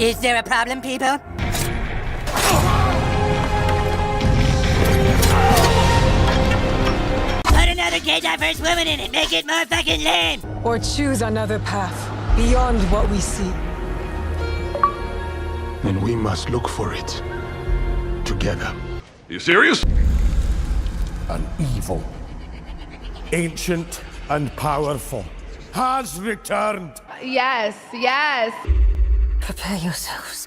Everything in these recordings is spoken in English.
Is there a problem, people? Put another gay diverse woman in it, make it more fucking lame! Or choose another path, beyond what we see. And we must look for it. Together. You serious? An evil, ancient and powerful, has returned. Yes, yes. Prepare yourselves.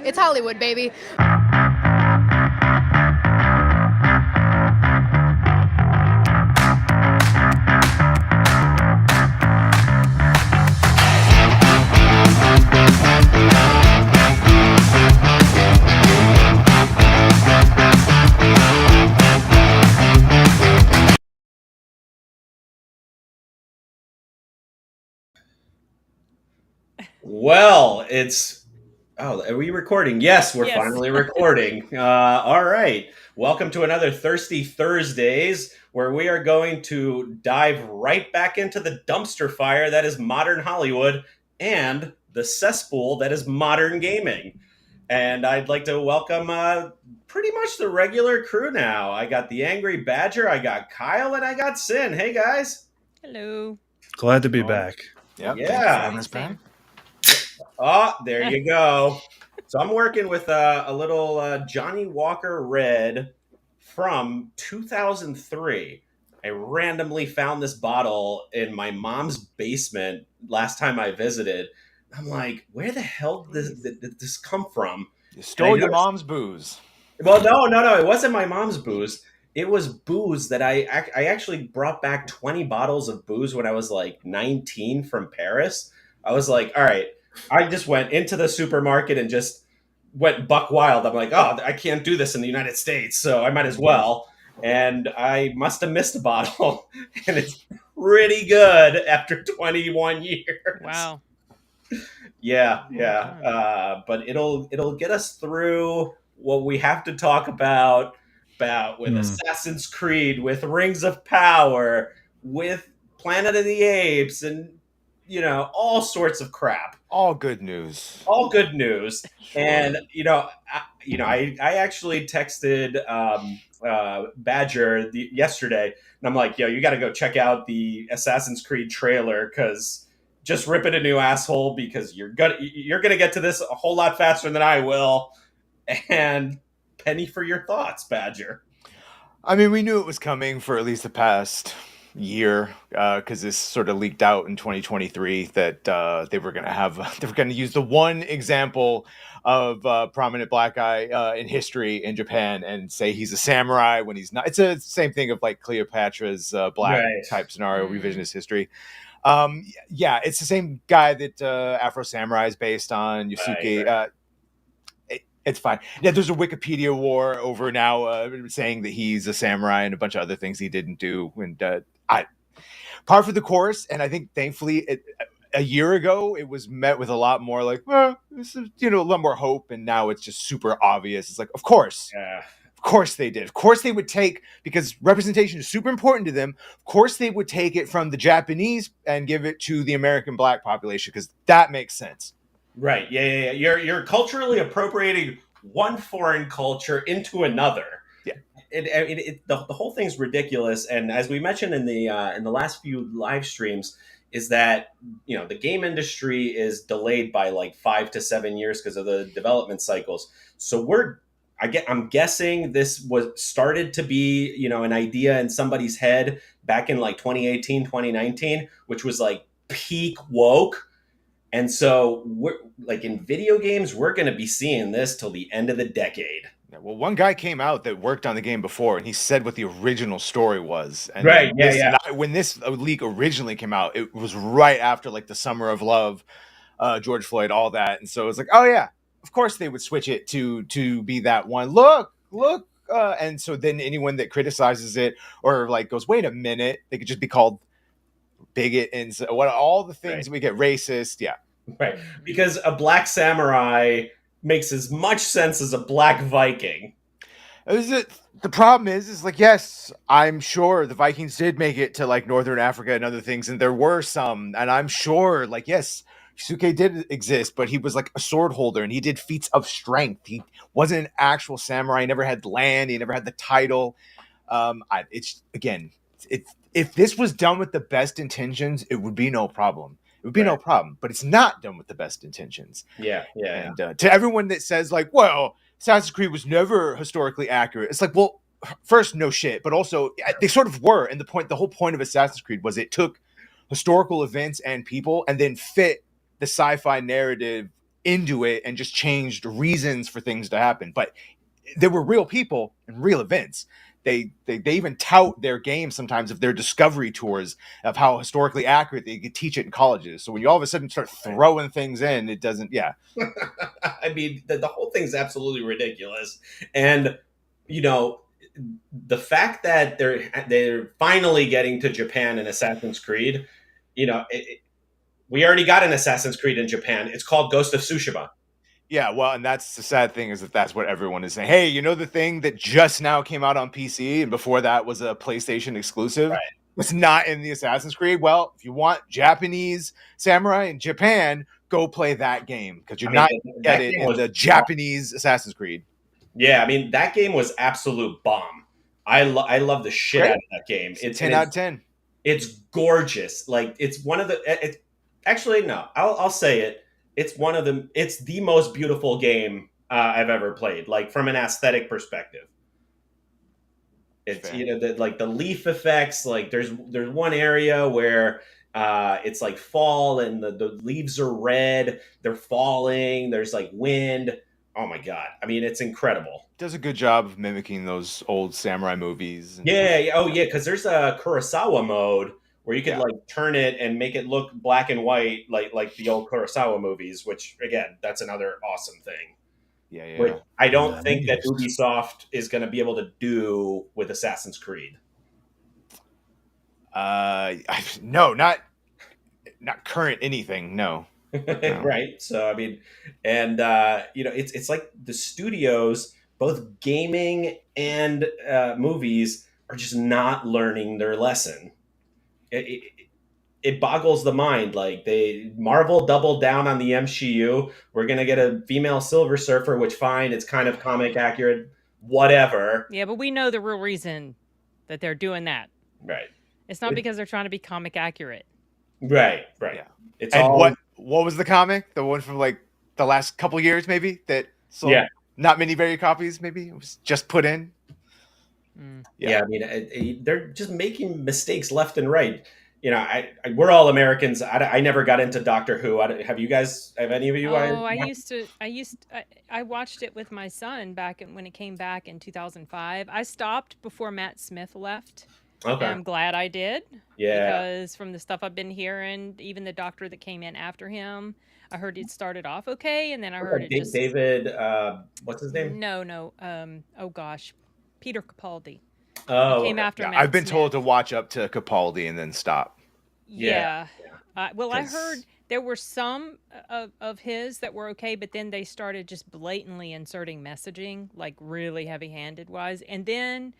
It's Hollywood, baby. Well, are we recording? Yes, we're finally recording. All right. Welcome to another Thirsty Thursdays, where we are going to dive right back into the dumpster fire that is modern Hollywood and the cesspool that is modern gaming. And I'd like to welcome pretty much the regular crew now. I got the Angry Badger, I got Kyle, and I got Sin. Hey, guys. Hello. Glad to be back. Yep. Yeah. Oh, there you go. So I'm working with a little Johnny Walker Red from 2003. I randomly found this bottle in my mom's basement last time I visited. I'm like, where the hell did this come from? You stole your mom's booze. Well, no. It wasn't my mom's booze. It was booze that I actually brought back 20 bottles of booze when I was like 19 from Paris. I was like, all right. I just went into the supermarket and just went buck wild. I'm like, oh, I can't do this in the United States, so I might as well. And I must have missed a bottle, and it's pretty good after 21 years. Wow. Yeah. But it'll get us through what we have to talk about with Assassin's Creed, with Rings of Power, with Planet of the Apes, and all sorts of crap. All good news. Sure. And I actually texted Badger yesterday, and I'm like, yo, you got to go check out the Assassin's Creed trailer, because just rip it a new asshole, because you're gonna get to this a whole lot faster than I will. And penny for your thoughts, Badger. I mean, we knew it was coming for at least the past year, because this sort of leaked out in 2023 that they were going to use the one example of prominent black guy in history in Japan and say he's a samurai when he's not. It's the same thing of like Cleopatra's black type scenario, revisionist history. Yeah, it's the same guy that Afro Samurai is based on, Yusuke. Right. It's fine. Yeah, there's a Wikipedia war over now saying that he's a samurai and a bunch of other things he didn't do. And par for the course. And I think, thankfully, a year ago, it was met with a lot more like, this is, a lot more hope. And now it's just super obvious. It's like, of course. Yeah. Of course they did. Of course they would take, because representation is super important to them. Of course they would take it from the Japanese and give it to the American black population, because that makes sense. Right. Yeah. You're culturally appropriating one foreign culture into another. Yeah. The whole thing's ridiculous. And as we mentioned in the last few live streams, is that the game industry is delayed by like 5 to 7 years because of the development cycles. So I'm guessing this was started to be an idea in somebody's head back in like 2018, 2019, which was like peak woke. And so we're like, in video games, we're going to be seeing this till the end of the decade. Yeah, well, one guy came out that worked on the game before, and he said what the original story was. And right. When this leak originally came out, it was right after like the Summer of Love, George Floyd, all that. And so it was like, oh yeah, of course they would switch it to be that one. Look. And so then anyone that criticizes it or like goes, wait a minute, they could just be called bigot and all the things we get, racist. Yeah. Right. Because a black samurai makes as much sense as a black Viking. The problem is like, yes, I'm sure the Vikings did make it to like Northern Africa and other things, and there were some, and I'm sure, like, yes, Suke did exist, but he was like a sword holder and he did feats of strength. He wasn't an actual samurai. He never had land. He never had the title. If this was done with the best intentions, it would be no problem. It would be no problem, but it's not done with the best intentions. Yeah. And to everyone that says like, well, Assassin's Creed was never historically accurate, it's like, well, first, no shit, but also they sort of were. And the whole point of Assassin's Creed was it took historical events and people and then fit the sci-fi narrative into it and just changed reasons for things to happen. But there were real people and real events. They even tout their games sometimes of their discovery tours of how historically accurate they could teach it in colleges. So when you all of a sudden start throwing things in, it doesn't. Yeah, I mean, the whole thing's absolutely ridiculous, and the fact that they're finally getting to Japan in Assassin's Creed, we already got an Assassin's Creed in Japan. It's called Ghost of Tsushima. Yeah, well, and that's the sad thing is that's what everyone is saying. Hey, the thing that just now came out on PC and before that was a PlayStation exclusive? Right. Was not in the Assassin's Creed. Well, if you want Japanese samurai in Japan, go play that game because you're not going to get it in the Japanese Assassin's Creed. Yeah, I mean, that game was absolute bomb. I love the shit out of that game. It's 10 out of 10. It's gorgeous. Like, it's one of the... Actually, no, I'll say it. It's the most beautiful game I've ever played, like from an aesthetic perspective. It's the leaf effects. Like there's one area where it's like fall and the leaves are red. They're falling. There's like wind. Oh my god! I mean, it's incredible. Does a good job of mimicking those old samurai movies. Yeah. Oh yeah, because there's a Kurosawa mode where you could like turn it and make it look black and white, like the old Kurosawa movies. Which again, that's another awesome thing. Yeah. Which I don't think that Ubisoft is going to be able to do with Assassin's Creed. No, not current anything. No. Right. So I mean, and it's like the studios, both gaming and movies, are just not learning their lesson. It boggles the mind. Like Marvel doubled down on the MCU. We're gonna get a female Silver Surfer, which fine, it's kind of comic accurate, whatever. Yeah, but we know the real reason that they're doing that. Right. It's not because they're trying to be comic accurate. Right. Yeah. What was the comic? The one from like the last couple years, maybe that sold not many very copies. Maybe it was just put in. Yeah, I mean, they're just making mistakes left and right. We're all Americans. I never got into Doctor Who. Have you guys? Have any of you? I watched it with my son when it came back in 2005. I stopped before Matt Smith left. Okay. And I'm glad I did. Yeah. Because from the stuff I've been hearing, even the doctor that came in after him, I heard it started off okay, and then I heard David. What's his name? No. Oh gosh, Peter Capaldi. Oh, he came after Matt I've been Smith. told to watch up to Capaldi and then stop. Yeah. I heard there were some of his that were okay, but then they started just blatantly inserting messaging, like really heavy-handed wise. And then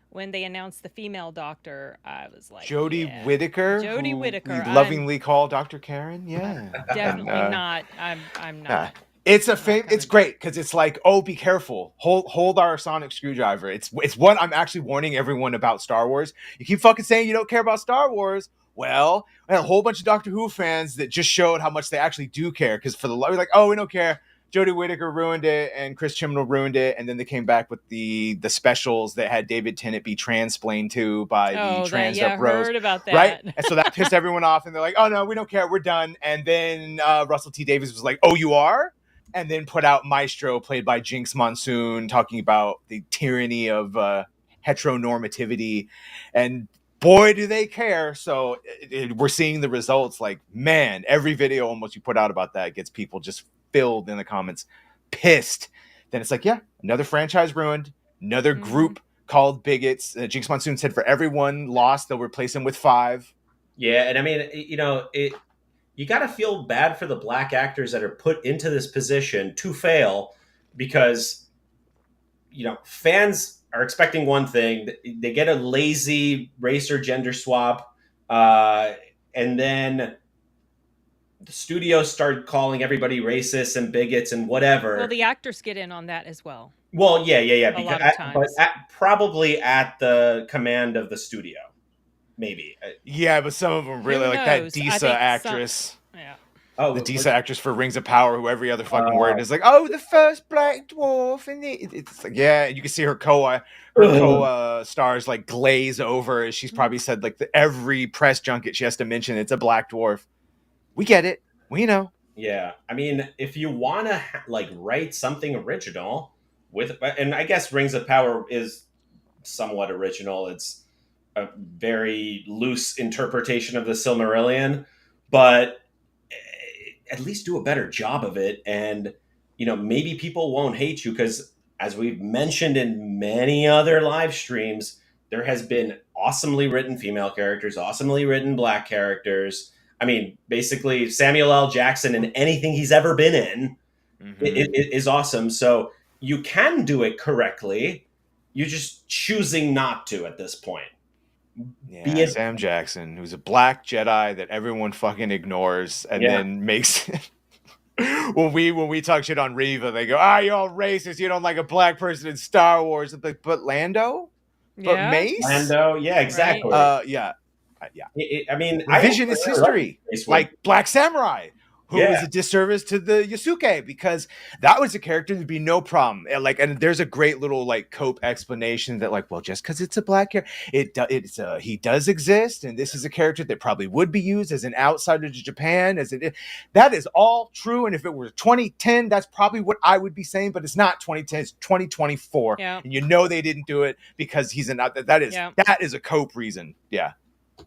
when they announced the female doctor, I was like, Jodie Whittaker. Jodie Whittaker. We lovingly call Dr. Karen. Yeah. Definitely not. I'm not. It's it's great because it's like, oh, be careful. Hold our sonic screwdriver. It's what I'm actually warning everyone about Star Wars. You keep fucking saying you don't care about Star Wars. Well, I had a whole bunch of Doctor Who fans that just showed how much they actually do care. Because for the love, like, oh, we don't care. Jodie Whittaker ruined it, and Chris Chibnall ruined it, and then they came back with the specials that had David Tennant be transplained to by the trans up bros. Heard about that. Right? And so that pissed everyone off, and they're like, oh no, we don't care, we're done. And then Russell T Davies was like, oh, you are? And then put out Maestro, played by Jinx Monsoon, talking about the tyranny of heteronormativity. And boy, do they care. So we're seeing the results. Like, man, every video almost you put out about that gets people just filled in the comments, pissed. Then it's like, yeah, another franchise ruined, another group called bigots. Jinx Monsoon said for everyone lost, they'll replace him with 5. Yeah, and I mean, you got to feel bad for the black actors that are put into this position to fail, because fans are expecting one thing. They get a lazy race or gender swap, and then the studios start calling everybody racist and bigots and whatever. Well, the actors get in on that as well. Well, yeah. A lot of times. But probably at the command of the studio, maybe. Yeah, but some of them really, like that Disa actress. Yeah. Oh, the Disa actress for Rings of Power, who every other fucking word is like, oh, the first black dwarf, and it's like, yeah, you can see her co-stars like glaze over as she's probably said like every press junket she has to mention it's a black dwarf. We get it, we know. Yeah, I mean, if you want to write something original and I guess Rings of Power is somewhat original. It's a very loose interpretation of the Silmarillion, but at least do a better job of it, and maybe people won't hate you, because as we've mentioned in many other live streams, there has been awesomely written female characters, awesomely written black characters. I mean, basically Samuel L. Jackson in anything he's ever been in is awesome. So you can do it correctly. You're just choosing not to at this point. Yeah, Sam Jackson, who's a black Jedi that everyone fucking ignores, and then makes. when we talk shit on Reva, they go, "Ah, you're all racist. You don't like a black person in Star Wars." I'm like, but Lando, but Mace, Lando, yeah, exactly. Right? Yeah. I mean, revisionist history, like Black Samurai, who was a disservice to the Yasuke, because that was a character that'd be no problem. And there's a great little cope explanation that well, just because it's a black character, he does exist, and this is a character that probably would be used as an outsider to Japan. That is all true, and if it were 2010, that's probably what I would be saying. But it's not 2010; it's 2024, and they didn't do it because he's that is a cope reason.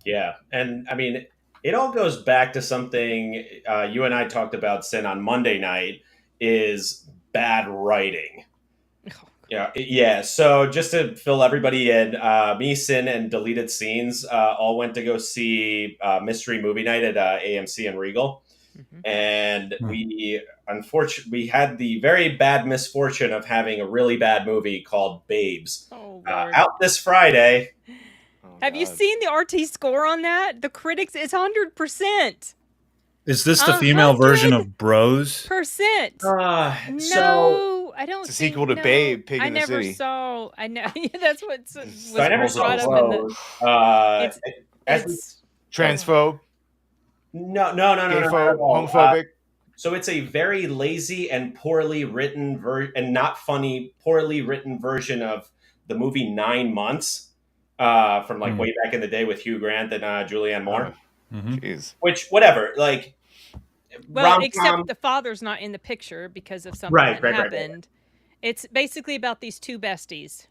Yeah, and I mean, it all goes back to something you and I talked about, Sin, on Monday night, is bad writing. Yeah. So just to fill everybody in, me, Sin, and Deleted Scenes all went to go see Mystery Movie Night at AMC and Regal. And we had the very bad misfortune of having a really bad movie called Babes out this Friday. Have you seen the RT score on that? The critics is 100%. Is this the female version of Bros? Percent. So I don't. It's a sequel to Babe, Pig in the City. I never saw. I know that's what was I never brought saw up in the. It's transphobe. No, homophobic. So it's a very lazy and poorly written and not funny, poorly written version of the movie 9 Months. From way back in the day with Hugh Grant and Julianne Moore. Jeez. Which, whatever, well, except the father's not in the picture because of something that happened. Right. It's basically about these two besties,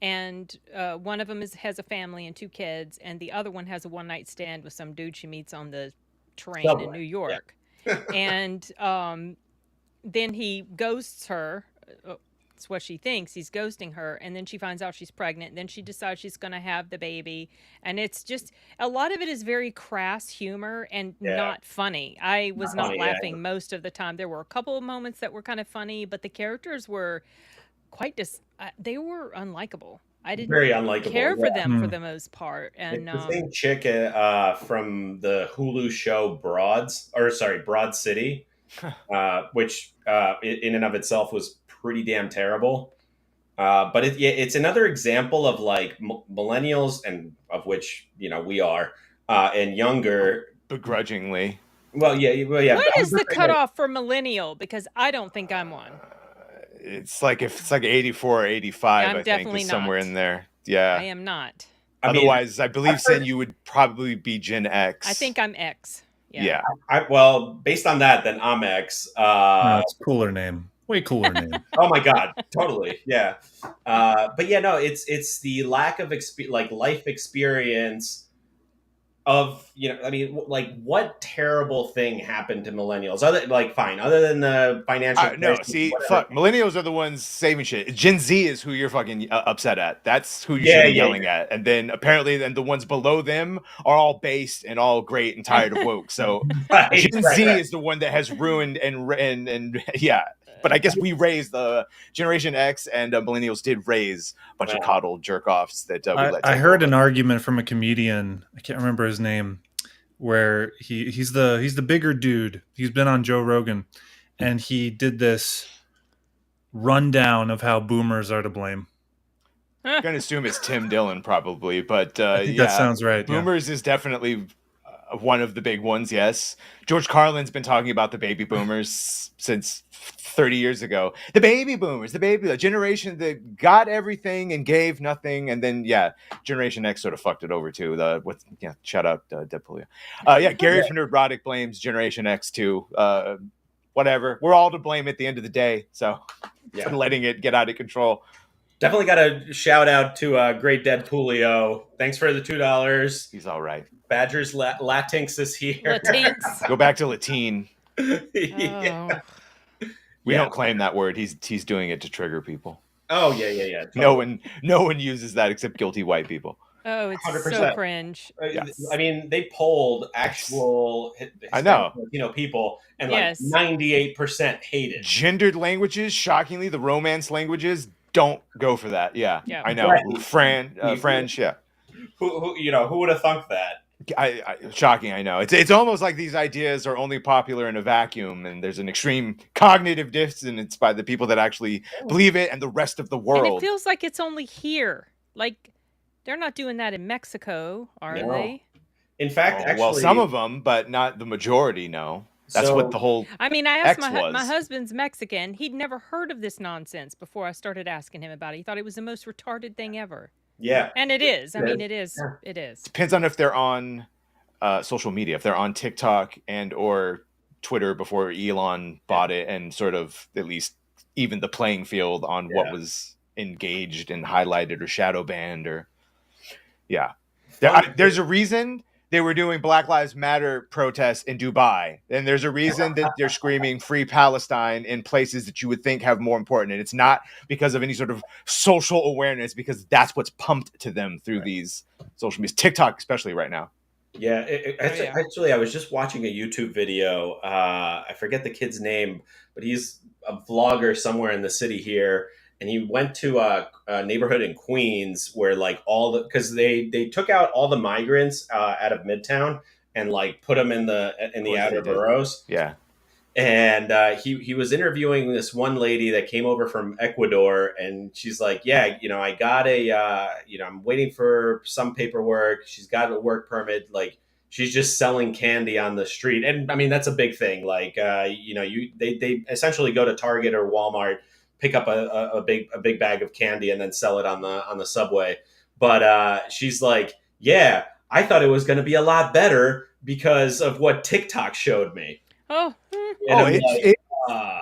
and one of them has a family and 2 kids, and the other one has a one-night stand with some dude she meets on the train in New York. And then he ghosts her. It's what she thinks. He's ghosting her, and then she finds out she's pregnant, and then she decides she's going to have the baby, and it's just a lot of it is very crass humor and not funny. I was not laughing most of the time. There were a couple of moments that were kind of funny, but the characters were quite they were unlikable. I didn't very unlikable. Care for them for the most part. And the same chick from the Hulu show Broad City, which in and of itself was pretty damn terrible, but it's another example of millennials, and of which we are, and younger, begrudgingly. Well, yeah. What is the cutoff for millennial? Because I don't think I'm one. It's like 84 or 85. I'm definitely think, somewhere not. in there. Yeah, I am not. Otherwise, I believe Sin, you would probably be Gen X. I think I'm X. Yeah. Well, based on that, then I'm X. It's a cooler name. Way cooler name. Oh my god, totally. Yeah. But yeah, no, it's the lack of life experience of, I mean, like, what terrible thing happened to millennials? Other than the financial No, crisis, see, whatever. fuck, millennials are the ones saving shit. Gen Z is who you're fucking upset at. That's who you Yeah, should be yeah, yelling at. And then apparently, then the ones below them are all based and all great and tired of woke. So Right, Gen right, Z right. is the one that has ruined and yeah. But I guess we raised the Generation X, and millennials did raise a bunch of Wow. coddle jerk offs that we let. I take heard over. an argument from a comedian. I can't remember his name, where he's the bigger dude. He's been on Joe Rogan, and he did this rundown of how boomers are to blame. I'm gonna assume it's Tim Dillon probably, but I think yeah, that sounds right. Yeah. Boomers is definitely one of the big ones. Yes, George Carlin's been talking about the baby boomers since 30 years ago. The baby boomers, the generation that got everything and gave nothing, and then Generation X sort of fucked it over too. Shout out Deadpool. Gary from Neurotic blames Generation X too. Whatever, we're all to blame at the end of the day. So for letting it get out of control. Definitely got a shout out to Great Deadpoolio. Thanks for the $2. He's all right. Badgers Latinx is here. Latinx. Go back to Latine. Oh. We don't claim that word. He's doing it to trigger people. Oh yeah. Totally. No one uses that except guilty white people. Oh, it's 100%. so cringe. Yes. I mean, they polled actual I know. people, and Yes. 98% hated. Gendered languages, shockingly, the Romance languages don't go for that. Yeah. I know. Right. French. Yeah. Who would have thunk that? Shocking. I know. It's almost like these ideas are only popular in a vacuum, and there's an extreme cognitive dissonance by the people that actually believe it and the rest of the world. And it feels like it's only here. Like, they're not doing that in Mexico, are they? In fact, actually, some of them, but not the majority. No. That's what the whole. I mean, I asked X my was. husband's Mexican. He'd never heard of this nonsense before I started asking him about it. He thought it was the most retarded thing ever. Yeah. And it is. I mean, it is. Yeah. It is. Depends on if they're on social media, if they're on TikTok and or Twitter before Elon bought it, and sort of at least even the playing field on what was engaged and highlighted or shadow banned or there's a reason they were doing Black Lives Matter protests in Dubai, and there's a reason that they're screaming Free Palestine in places that you would think have more important, and it's not because of any sort of social awareness, because that's what's pumped to them through these social media, TikTok especially right now. Yeah, actually, I was just watching a YouTube video. I forget the kid's name, but he's a vlogger somewhere in the city here, and he went to a neighborhood in Queens where because they took out all the migrants out of Midtown and put them in the outer boroughs. Yeah. And he was interviewing this one lady that came over from Ecuador, and she's like, I got I'm waiting for some paperwork. She's got a work permit. She's just selling candy on the street. And I mean, that's a big thing. They essentially go to Target or Walmart, pick up a big bag of candy and then sell it on the subway. But she's like, I thought it was going to be a lot better because of what TikTok showed me. Oh,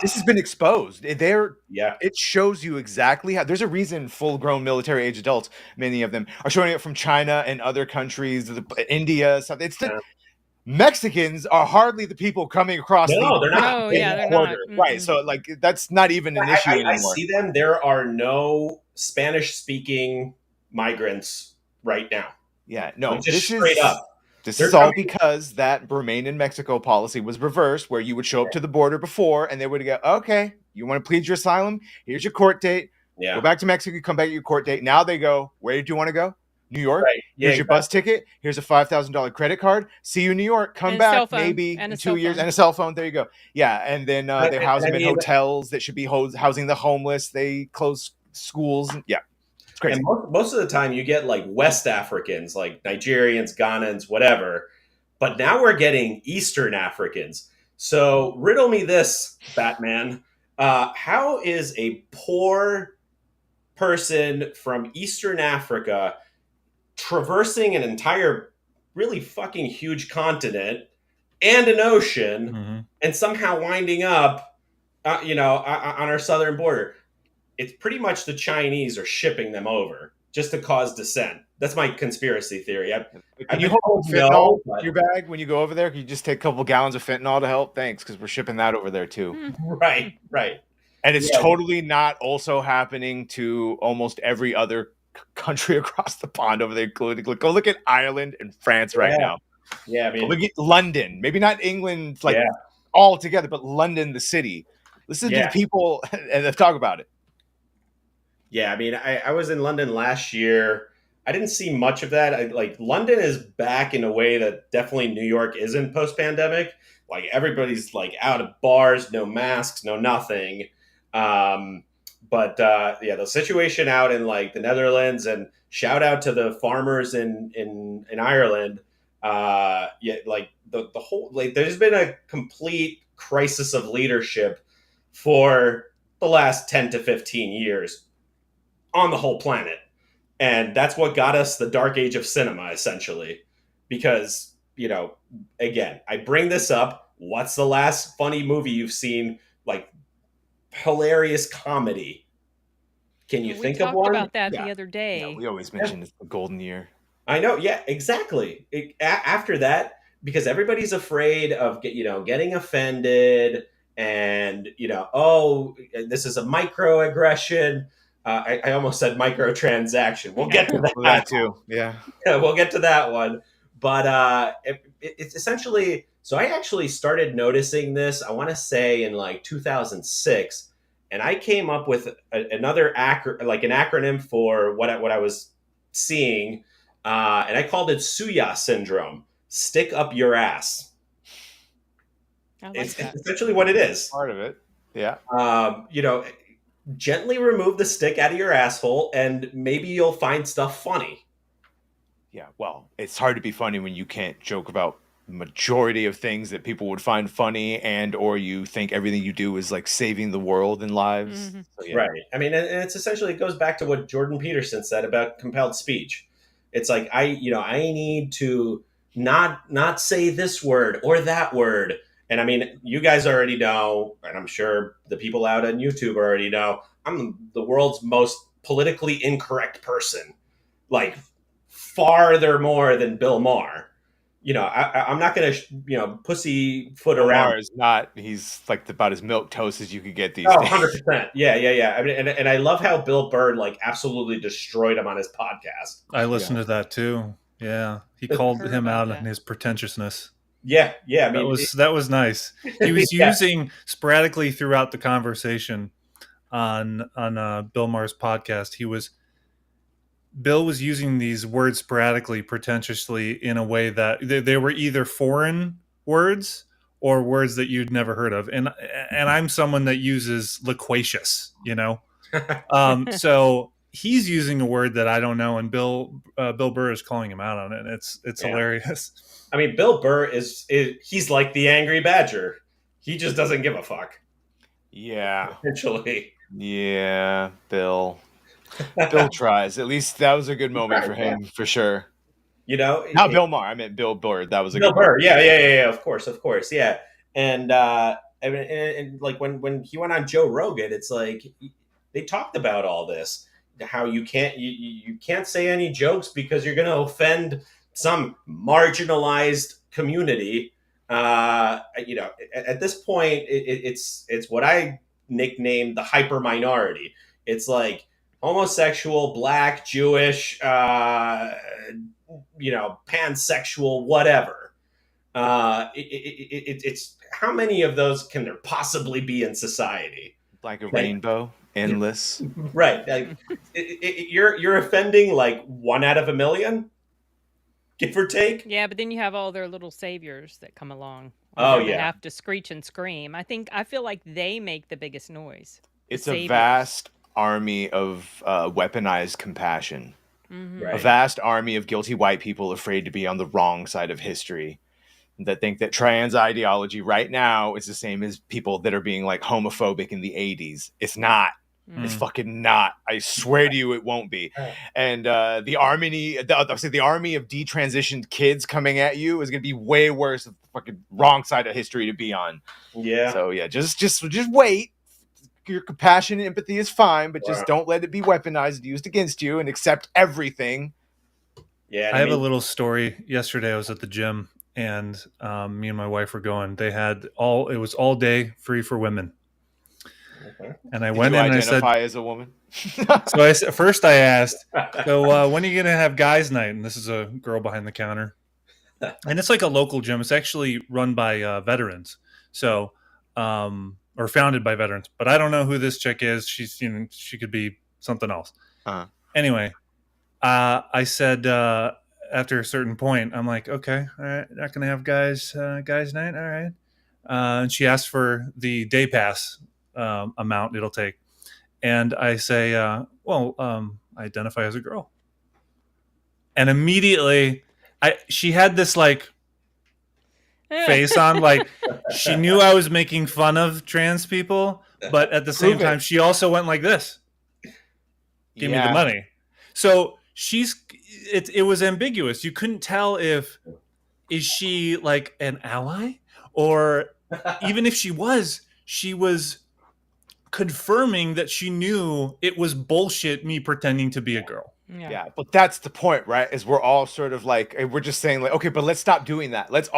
this has been exposed. It shows you exactly how. There's a reason full-grown military-age adults, many of them, are showing up from China and other countries, India. Stuff. Mexicans are hardly the people coming across. No, they're not. Oh, yeah, they're not. Right, so that's not even an issue anymore. I see them. There are no Spanish-speaking migrants right now. Yeah, no, just straight up. This is all because that remain in Mexico policy was reversed, where you would show up to the border before and they would go, okay, you want to plead your asylum? Here's your court date. Yeah. Go back to Mexico, come back to your court date. Now they go, where do you want to go? New York? Right. Here's your bus ticket. Here's a $5,000 credit card. See you in New York. Come back maybe in 2 years. And a cell phone. There you go. Yeah, and then they house them in hotels that should be housing the homeless. They close schools. Yeah. Crazy. And most of the time you get West Africans, like Nigerians, Ghanaians, whatever. But now we're getting Eastern Africans. So riddle me this, Batman. How is a poor person from Eastern Africa traversing an entire really fucking huge continent and an ocean and somehow winding up, on our southern border? It's pretty much the Chinese are shipping them over just to cause dissent. That's my conspiracy theory. I've Can you been hold told fentanyl no, in but your bag when you go over there? Can you just take a couple gallons of fentanyl to help? Thanks, because we're shipping that over there too. right. And it's Yeah. totally not also happening to almost every other country across the pond over there, including go look at Ireland and France right Yeah. now. Yeah, I Go mean, look at London. Maybe not England, like yeah. all together, but London, the city. Listen to Yeah. the people and talk about it. Yeah, I mean, I was in London last year. I didn't see much of that. Like London is back in a way that definitely New York isn't post pandemic. Like everybody's like out of bars, no masks, no nothing. Um, but yeah, the situation out in like the Netherlands, and shout out to the farmers in Ireland. Yeah, like the whole, like there's been a complete crisis of leadership for the last 10 to 15 years on the whole planet. And that's what got us the dark age of cinema, essentially. Because, again, I bring this up. What's the last funny movie you've seen? Like, hilarious comedy. Can you We think of talked one? about that Yeah. the other day. Yeah, we always mention it's the golden year. I know. Yeah, exactly. After that, because everybody's afraid of getting offended, and oh, this is a microaggression. I almost said microtransaction. We'll get to that. That too. Yeah. We'll get to that one. But it's essentially. So I actually started noticing this. I want to say in like 2006, and I came up with another an acronym for what I was seeing, and I called it Suya syndrome. Stick up your ass. I like It's that. essentially what it is. Part of it. Yeah. Gently remove the stick out of your asshole, and maybe you'll find stuff funny. Yeah. Well, it's hard to be funny when you can't joke about majority of things that people would find funny, and or you think everything you do is like saving the world and lives. Mhm. So, yeah. Right. I mean, and it's essentially, it goes back to what Jordan Peterson said about compelled speech. It's like I need to not say this word or that word. And I mean, you guys already know, and I'm sure the people out on YouTube already know, I'm the world's most politically incorrect person, like farther more than Bill Maher. I'm not going to pussyfoot around. Omar is not. He's like about as milk toast as you could get these Oh, days. 100%. Yeah. I mean, and I love how Bill Burr like absolutely destroyed him on his podcast. I listened to that too. Yeah, he called Heard him about out that. on his pretentiousness. Yeah. I mean, That was nice. He was Yeah. using sporadically throughout the conversation on Bill Maher's podcast. Bill was using these words sporadically, pretentiously, in a way that they were either foreign words or words that you'd never heard of. And I'm someone that uses loquacious, so he's using a word that I don't know, and Bill Burr is calling him out on it. It's Yeah. hilarious. I mean, Bill Burr he's like the angry badger. He just doesn't give a fuck. Yeah. Essentially. Yeah. Bill tries. At least that was a good moment for him, for sure. Not Bill Maher. I meant Bill Burr. That was a Bill good Burr. moment. Yeah. Of course. Yeah. And I mean, and like when he went on Joe Rogan, it's like they talked about all this, how you can't say any jokes because you're going to offend some marginalized community. At this point, it's what I nicknamed the hyper minority. It's like homosexual, black, Jewish, pansexual, whatever. It's how many of those can there possibly be in society? Like a rainbow, endless. Right. Like, you're offending like 1 out of a million, give or take. Yeah, but then you have all their little saviors that come along. Oh, They yeah. have to screech and scream. I feel like they make the biggest noise. The It's a saviors. vast army of weaponized compassion. Mhm. Right. A vast army of guilty white people afraid to be on the wrong side of history, that think that trans ideology right now is the same as people that are being like homophobic in the 80s. It's not. It's fucking not. I swear to you, it won't be. And the army of detransitioned kids coming at you is going to be way worse. The fucking wrong side of history to be on. Yeah. So yeah, just wait. Your compassion and empathy is fine, but just don't let it be weaponized and used against you, and accept everything. Yeah, I have a little story. Yesterday, I was at the gym, and me and my wife were going. They had it was all day free for women. Okay. And I Did went you in and I said, identify as a woman? so first I asked, so when are you going to have guys' night? And this is a girl behind the counter. And it's like a local gym. It's actually run by veterans. So, or founded by veterans. But I don't know who this chick is. She's, she could be something else. Uh-huh. Anyway, I said, after a certain point, I'm like, okay, all right, not going to have guys night. All right. And she asked for the day pass amount it'll take. And I say, I identify as a girl. And immediately she had this like face on, like she knew I was making fun of trans people, but at the same time, she also went like this. Give me the money. So it was ambiguous. You couldn't tell is she like an ally, or even if she was confirming that she knew it was bullshit me pretending to be a girl. Yeah, but that's the point, right? Is we're all sort of like, we're just saying like, okay, but let's stop doing that. Let's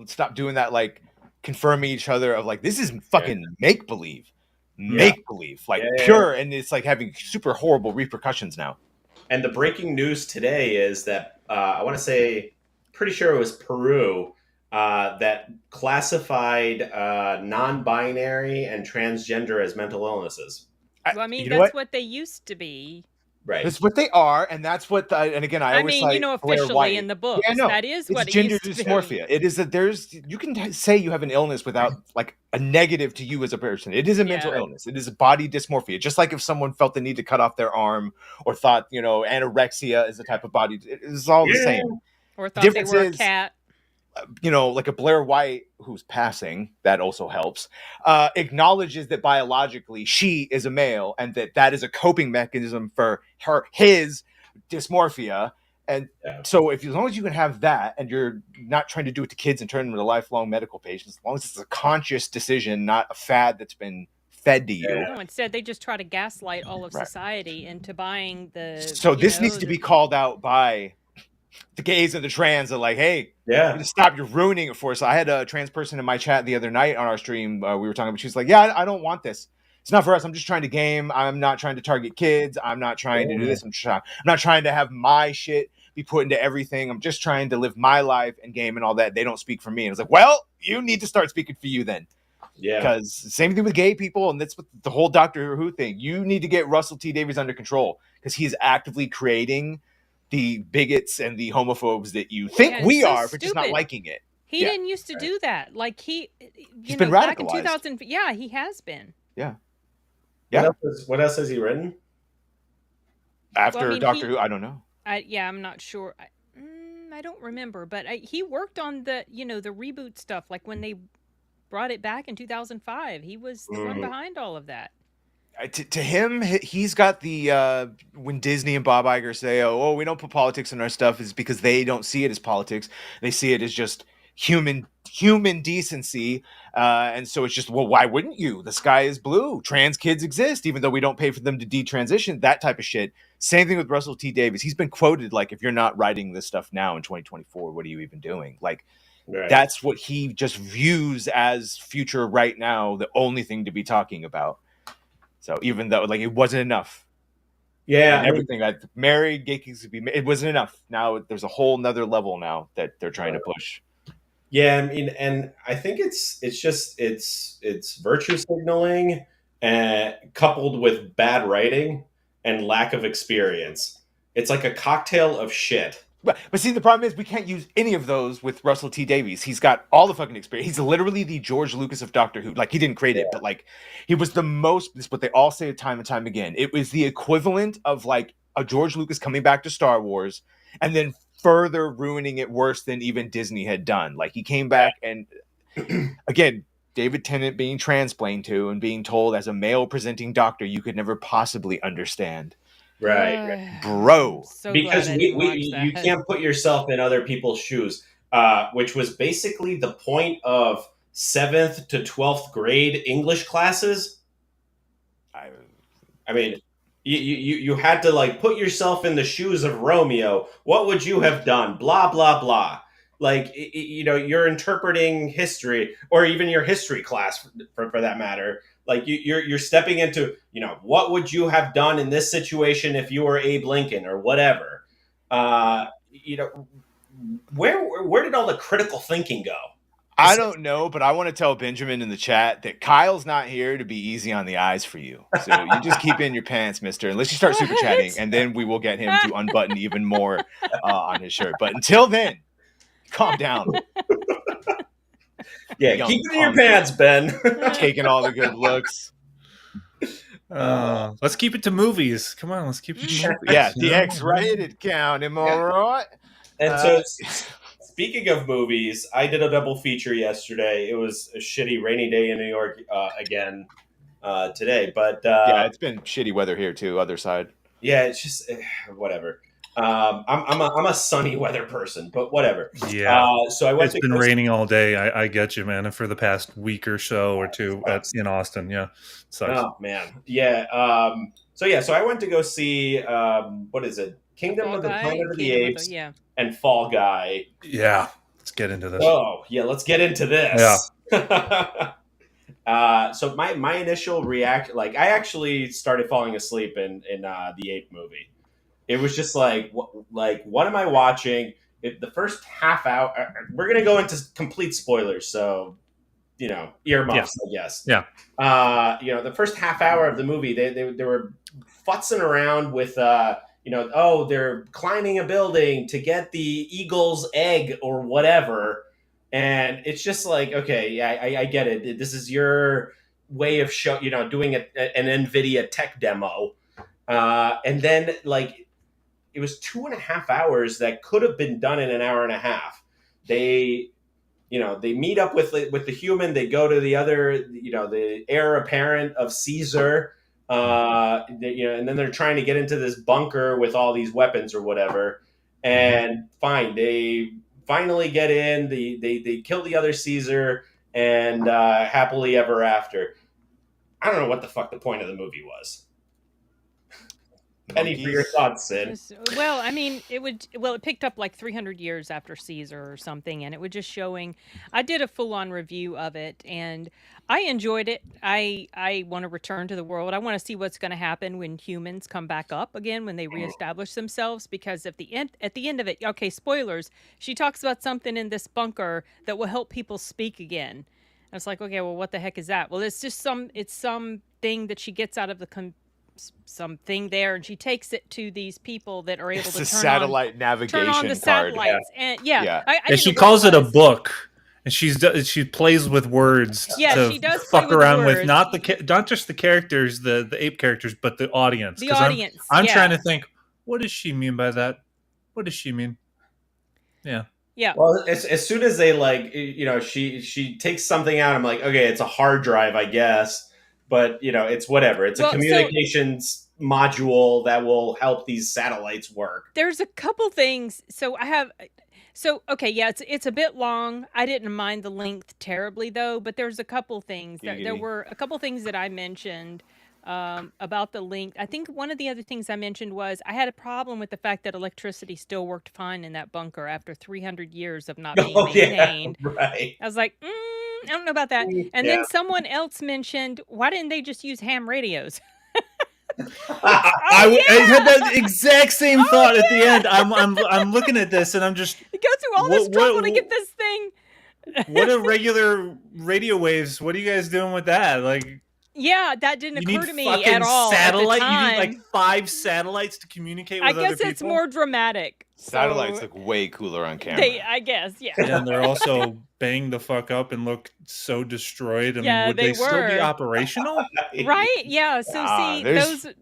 stop doing that, like confirming each other of like, this is fucking make believe, like pure, and it's like having super horrible repercussions now. And the breaking news today is that I want to say, pretty sure it was Peru, that classified non-binary and transgender as mental illnesses. Well, I mean, that's what they used to be. Right. That's what they are, and that's what. And again, I always mean, officially in the books, that is what it's gender dysmorphia. It is that you can say you have an illness without like a negative to you as a person. It is a mental illness. It is a body dysmorphia. Just like if someone felt the need to cut off their arm, or thought anorexia is a type of body. It is all the same. Or thought they were a cat. Like a Blair White who's passing, that also helps, acknowledges that biologically she is a male, and that is a coping mechanism for his dysmorphia. And so as long as you can have that, and you're not trying to do it to kids and turn them into lifelong medical patients, as long as it's a conscious decision, not a fad that's been fed to you. No, instead they just try to gaslight all of society into buying the. So this needs to be called out by the gays and the trans are like, hey, stop, you're ruining it for us. I had a trans person in my chat the other night on our stream. We were talking about, she's like, yeah, I don't want this. It's not for us. I'm just trying to game. I'm not trying to target kids. I'm not trying to do this. I'm not trying to have my shit be put into everything. I'm just trying to live my life and game and all that. They don't speak for me. And it's like, well, you need to start speaking for you then. Yeah. Because same thing with gay people, and that's what the whole Doctor Who thing. You need to get Russell T Davies under control, because he's actively creating the bigots and the homophobes that you think we are, but just not liking it. He didn't used to do that. Like he's been back radicalized. in 2000. Yeah, he has been. Yeah. What else has he written? After Doctor Who, I don't know. I'm not sure. I don't remember, but he worked on the the reboot stuff. Like when they brought it back in 2005, he was the one behind all of that. To him, he's got the when Disney and Bob Iger say, "Oh, we don't put politics in our stuff," is because they don't see it as politics. They see it as just human decency, and so it's just, well, why wouldn't you? The sky is blue. Trans kids exist, even though we don't pay for them to detransition. That type of shit. Same thing with Russell T Davies. He's been quoted like, "If you're not writing this stuff now in 2024, what are you even doing?" Like. Right. That's what he just views as future right now, the only thing to be talking about. So even though like it wasn't enough, and everything that married gay kids could be, it wasn't enough. Now there's a whole nother level now that they're trying to push. Yeah, I mean, and I think it's virtue signaling, coupled with bad writing and lack of experience. It's like a cocktail of shit. But see, the problem is we can't use any of those with Russell T Davies. He's got all the fucking experience. He's literally the George Lucas of Doctor Who. Like, he didn't create it, but like he was the most. This is what they all say time and time again. It was the equivalent of like a George Lucas coming back to Star Wars and then further ruining it worse than even Disney had done. Like, he came back and again, David Tennant being transplained to and being told as a male presenting doctor you could never possibly understand. Right. Bro. So because you can't put yourself in other people's shoes, which was basically the point of 7th to 12th grade English classes. I mean, you had to like put yourself in the shoes of Romeo. What would you have done? Blah blah blah. Like you're interpreting history, or even your history class for that matter. Like you're stepping into what would you have done in this situation if you were Abe Lincoln or whatever. Where did all the critical thinking go? I don't know, but I want to tell Benjamin in the chat that Kyle's not here to be easy on the eyes for you. So you just keep in your pants, mister, unless you start super chatting, and then we will get him to unbutton even more on his shirt. But until then, calm down. Yeah, keep it in your pants, Ben. Taking all the good looks. Let's keep it to movies. Come on, let's keep it to movies. Yeah, the X-rated count, am I right? And so... Speaking of movies, I did a double feature yesterday. It was a shitty rainy day in New York again today, but yeah, it's been shitty weather here too. Other side. Yeah, it's just whatever. I'm a sunny weather person, but whatever. Yeah. So I went. It's been raining all day. I get you, man. For the past week or so or two in Austin, yeah, sucks. Oh man, yeah. So I went to go see what is it? Kingdom of the Planet of the Apes. And Fall Guy. Yeah, let's get into this. Oh, yeah, let's get into this. Yeah. So my initial react, like I actually started falling asleep in the Ape movie. It was just like what am I watching? The first half hour, we're gonna go into complete spoilers, so earmuffs, I guess. Yeah. The first half hour of the movie, they were futzing around with. They're climbing a building to get the eagle's egg or whatever. And it's just like, okay, yeah, I get it. This is your way of doing an NVIDIA tech demo. And then like, it was 2.5 hours that could have been done in an hour and a half. They meet up with the human. They go to the other, the heir apparent of Caesar. And then they're trying to get into this bunker with all these weapons or whatever, and fine, they finally get in. They kill the other Caesar, and happily ever after. I don't know what the fuck the point of the movie was. Penny, for your thoughts, Sid. Well, I mean, it picked up like 300 years after Caesar or something, and it was just showing. I did a full-on review of it, and I enjoyed it. I want to return to the world. I want to see what's going to happen when humans come back up again, when they reestablish themselves, because at the end of it, okay, spoilers, she talks about something in this bunker that will help people speak again. And it's like, okay, well, what the heck is that? Well, it's just some thing that she gets out of something there, and she takes it to these people that are able to turn satellite navigation on the satellites. And and she calls it a book, and she plays with words. Yeah, to she does fuck play around with with not just the characters, the ape characters, but the audience. The audience. I'm trying to think, what does she mean by that? What does she mean? Yeah. Yeah. Well, as soon as they she takes something out, I'm like, okay, it's a hard drive, I guess. But, it's whatever. It's a communications module that will help these satellites work. There's a couple things. Okay, yeah, it's a bit long. I didn't mind the length terribly, though. But there's a couple things. There were a couple things that I mentioned about the length. I think one of the other things I mentioned was I had a problem with the fact that electricity still worked fine in that bunker after 300 years of not being maintained. Yeah, right. I was like, I don't know about that. And then someone else mentioned, why didn't they just use ham radios? I had that exact same thought at the end. I'm looking at this and I'm just go through all this trouble to get this thing. What are regular radio waves? What are you guys doing with that? Like, yeah, that didn't occur to me at all. Satellite? At the time. You need like 5 satellites to communicate with other people. I guess it's more dramatic. Satellites look way cooler on camera. I guess, yeah. And they're also bang the fuck up and look so destroyed. I mean, would they still be operational? Right? Yeah. So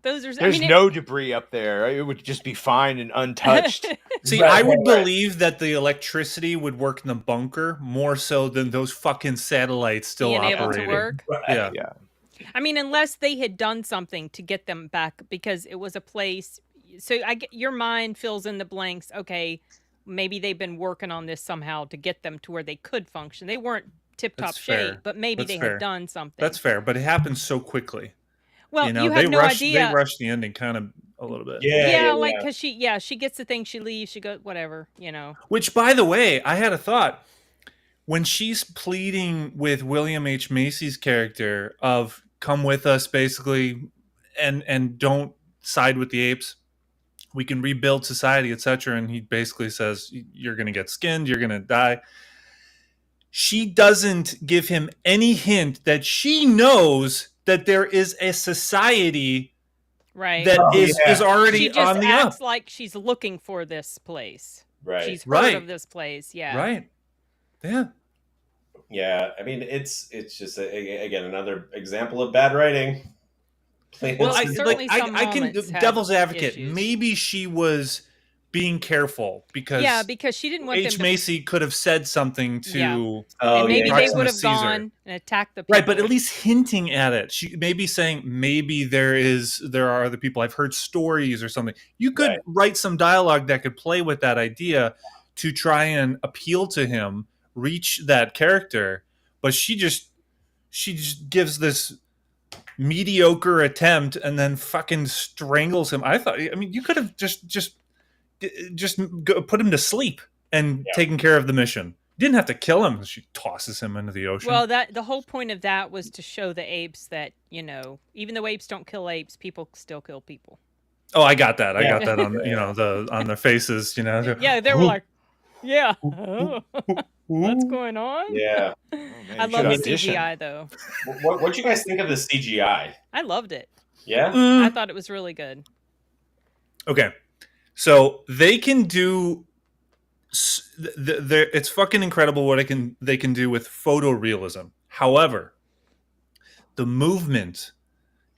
those are. There's no debris up there. It would just be fine and untouched. See, I would believe that the electricity would work in the bunker more so than those fucking satellites still being operating. able to work. Yeah. I mean, unless they had done something to get them back, because it was a place. So your mind fills in the blanks. Okay, maybe they've been working on this somehow to get them to where they could function. They weren't tip-top shape, but maybe they had done something. That's fair, but it happened so quickly. Well, You know, you had no idea. They rushed the ending kind of a little bit. Yeah, like because she gets the thing, she leaves, she goes whatever, you know. Which, by the way, I had a thought when she's pleading with William H. Macy's character of come with us, basically, and don't side with the apes. We can rebuild society, etc. And he basically says, "You're going to get skinned. You're going to die." She doesn't give him any hint that she knows that there is a society that is already she just on the acts up. like she's looking for this place. Right. She's heard of this place. Yeah. Right. Yeah. Yeah. I mean, it's just again another example of bad writing. Well, I can devil's advocate. Issues. Maybe she was being careful because she didn't want H. them to... Macy could have said something to and maybe they would have Caesar. gone and attacked the people. Right, but at least hinting at it. She maybe saying maybe there are other people. I've heard stories or something. You could write some dialogue that could play with that idea to try and appeal to him, reach that character. But she just gives this mediocre attempt and then fucking strangles him. I mean, you could have just put him to sleep and taken care of the mission. You didn't have to kill him. She tosses him into the ocean. Well, the whole point of that was to show the apes that, you know, even though apes don't kill apes, people still kill people. Oh, I got that. I got that on on their faces. You know. Yeah, they were like, yeah. What's going on? Yeah. Oh, man, I love the CGI though. What you guys think of the CGI? I loved it. Yeah. I thought it was really good. Okay. So they can do. It's fucking incredible what they can do with photorealism. However, the movement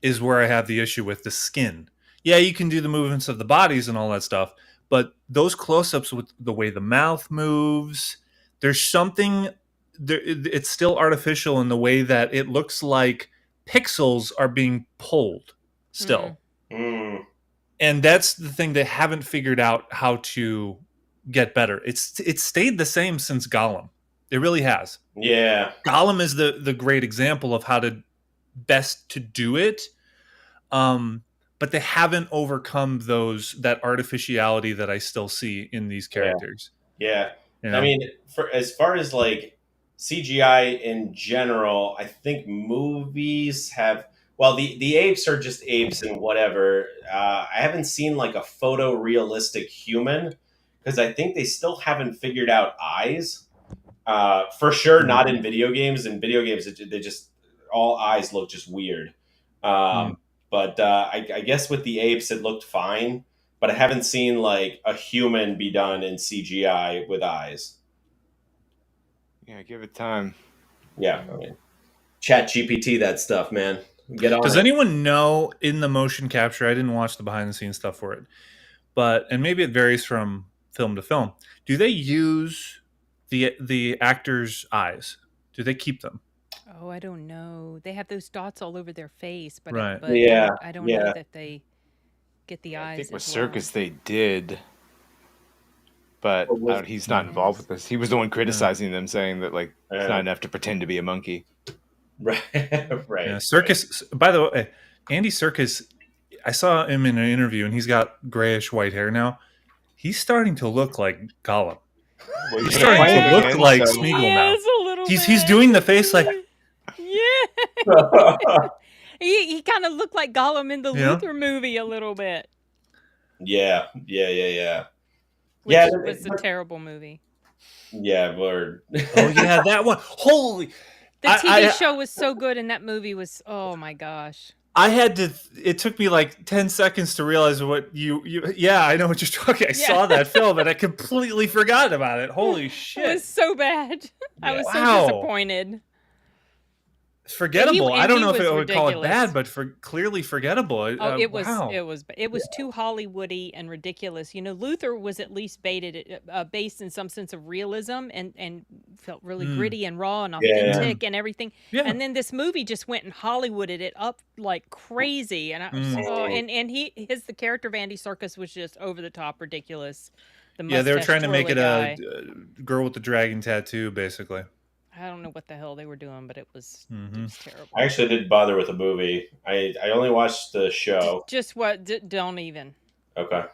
is where I have the issue with the skin. Yeah, you can do the movements of the bodies and all that stuff, but those close-ups with the way the mouth moves, there's something. It's still artificial in the way that it looks like pixels are being pulled still. Mm. And that's the thing they haven't figured out how to get better. It's stayed the same since Gollum. It really has. Yeah. Gollum is the great example of how to best to do it. But they haven't overcome that artificiality that I still see in these characters. Yeah. You know? I mean, as far as like CGI in general, I think movies have. Well, the apes are just apes and whatever. I haven't seen like a photorealistic human because I think they still haven't figured out eyes. For sure, not in video games. In video games, they just all eyes look just weird. But I guess with the apes, it looked fine. But I haven't seen like a human be done in CGI with eyes. Yeah, give it time. Yeah, I mean, Chat GPT that stuff, man. Get on. Does anyone know in the motion capture? I didn't watch the behind the scenes stuff for it, and maybe it varies from film to film. Do they use the actors' eyes? Do they keep them? Oh, I don't know. They have those dots all over their face, but Right. I don't know that they get the eyes. I think with as well. Circus they did, but he's not involved with this. He was the one criticizing them, saying that like it's not enough to pretend to be a monkey. Right. Right. Yeah, Circus. By the way, Andy Serkis. I saw him in an interview, and he's got grayish white hair now. He's starting to look like Gollum. Well, He's starting to look like Smeagol now. A little He's doing the face like. Yeah. he kind of looked like Gollum in the Yeah. Luther movie a little bit. Yeah. Which Yeah, was a terrible movie. Yeah, word. Oh yeah, that one. Holy. The TV show was so good, and that movie was, oh my gosh. I had to. It took me like 10 seconds to realize what you. Yeah, I know what you're talking. I saw that film, and I completely forgot about it. Holy shit! It was so bad. I was so disappointed. Forgettable. I don't know if I would call it ridiculous. bad, but clearly forgettable. Oh, it was. Wow. It was too Hollywoody and ridiculous. You know, Luther was at least based in some sense of realism and felt really gritty and raw and authentic and everything. Yeah. And then this movie just went and Hollywooded it up like crazy. And I was, the character of Andy Serkis was just over the top ridiculous. They were trying to make it a girl with the dragon tattoo, basically. I don't know what the hell they were doing, but it was terrible. I actually didn't bother with the movie. I only watched the show. Just what? Don't even. Okay.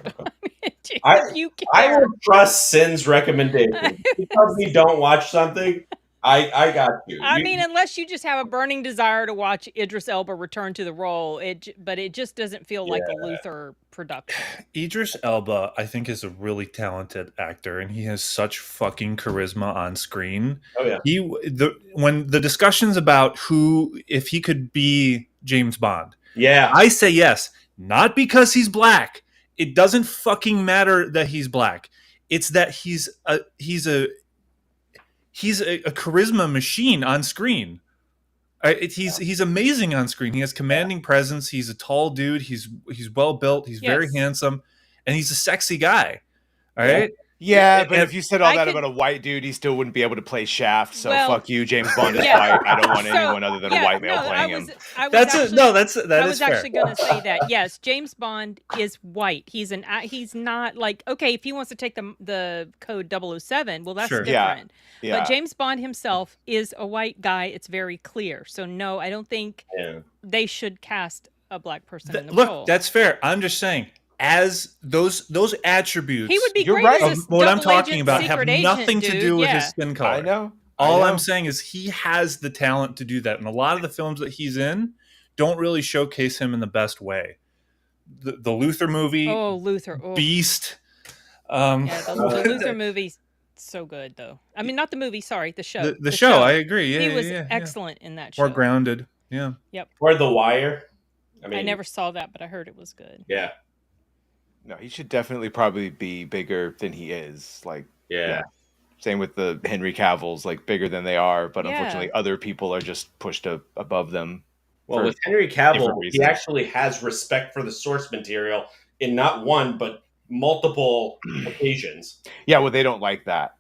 If you I care. will trust Sin's recommendation. If you tell me don't watch something, I got you. I mean, unless you just have a burning desire to watch Idris Elba return to the role, but it just doesn't feel like a Luther production. Idris Elba, I think, is a really talented actor, and he has such fucking charisma on screen. Oh yeah. When the discussions about if he could be James Bond, Yeah, I say yes, not because he's black. It doesn't fucking matter that he's black. It's that he's a charisma machine on screen. He's amazing on screen. He has commanding presence. He's a tall dude. He's well built. He's very handsome, and he's a sexy guy. All right. Yeah, but if you said all that about a white dude, he still wouldn't be able to play Shaft. So fuck you, James Bond is white. I don't want anyone other than a white male playing him. That's fair. I was actually going to say that. Yes, James Bond is white. He's not like, okay, if he wants to take the code 007, well, that's different. Yeah. But James Bond himself is a white guy. It's very clear. So no, I don't think they should cast a black person in the role. Look, that's fair. I'm just saying, as those attributes, he would be great right. as what I'm talking about have agent, nothing to do with his skin color. I know. All I'm saying is he has the talent to do that, and a lot of the films that he's in don't really showcase him in the best way. The Luther movie, Beast. The Luther movie's so good, though. I mean, not the movie. Sorry, the show. The show. I agree. Yeah, he was excellent in that show. More grounded. Yeah. Yep. Or The Wire. I never saw that, but I heard it was good. Yeah. No, he should definitely probably be bigger than he is. Like, yeah. Same with the Henry Cavills, like bigger than they are, but unfortunately, other people are just pushed above them. Well, with Henry Cavill, he actually has respect for the source material in not one but multiple occasions. Yeah, well, they don't like that.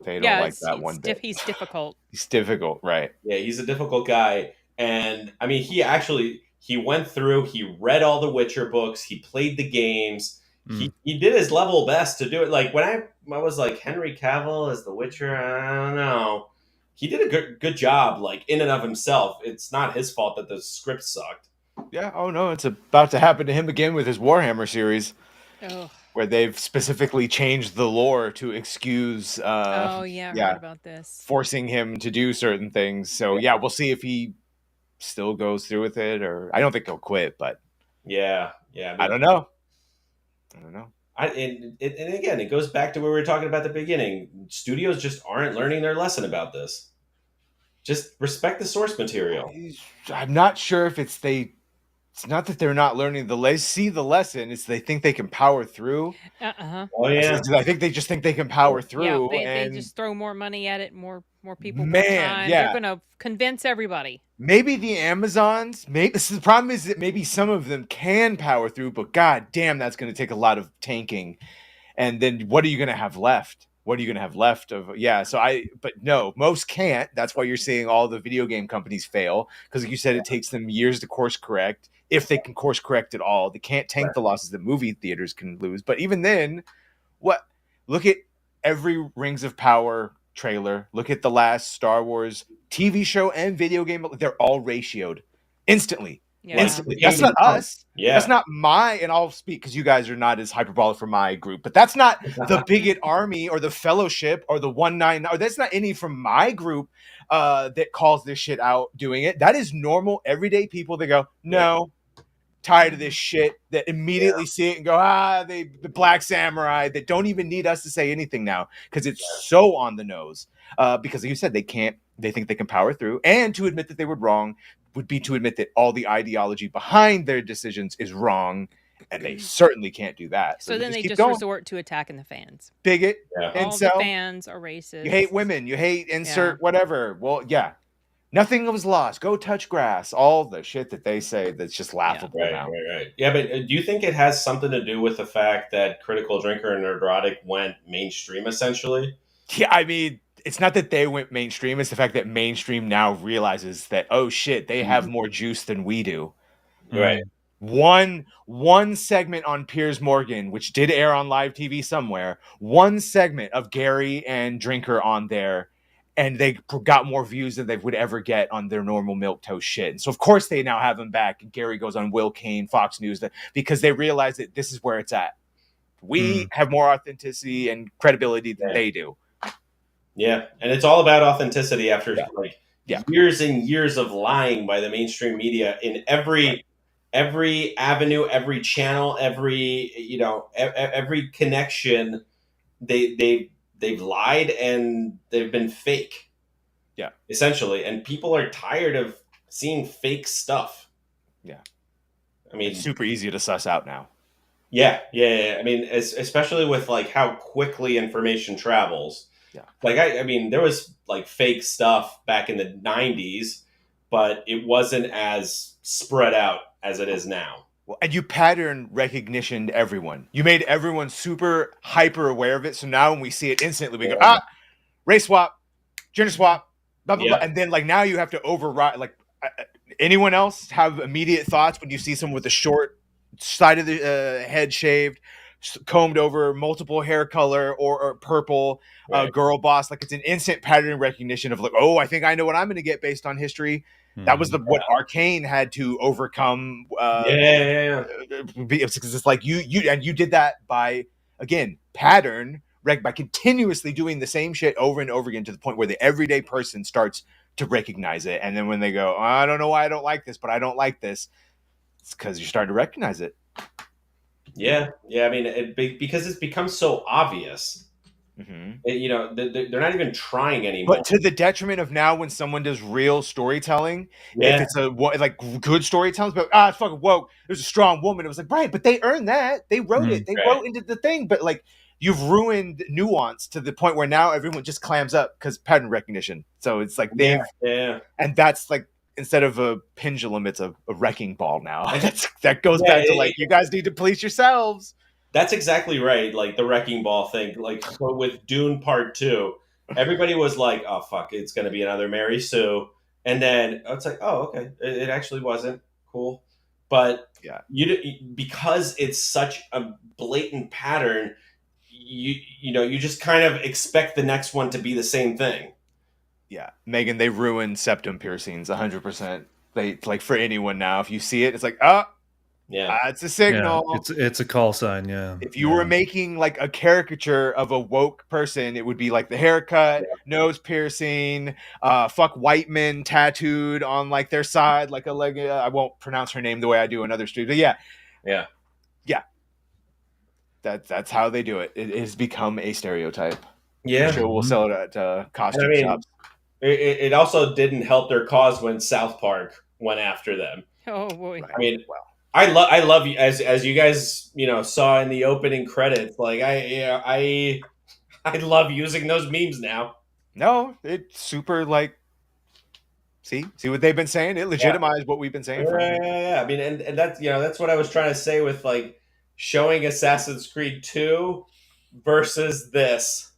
They don't like that one bit. He's difficult. He's difficult, right? Yeah, he's a difficult guy, and I mean, he went through, he read all the Witcher books, he played the games, he did his level best to do it. Like when I was like, Henry Cavill as the Witcher, I don't know. He did a good job, like in and of himself. It's not his fault that the script sucked. Yeah, oh no, it's about to happen to him again with his Warhammer series. Where they've specifically changed the lore to excuse I heard about this. Forcing him to do certain things. So yeah, we'll see if he still goes through with it, or I don't think he'll quit, but I don't know. And again, it goes back to what we were talking about at the beginning. Studios just aren't learning their lesson about this. Just respect the source material. I'm not sure if it's not that they're not learning the lesson. It's they think they can power through. Oh yeah. I think they just think they can power through. They just throw more money at it, more people. Man, they're going to convince everybody. Maybe the Amazons. The problem is that maybe some of them can power through, but god damn, that's going to take a lot of tanking. And then what are you going to have left? What are you going to have left of? Yeah. But no, most can't. That's why you're seeing all the video game companies fail. Because like you said, it takes them years to course correct. If they can course correct at all, they can't tank the losses that movie theaters can lose. But even then, look at every Rings of Power trailer. Look at the last Star Wars TV show and video game. They're all ratioed instantly. Yeah. Instantly. That's not us. Yeah. That's not and I'll speak because you guys are not as hyperbolic for my group, but that's not the Bigot Army or the Fellowship or the 199, or that's not any from my group that calls this shit out doing it. That is normal, everyday people that go, no, tired of this shit, that immediately see it and go, the Black Samurai, that don't even need us to say anything now because it's so on the nose. Because like you said, they think they can power through, and to admit that they were wrong would be to admit that all the ideology behind their decisions is wrong, and they certainly can't do that. So then they just resort to attacking the fans. Bigot, all the fans are racist. You hate women, you hate insert whatever. Well, yeah. Nothing was lost. Go touch grass. All the shit that they say that's just laughable now. Right. Yeah, but do you think it has something to do with the fact that Critical Drinker and Nerdrotic went mainstream, essentially? Yeah, I mean, it's not that they went mainstream. It's the fact that mainstream now realizes that, oh shit, they have more juice than we do. Right. One segment on Piers Morgan, which did air on live TV somewhere, one segment of Gary and Drinker on there, and they got more views than they would ever get on their normal milquetoast shit. And so of course they now have him back. And Gary goes on Will Kane, Fox News, because they realize that this is where it's at. We have more authenticity and credibility than they do. Yeah, and it's all about authenticity after years and years of lying by the mainstream media in every avenue, every channel, every connection. They've lied and they've been fake. Yeah, essentially, and people are tired of seeing fake stuff. Yeah, I mean, it's super easy to suss out now. Yeah. I mean, especially with like how quickly information travels. Yeah. Like I mean, there was like fake stuff back in the 90s, but it wasn't as spread out as it is now. Well, and you pattern recognitioned everyone. You made everyone super hyper aware of it. So now when we see it instantly, we go, race swap, gender swap, blah, blah, blah. And then like now you have to override. Like anyone else have immediate thoughts when you see someone with a short side of the head shaved, combed over, multiple hair color or purple, girl boss? Like it's an instant pattern recognition of like, oh, I think I know what I'm going to get based on history. That was what Arcane had to overcome. Because it's like you did that by, again, pattern, by continuously doing the same shit over and over again to the point where the everyday person starts to recognize it. And then when they go, I don't know why I don't like this, but I don't like this, it's because you started to recognize it. Yeah. I mean, because it's become so obvious. They're not even trying anymore. But to the detriment of now, when someone does real storytelling, if it's like good storytelling, but it's fucking woke. There's a strong woman. It was like, right, but they earned that. They wrote it. They wrote into the thing. But like, you've ruined nuance to the point where now everyone just clams up because pattern recognition. So it's like and that's like, instead of a pendulum, it's a wrecking ball now. That goes back to like, you guys need to police yourselves. That's exactly right. Like the wrecking ball thing. Like with Dune Part 2, everybody was like, "Oh fuck, it's going to be another Mary Sue," and then it's like, "Oh, okay, it actually wasn't cool." But because it's such a blatant pattern, you just kind of expect the next one to be the same thing. Yeah, Megan, they ruined septum piercings 100%. They like for anyone now, if you see it, it's like, it's a signal. Yeah, it's a call sign. Yeah. If you were making like a caricature of a woke person, it would be like the haircut, nose piercing, fuck white men tattooed on like their side, like a leg. I won't pronounce her name the way I do in other streets, but yeah. That's how they do it. It has become a stereotype. Yeah, I'm sure we'll sell it at costume shops. It also didn't help their cause when South Park went after them. Oh boy! I mean, I love you as you guys saw in the opening credits. Like I love using those memes now. No, it's super like see what they've been saying. It legitimized what we've been saying. I mean, and that's that's what I was trying to say with like showing Assassin's Creed 2 versus this,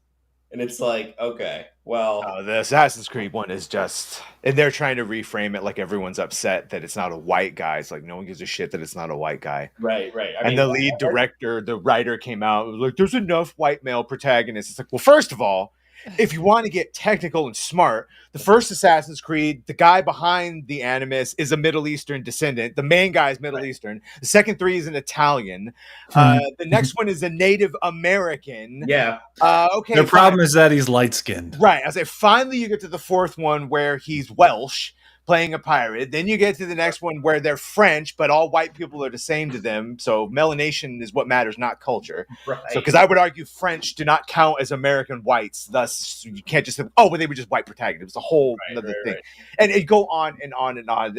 and it's like, okay, well, the Assassin's Creed one is just, and they're trying to reframe it like everyone's upset that it's not a white guy. It's like no one gives a shit that it's not a white guy. Right. And the lead director, the writer came out was like, "There's enough white male protagonists." It's like, well, first of all, if you want to get technical and smart, the first Assassin's Creed, the guy behind the Animus is a Middle Eastern descendant. The main guy is Middle Eastern. The second three is an Italian. The next one is a Native American. Yeah. Okay. The problem is that he's light skinned. Right. I say finally you get to the fourth one where he's Welsh playing a pirate. Then you get to the next one where they're French, but all white people are the same to them. So melanation is what matters, not culture. Right. So, because I would argue French do not count as American whites. Thus, you can't just say, oh, but they were just white protagonists. It was a whole other thing. Right. And it go on and on and on.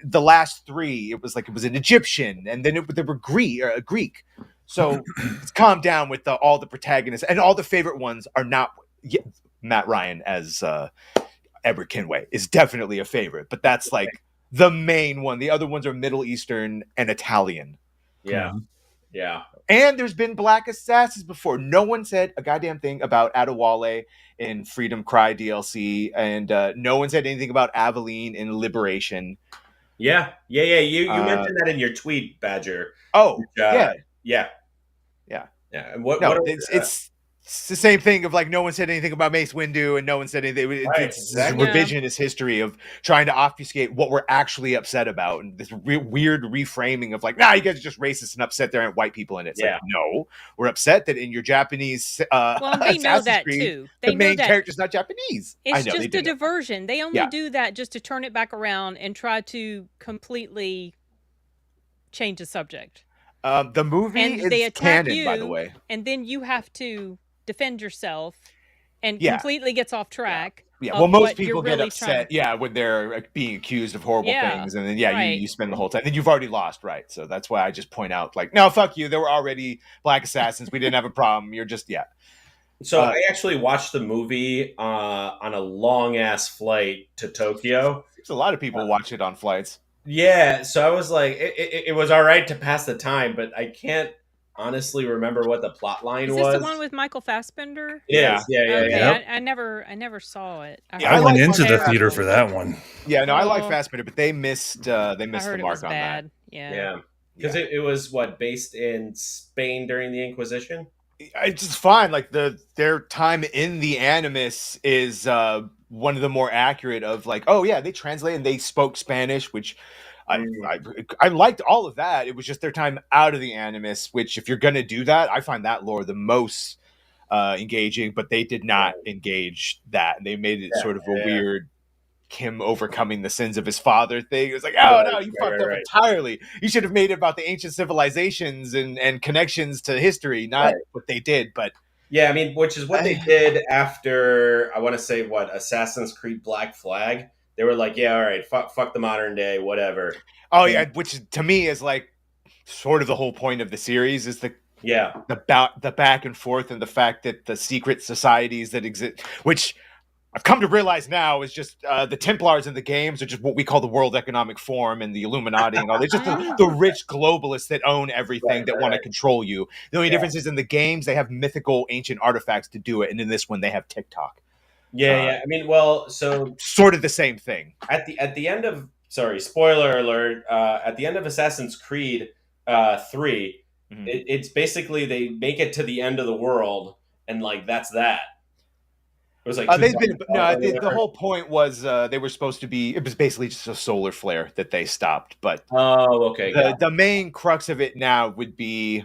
The last three, it was an Egyptian, and then they were Greek. So it's calm down with all the protagonists, and all the favorite ones are not Matt Ryan as Edward Kenway is definitely a favorite, but that's like the main one. The other ones are Middle Eastern and Italian. Yeah. And there's been black assassins before. No one said a goddamn thing about Adewale in Freedom Cry DLC, and no one said anything about Aveline in Liberation. Yeah. You mentioned that in your tweet, Badger. Oh, yeah. Yeah. And what it's it's the same thing of like no one said anything about Mace Windu and no one said anything. It's exactly. a revisionist history of trying to obfuscate what we're actually upset about, and this weird reframing of like, you guys are just racist and upset there aren't white people in it. It's like, no, we're upset that in your Japanese well, they know that Creed, too. The main character's not Japanese. It's just a diversion. They only do that just to turn it back around and try to completely change the subject. The movie is canon, by the way, and then you have to defend yourself, and completely gets off track. Yeah, well, most people get upset, when they're being accused of horrible things, and then you spend the whole time, then you've already lost, right? So that's why I just point out, like, no, fuck you, there were already black assassins, we didn't have a problem. You're just So I actually watched the movie on a long ass flight to Tokyo. There's a lot of people watch it on flights. Yeah, so I was like, it was all right to pass the time, but I can't honestly remember what the plot line was. Is this the one with Michael Fassbender? Yeah. Okay, I never saw it. I went into the theater for that one. Yeah, no, I like Fassbender, but they missed the mark on that. Yeah, because it was based in Spain during the Inquisition. It's just fine. Like their time in the Animus is one of the more accurate of like, they translated and they spoke Spanish, which I liked all of that. It was just their time out of the Animus, which if you're gonna do that, I find that lore the most engaging, but they did not engage that. They made it sort of a weird him overcoming the sins of his father thing. It was like, no, you fucked up entirely. You should have made it about the ancient civilizations and connections to history, not what they did. But yeah, I mean, which is what they did after, I want to say, Assassin's Creed Black Flag. They were like, all right, fuck the modern day, whatever. Which to me is like sort of the whole point of the series is the back and forth and the fact that the secret societies that exist, which I've come to realize now is just the Templars in the games are just what we call the World Economic Forum and the Illuminati and all. They're just the rich globalists that own everything that want to control you. The only difference is in the games, they have mythical ancient artifacts to do it. And in this one, they have TikTok. I mean, so sort of the same thing. At the end of, spoiler alert, at the end of Assassin's Creed 3, it's basically they make it to the end of the world and like that's that. It was like the whole point was they were supposed to be. It was basically just a solar flare that they stopped. But the main crux of it now would be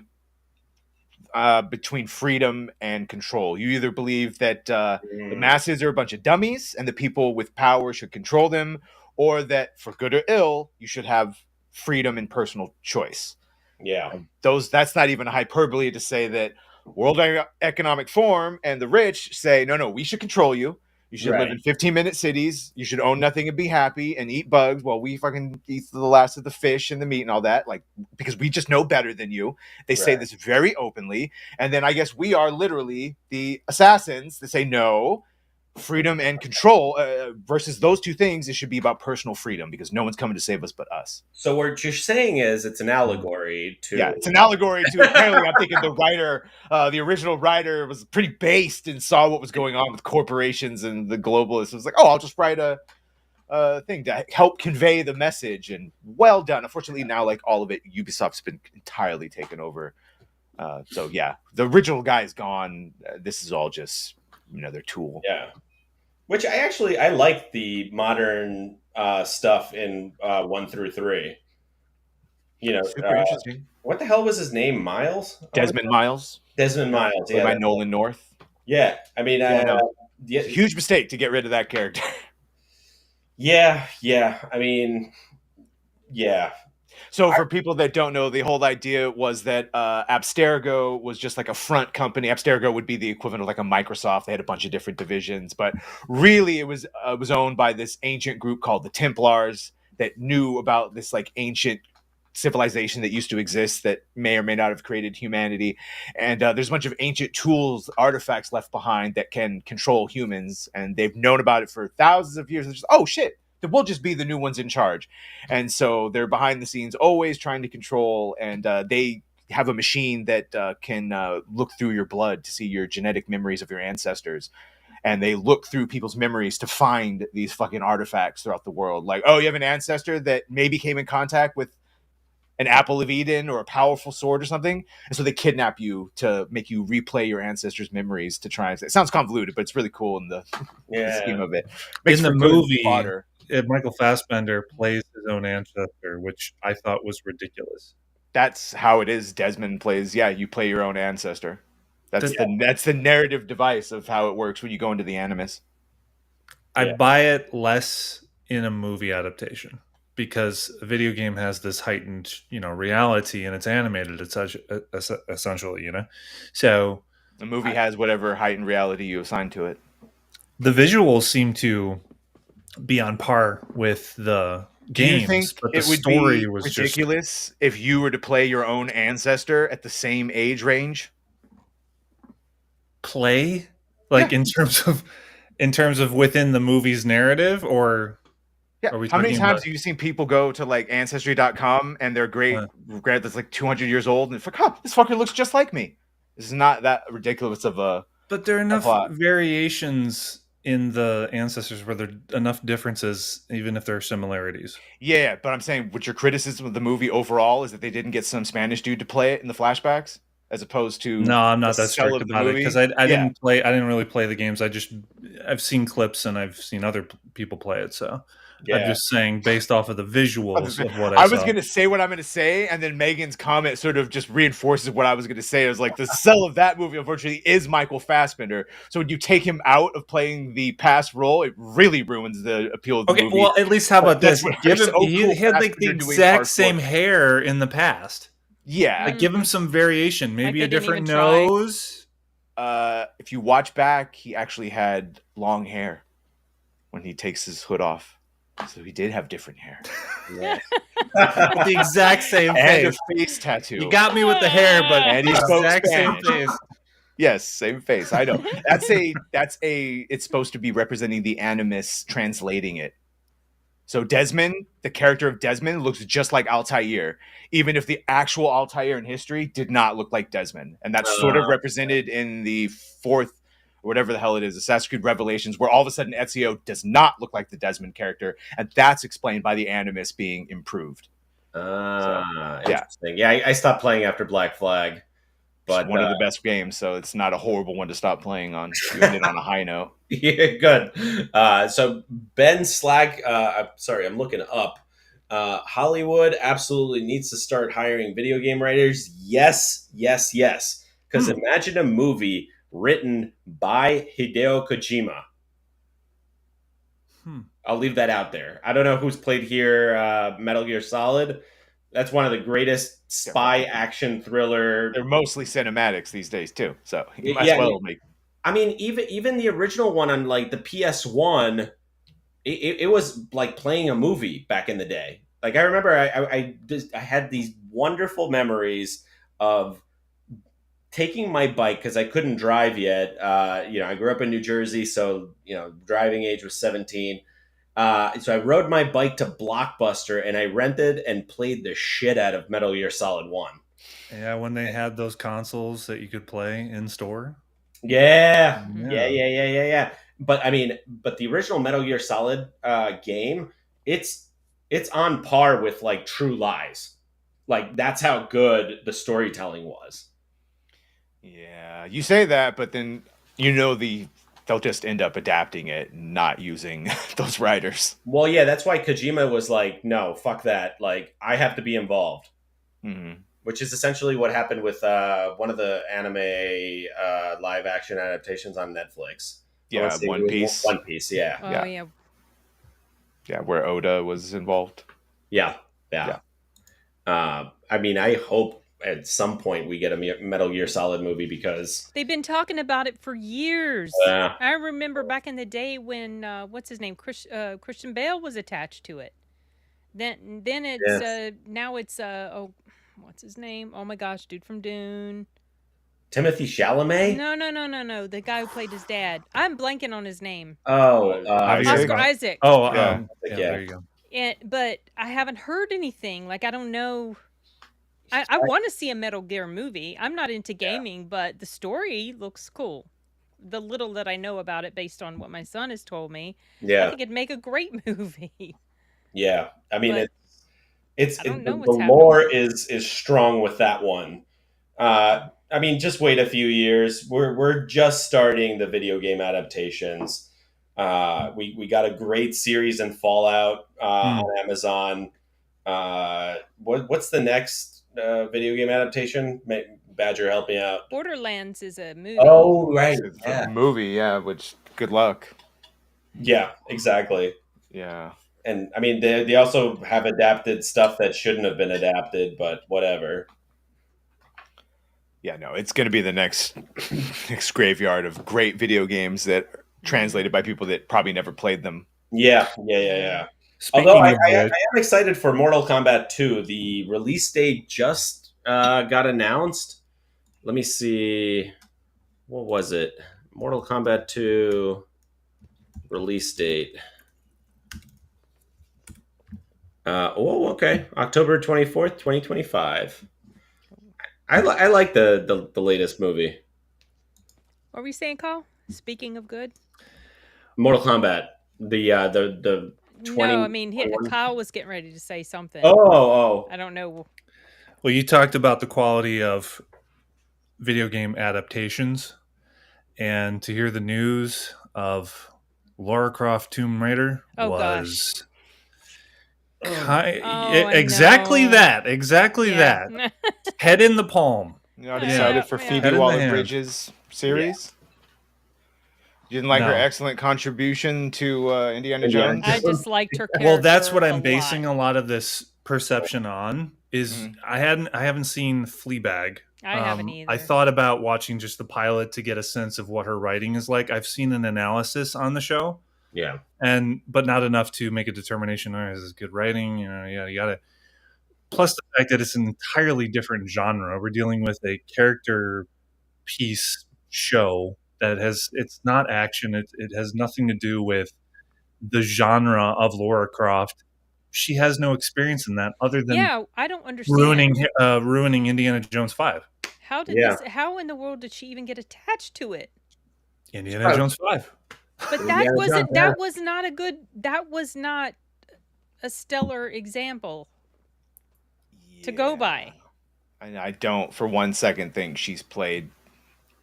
between freedom and control. You either believe that the masses are a bunch of dummies and the people with power should control them, or that for good or ill you should have freedom and personal choice. Yeah, that's not even a hyperbole to say that World Economic Forum and the rich say, no, we should control you. You should live in 15-minute cities. You should own nothing and be happy and eat bugs while we fucking eat the last of the fish and the meat and all that. Like, because we just know better than you. They say this very openly. And then I guess we are literally the assassins that say, no, freedom and control versus those two things. It should be about personal freedom because no one's coming to save us but us. So what you're saying is it's an allegory to... Yeah, it's an allegory to... Apparently, I'm thinking the writer, the original writer was pretty based and saw what was going on with corporations and the globalists. It was like, I'll just write a thing to help convey the message. And well done. Unfortunately, now, like, all of it, Ubisoft's been entirely taken over. So, yeah, the original guy is gone. This is all just... their tool. Yeah, which I like the modern stuff in 1 through 3. Super interesting. What the hell was his name? Miles? Desmond Miles. Desmond Miles. Yeah, by Nolan North. Yeah, I mean, huge mistake to get rid of that character. Yeah. I mean, yeah. So for people that don't know, the whole idea was that Abstergo was just like a front company. Abstergo would be the equivalent of like a Microsoft. They had a bunch of different divisions, but really it was owned by this ancient group called the Templars that knew about this like ancient civilization that used to exist that may or may not have created humanity. And there's a bunch of ancient tools, artifacts left behind that can control humans. And they've known about it for thousands of years. It's just, oh shit. We'll just be the new ones in charge. And so they're behind the scenes always trying to control, and they have a machine that can look through your blood to see your genetic memories of your ancestors. And they look through people's memories to find these fucking artifacts throughout the world. Like, oh, you have an ancestor that maybe came in contact with an apple of Eden or a powerful sword or something, and so they kidnap you to make you replay your ancestors' memories to try and. It sounds convoluted, but it's really cool in the, the scheme of it. Makes in the for good movie, fodder. Michael Fassbender plays his own ancestor, which I thought was ridiculous. That's how it is. Desmond plays. Yeah, you play your own ancestor. That's the narrative device of how it works when you go into the Animus. I'd buy it less in a movie adaptation because a video game has this heightened, reality, and it's animated. It's such essentially, So the movie has whatever heightened reality you assign to it. The visuals seem to be on par with the games, Do you think but the it would story be was ridiculous if you were to play your own ancestor at the same age range? Play in terms of within the movie's narrative, or yeah. How many times have you seen people go to like ancestry.com and their great grad that's like 200 years old and it's like, oh, this fucker looks just like me. This is not that ridiculous of a. But there are enough variations in the ancestors where there are enough differences, even if there are similarities. Yeah, but I'm saying, what your criticism of the movie overall is that they didn't get some Spanish dude to play it in the flashbacks, as opposed to no, I'm not that strict about it because I didn't really play the games. I've seen clips and I've seen other people play it, so. I'm just saying, based off of the visuals of what I saw. I was going to say what I'm going to say, and then Megan's comment sort of just reinforces what I was going to say. It was like, the sell of that movie, unfortunately, is Michael Fassbender. So when you take him out of playing the past role, it really ruins the appeal of the movie. Okay, well, at least how about this? He had like the exact same hair in the past. Yeah. Like, give him some variation. Maybe a different nose. If you watch back, he actually had long hair when he takes his hood off. So he did have different hair. Yeah. The exact same face. And a face tattoo. You got me with the hair, but and he spoke exact Spanish. same face. Yes, same face. I know. It's supposed to be representing the Animus translating it. So Desmond, the character of Desmond, looks just like Altair, even if the actual Altair in history did not look like Desmond. And that's sort of represented in the fourth, or whatever the hell it is, Assassin's Creed Revelations, where all of a sudden Ezio does not look like the Desmond character, and that's explained by the Animus being improved. Interesting. Yeah, I stopped playing after Black Flag, but it's one of the best games, so it's not a horrible one to stop playing on. You ended on a high note. Yeah, good. So Ben Slag, I'm looking up. Hollywood absolutely needs to start hiring video game writers. Yes. Because imagine a movie written by Hideo Kojima. I'll leave that out there. I don't know who's played here Metal Gear Solid. That's one of the greatest spy action thriller. They're mostly cinematics these days too, so you might as well make. I mean, even the original one on like the PS1, it was like playing a movie back in the day. Like I remember, I had these wonderful memories of taking my bike because I couldn't drive yet. I grew up in New Jersey, so driving age was 17. So I rode my bike to Blockbuster and I rented and played the shit out of Metal Gear Solid 1. Yeah, when they had those consoles that you could play in store. Yeah. But the original Metal Gear Solid game, it's on par with like True Lies. Like that's how good the storytelling was. Yeah, you say that, but then they'll just end up adapting it, not using those writers. Well, yeah, that's why Kojima was like, no, fuck that. Like, I have to be involved. Mm-hmm. Which is essentially what happened with one of the anime live action adaptations on Netflix. Yeah, One Piece. One Piece, yeah. Oh, yeah. Yeah, where Oda was involved. Yeah. I hope at some point we get a Metal Gear Solid movie because they've been talking about it for years. Yeah. I remember back in the day when what's his name, Christian Bale was attached to it. Then it's now it's what's his name? Oh my gosh, dude from Dune. Timothy Chalamet? No. The guy who played his dad. I'm blanking on his name. Oh, Oscar Isaac. Oh, yeah. There you go. But I haven't heard anything. Like, I don't know. I want to see a Metal Gear movie. I'm not into gaming, but the story looks cool. The little that I know about it based on what my son has told me, I think it'd make a great movie. Yeah. It's I don't know the what's lore happening. is strong with that one. I mean, just wait a few years. We're just starting the video game adaptations. We got a great series in Fallout on Amazon. What's the next video game adaptation? Badger, help me out. Borderlands is a movie. Oh, right. It's a movie, yeah. Which good luck. Yeah, exactly. Yeah. And I mean, they also have adapted stuff that shouldn't have been adapted, but whatever. Yeah, no, it's going to be the next graveyard of great video games that are translated by people that probably never played them. Yeah. Speaking Although I of am which, excited for Mortal Kombat 2. The release date just got announced. Let me see. What was it? Mortal Kombat 2 release date. Okay. October 24th, 2025. I like the latest movie. What were you saying, Carl? Speaking of good? Mortal Kombat. The 20. No, I mean, Kyle was getting ready to say something. Oh. I don't know. well, you talked about the quality of video game adaptations, and to hear the news of Lara Croft Tomb Raider was exactly know. that. Exactly that. Head in the palm. You're not excited for Phoebe Waller-Bridge's series? You didn't like her excellent contribution to Indiana Jones? I just liked her character. Well, that's what I'm basing a lot of this perception on. Is I haven't seen Fleabag. I haven't either. I thought about watching just the pilot to get a sense of what her writing is like. I've seen an analysis on the show. Yeah. But not enough to make a determination. Is this good writing? Yada yada. Plus the fact that it's an entirely different genre. We're dealing with a character piece show that it's not action. It has nothing to do with the genre of Lara Croft. She has no experience in that other than I don't understand ruining Indiana Jones 5. How did this? How in the world did she even get attached to it? Indiana Jones 5. But that wasn't. That was not a good. That was not a stellar example to go by. I don't for 1 second think she's played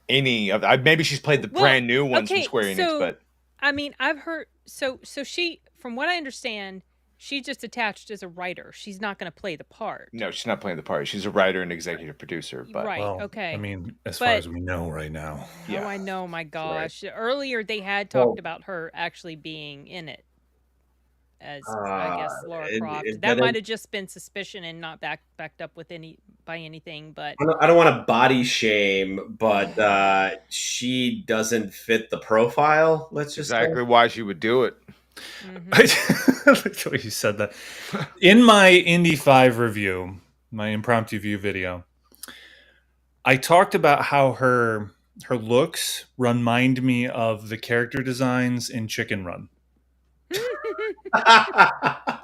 any of. Maybe she's played the brand new ones from Square Enix, but I mean, I've heard. So she, from what I understand, she's just attached as a writer. She's not going to play the part. No, she's not playing the part. She's a writer and executive producer. But Okay. I mean, as far as we know right now. Oh, I know. My gosh. Right. Earlier, they had talked about her actually being in it as, I guess, Lara Croft. That might have just been suspicion and not backed up with anything. But I don't want to body shame, but she doesn't fit the profile. Let's just exactly why she would do it. I like the way you said that. In my Indy 5 review, my impromptu view video, I talked about how her looks remind me of the character designs in Chicken Run.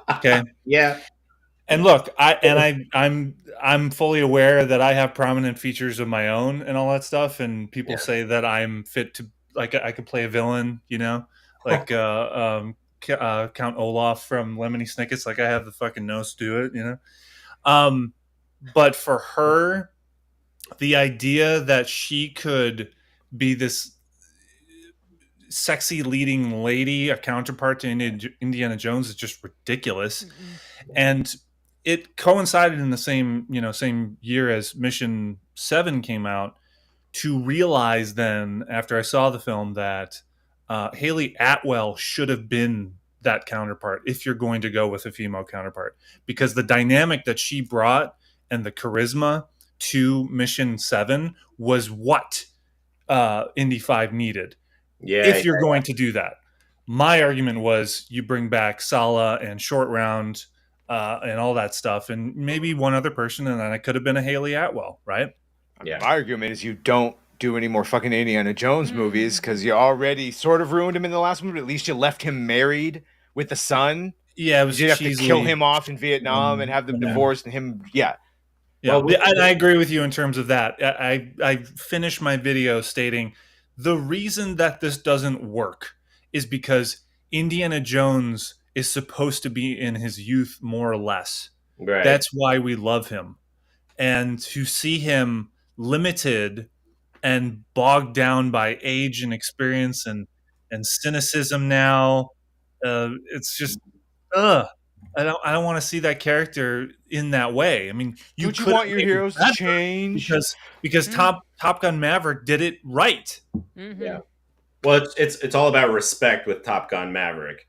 Okay. Yeah. And look, I'm fully aware that I have prominent features of my own and all that stuff, and people say that I'm fit to, like, I could play a villain, like Count Olaf from Lemony Snicket's, like I have the fucking nose to do it, but for her, the idea that she could be this sexy leading lady, a counterpart to Indiana Jones, is just ridiculous. And it coincided in the same year as Mission 7 came out, to realize then, after I saw the film, that Haley Atwell should have been that counterpart if you're going to go with a female counterpart, because the dynamic that she brought and the charisma to Mission 7 was what Indy 5 needed. If you're going to do that. My argument was you bring back Sala and Short Round and all that stuff, and maybe one other person, and then I could have been a Haley Atwell, right? Yeah. My argument is you don't do any more fucking Indiana Jones movies, because you already sort of ruined him in the last one, but at least you left him married with the son. Yeah, it was you'd have to kill him off in Vietnam and have them divorced and him. Yeah. Yeah, well, and I agree with you in terms of that. I finished my video stating the reason that this doesn't work is because Indiana Jones is supposed to be in his youth, more or less. Right. That's why we love him. And to see him limited and bogged down by age and experience and cynicism now, it's just I don't want to see that character in that way. I mean, you Don't you could want your have made it heroes to better change? because Top Gun Maverick did it right. Yeah. Well, it's all about respect with Top Gun Maverick.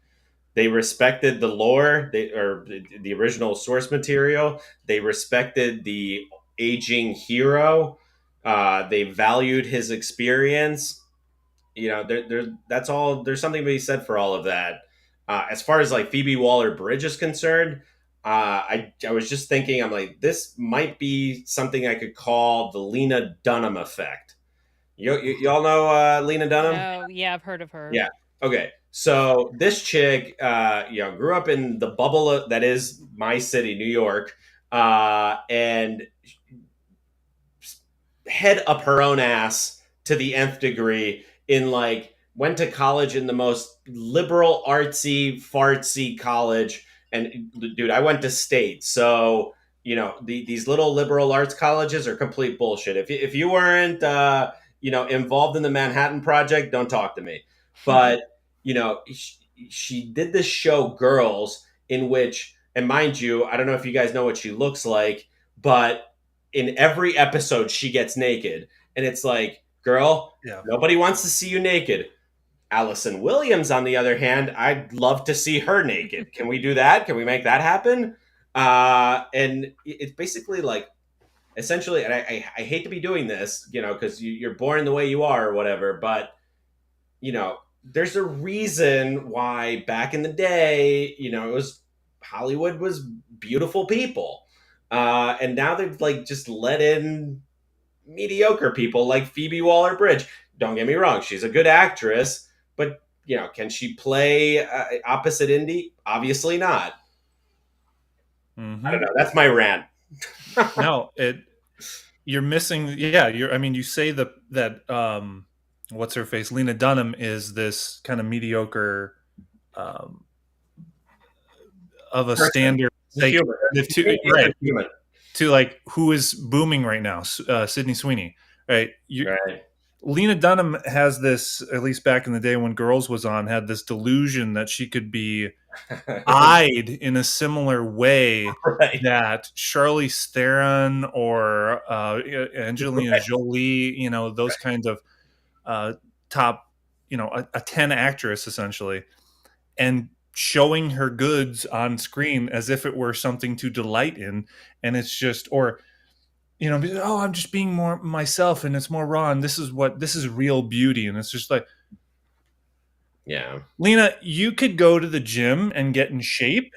They respected the lore, or the original source material. They respected the aging hero. They valued his experience. You know, that's all. There's something to be said for all of that. As far as like Phoebe Waller-Bridge is concerned, I was just thinking, I'm like, this might be something I could call the Lena Dunham effect. Y'all know Lena Dunham? Oh, yeah, I've heard of her. Yeah. Okay. So this chick, grew up in the bubble that is my city, New York, and head up her own ass to the nth degree in like went to college in the most liberal artsy fartsy college. And dude, I went to state, so these little liberal arts colleges are complete bullshit. If you weren't involved in the Manhattan Project, don't talk to me. But she did this show Girls, in which, and mind you, I don't know if you guys know what she looks like, but in every episode she gets naked, and it's like, girl, nobody wants to see you naked. Allison Williams, on the other hand, I'd love to see her naked. Can we do that? Can we make that happen? And it's basically like, essentially, and I hate to be doing this, because you're born the way you are or whatever, but there's a reason why back in the day, it was Hollywood was beautiful people. And now they've like just let in mediocre people like Phoebe Waller-Bridge. Don't get me wrong, she's a good actress, but can she play opposite Indy? Obviously not. Mm-hmm. I don't know. That's my rant. No, you're missing. Yeah, you say that what's her face? Lena Dunham is this kind of mediocre of a standard. Like, to like who is booming right now, Sydney Sweeney, right? Right. Lena Dunham has this, at least back in the day when Girls was on, had this delusion that she could be eyed in a similar way that Charlize Theron or Angelina Jolie, those kinds of top, a 10 actress essentially, and showing her goods on screen as if it were something to delight in. And it's just, or I'm just being more myself and it's more raw and this is real beauty. And it's just like, yeah, Lena, you could go to the gym and get in shape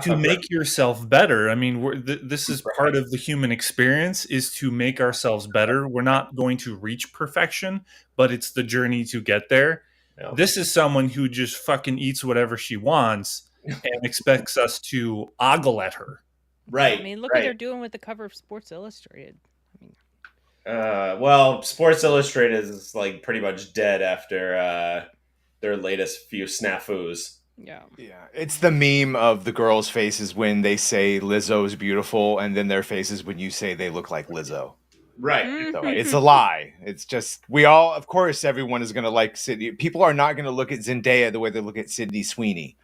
to make yourself better. I mean, this is part of the human experience, is to make ourselves better. We're not going to reach perfection, but it's the journey to get there. Yeah. This is someone who just fucking eats whatever she wants and expects us to ogle at her. Right. I mean, look what they're doing with the cover of Sports Illustrated. Well, Sports Illustrated is like pretty much dead after their latest few snafus. Yeah. It's the meme of the girls' faces when they say Lizzo is beautiful, and then their faces when you say they look like Lizzo. Right. So it's a lie. It's just, of course, everyone is going to like Sydney. People are not going to look at Zendaya the way they look at Sydney Sweeney.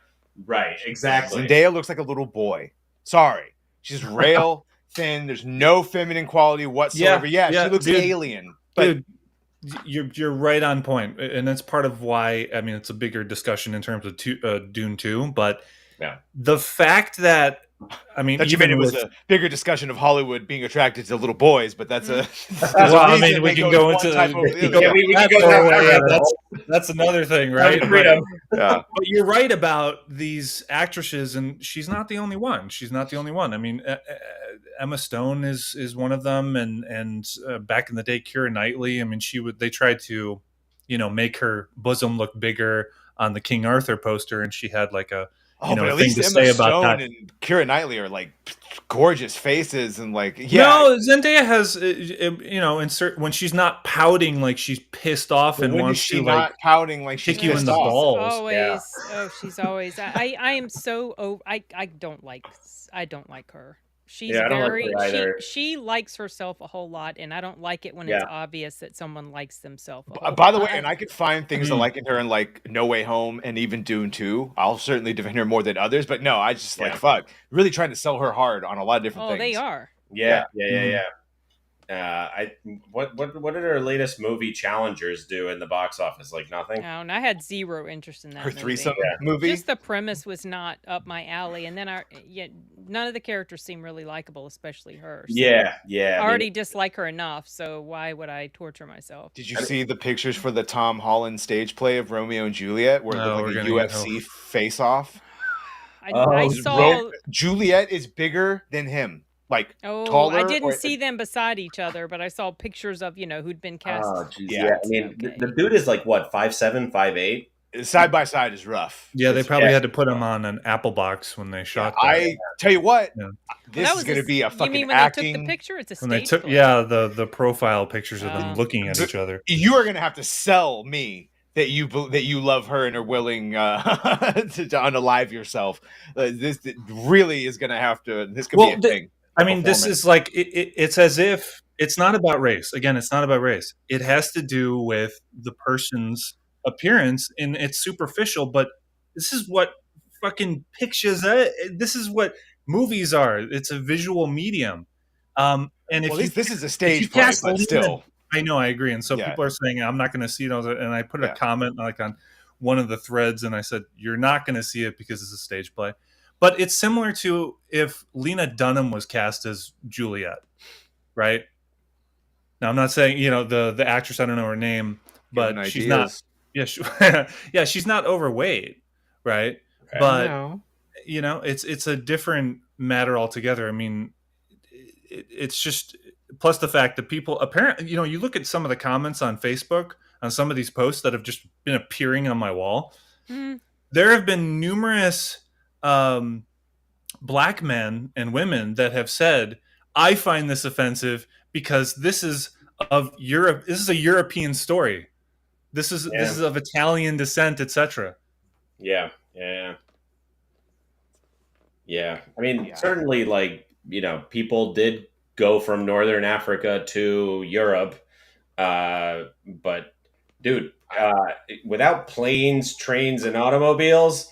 Right. Exactly. Zendaya looks like a little boy. Sorry. She's rail, thin. There's no feminine quality whatsoever. Yeah, she looks alien. But you're right on point, and that's part of why. I mean, it's a bigger discussion in terms of Dune 2, but the fact that you mean it was a bigger discussion of Hollywood being attracted to little boys, but that's a we can go into that's another thing, right? But you're right about these actresses, and she's not the only one. I mean, Emma Stone is one of them, and back in the day, Keira Knightley. I mean, they tried to, make her bosom look bigger on the King Arthur poster, and she had like a Oh, but at thing least to Emma say about Stone that. and Keira Knightley are like gorgeous faces and like No, Zendaya has when she's not pouting like she's pissed off But and when is wants she to like not pouting like she's kick you in pissed the off? balls. Always. Oh, she's always. I am so. Oh, I don't like. I don't like her. She's Yeah, I don't like very. her either. She likes herself a whole lot, and I don't like it when it's obvious that someone likes themselves a whole By lot. the way, and I could find things to like in her in like No Way Home and even Dune 2. I'll certainly defend her more than others, but no, I just like fuck. Really trying to sell her hard on a lot of different things. Oh, they are. Yeah. What did her latest movie Challengers do in the box office? Like nothing. Oh, and I had zero interest in that. Her movie. threesome movie. Just the premise was not up my alley, and then none of the characters seem really likable, especially her. So Yeah. I already dislike her enough, so why would I torture myself? Did you see the pictures for the Tom Holland stage play of Romeo and Juliet, where it looked like a UFC face-off? I saw Juliet is bigger than him. Like I didn't see them beside each other, but I saw pictures of who'd been cast. Oh, geez, yeah. I mean, the dude is like what, 5'7", 5'8"? Side by side is rough. Yeah, they probably had to put him on an Apple box when they shot that. I tell you what, this is going to be a fucking You mean when acting. they took the picture? It's a stage When they took, play. the profile pictures of them looking at each other. You are going to have to sell me that you love her and are willing to unalive yourself. This really is going to have to. This could be a thing. I mean, this is like it's as if it's not about race. Again, it's not about race. It has to do with the person's appearance, and it's superficial. But this is what fucking pictures. This is what movies are. It's a visual medium. And if this is a stage play, but still, I know, I agree. And so people are saying I'm not going to see it. And I put a comment like on one of the threads, and I said you're not going to see it because it's a stage play. But it's similar to if Lena Dunham was cast as Juliet, right? Now, I'm not saying, the actress, I don't know her name, but she's not. Yeah, she's not overweight, right? But, it's a different matter altogether. I mean, it's just, plus the fact that people, apparently, you look at some of the comments on Facebook on some of these posts that have just been appearing on my wall. Mm. There have been numerous black men and women that have said, I find this offensive because this is of Europe. This is a European story. This is of Italian descent, etc. Yeah. I mean, certainly, like, people did go from Northern Africa to Europe, but dude, without planes, trains, and automobiles,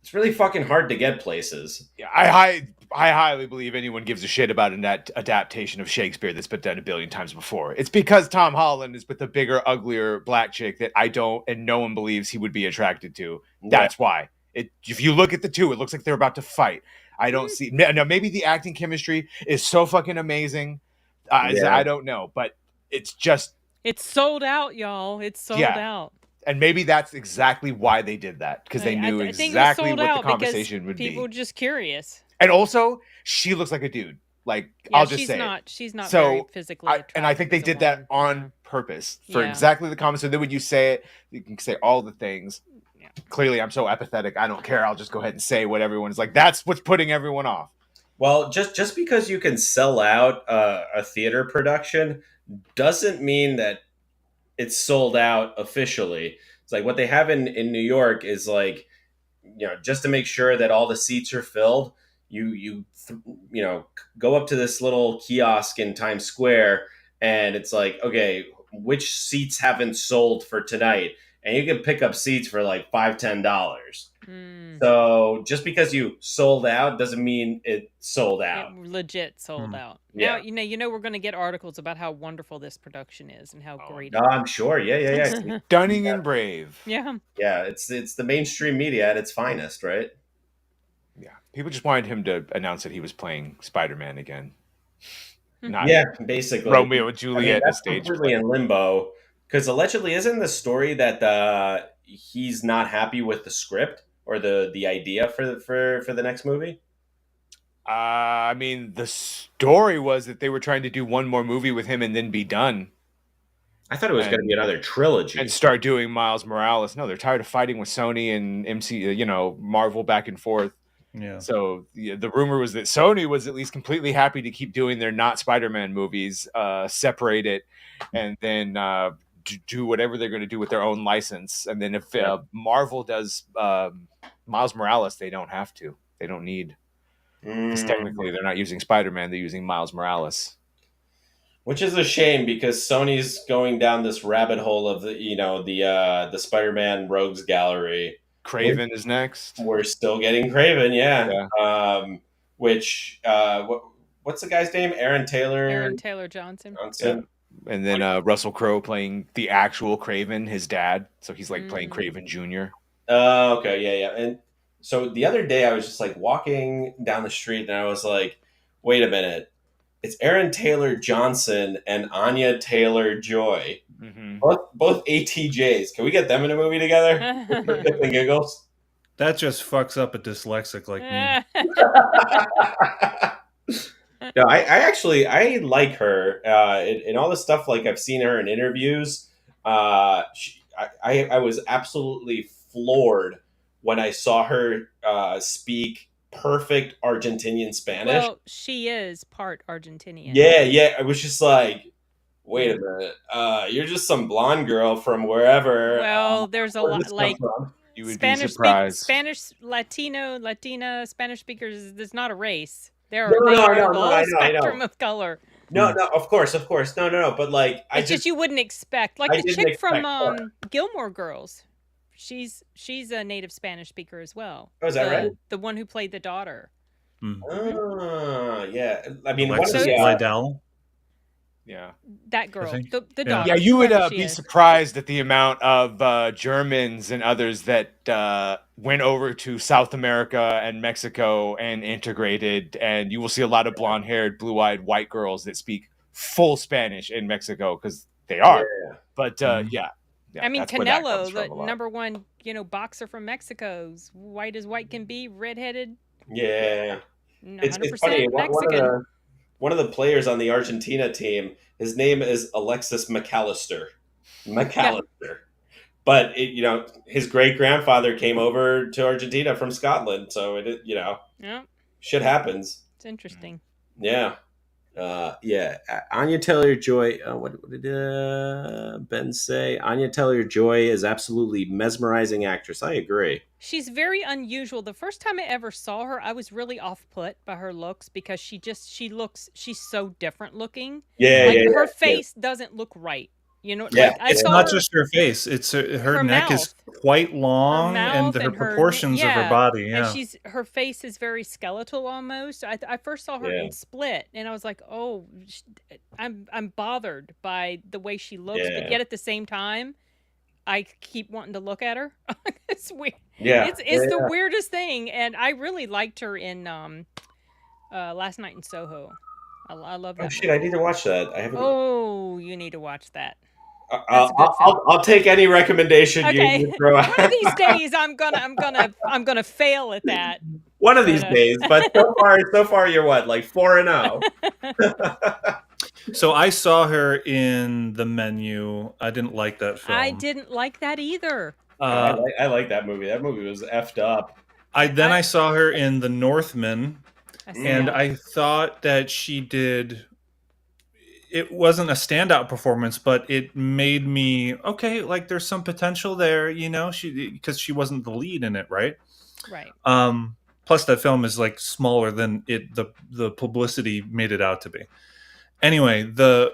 it's really fucking hard to get places. Yeah, I highly believe anyone gives a shit about an adaptation of Shakespeare that's been done 1 billion times before. It's because Tom Holland is with a bigger, uglier black chick that I don't, and no one believes he would be attracted to. That's why. If you look at the two, it looks like they're about to fight. I don't see. Now, maybe the acting chemistry is so fucking amazing. I don't know, but it's just. It's sold out, y'all. It's sold out. And maybe that's exactly why they did that, because they knew exactly what the conversation would be. People were just curious. And also, she looks like a dude. Like, I'll just say she's not very physically attractive. And I think they did that on purpose for exactly the comments. So then when you say it, you can say all the things. Yeah. Clearly, I'm so apathetic. I don't care. I'll just go ahead and say what everyone's like. That's what's putting everyone off. Well, just because you can sell out a theater production doesn't mean that it's sold out officially. It's like what they have in New York is like, just to make sure that all the seats are filled, you go up to this little kiosk in Times Square, and it's like, okay, which seats haven't sold for tonight? And you can pick up seats for like $5-10. So just because you sold out doesn't mean it sold out. It legit sold out. Now, we're going to get articles about how wonderful this production is and how great. I'm sure. Yeah. Stunning and brave. Yeah. Yeah, it's the mainstream media at its finest, right? Yeah. People just wanted him to announce that he was playing Spider-Man again. Basically. Romeo and Juliet that's stage completely in limbo. Because allegedly, isn't the story that he's not happy with the script or the idea for the next movie? I mean, the story was that they were trying to do one more movie with him and then be done. I thought it was going to be another trilogy. And start doing Miles Morales. No, they're tired of fighting with Sony and Marvel back and forth. Yeah. So the rumor was that Sony was at least completely happy to keep doing their not Spider-Man movies, separate it, and then do whatever they're going to do with their own license. And then if Marvel does Miles Morales, they don't have to. They don't need. Because technically, they're not using Spider-Man; they're using Miles Morales. Which is a shame because Sony's going down this rabbit hole of the Spider-Man Rogues Gallery. Craven is next. We're still getting Craven, yeah. What's the guy's name? Aaron Taylor Johnson. Yeah. And then Russell Crowe playing the actual Craven, his dad. So he's like playing Craven Jr. Okay, yeah. And so the other day I was just like walking down the street and I was like, wait a minute. It's Aaron Taylor Johnson and Anya Taylor-Joy. Mm-hmm. Both ATJs. Can we get them in a movie together? And giggles. That just fucks up a dyslexic like me. No, I like her in all the stuff. Like I've seen her in interviews. I was absolutely floored when I saw her speak perfect Argentinian Spanish. Well, she is part Argentinian. Yeah. I was just like, wait a minute. You're just some blonde girl from wherever. Well, there's a lot like you would Spanish be surprised. Spanish, Latina, Spanish speakers. There's not a race. There are no, spectrum of color. No, of course. No. But like, It's just you wouldn't expect. Like the chick from Gilmore Girls. She's a native Spanish speaker as well. Oh, is that right? The one who played the daughter. Oh, yeah. I mean, Alexis Bledel. Yeah, that girl, the daughter. Yeah, you would be surprised at the amount of Germans and others that went over to South America and Mexico and integrated, and you will see a lot of blonde-haired, blue-eyed white girls that speak full Spanish in Mexico because they are. Yeah. But yeah, I mean, Canelo, the number one, boxer from Mexico's white as white can be, redheaded. Yeah, 100% it's funny. Mexican. One of the players on the Argentina team, his name is Alexis McAllister. Yeah. But his great grandfather came over to Argentina from Scotland, so shit happens. It's interesting. Yeah. Anya Taylor-Joy. What did Ben say? Anya Taylor-Joy is absolutely mesmerizing actress. I agree. She's very unusual. The first time I ever saw her, I was really off-put by her looks because she's so different looking. Her face doesn't look right. It's not just her face; it's her neck mouth. Is quite long, and the proportions of her body. Yeah, and her face is very skeletal almost. I first saw her in Split, and I was like, oh, I'm bothered by the way she looks, but yet at the same time, I keep wanting to look at her. It's weird. Yeah, it's the weirdest thing, and I really liked her in Last Night in Soho. I love that. Oh shit! I need to watch that. I haven't. Oh, you need to watch that. I'll take any recommendation you throw out. One of these days, I'm gonna fail at that. One of these days, but so far, you're what, like 4-0. So I saw her in The Menu. I didn't like that film. I didn't like that either. I like that movie. That movie was effed up. I saw her in The Northman, and I thought that she did. It wasn't a standout performance, but it made me like there's some potential there, because she wasn't the lead in it, right? Right. Plus that film is like smaller than the publicity made it out to be. Anyway, the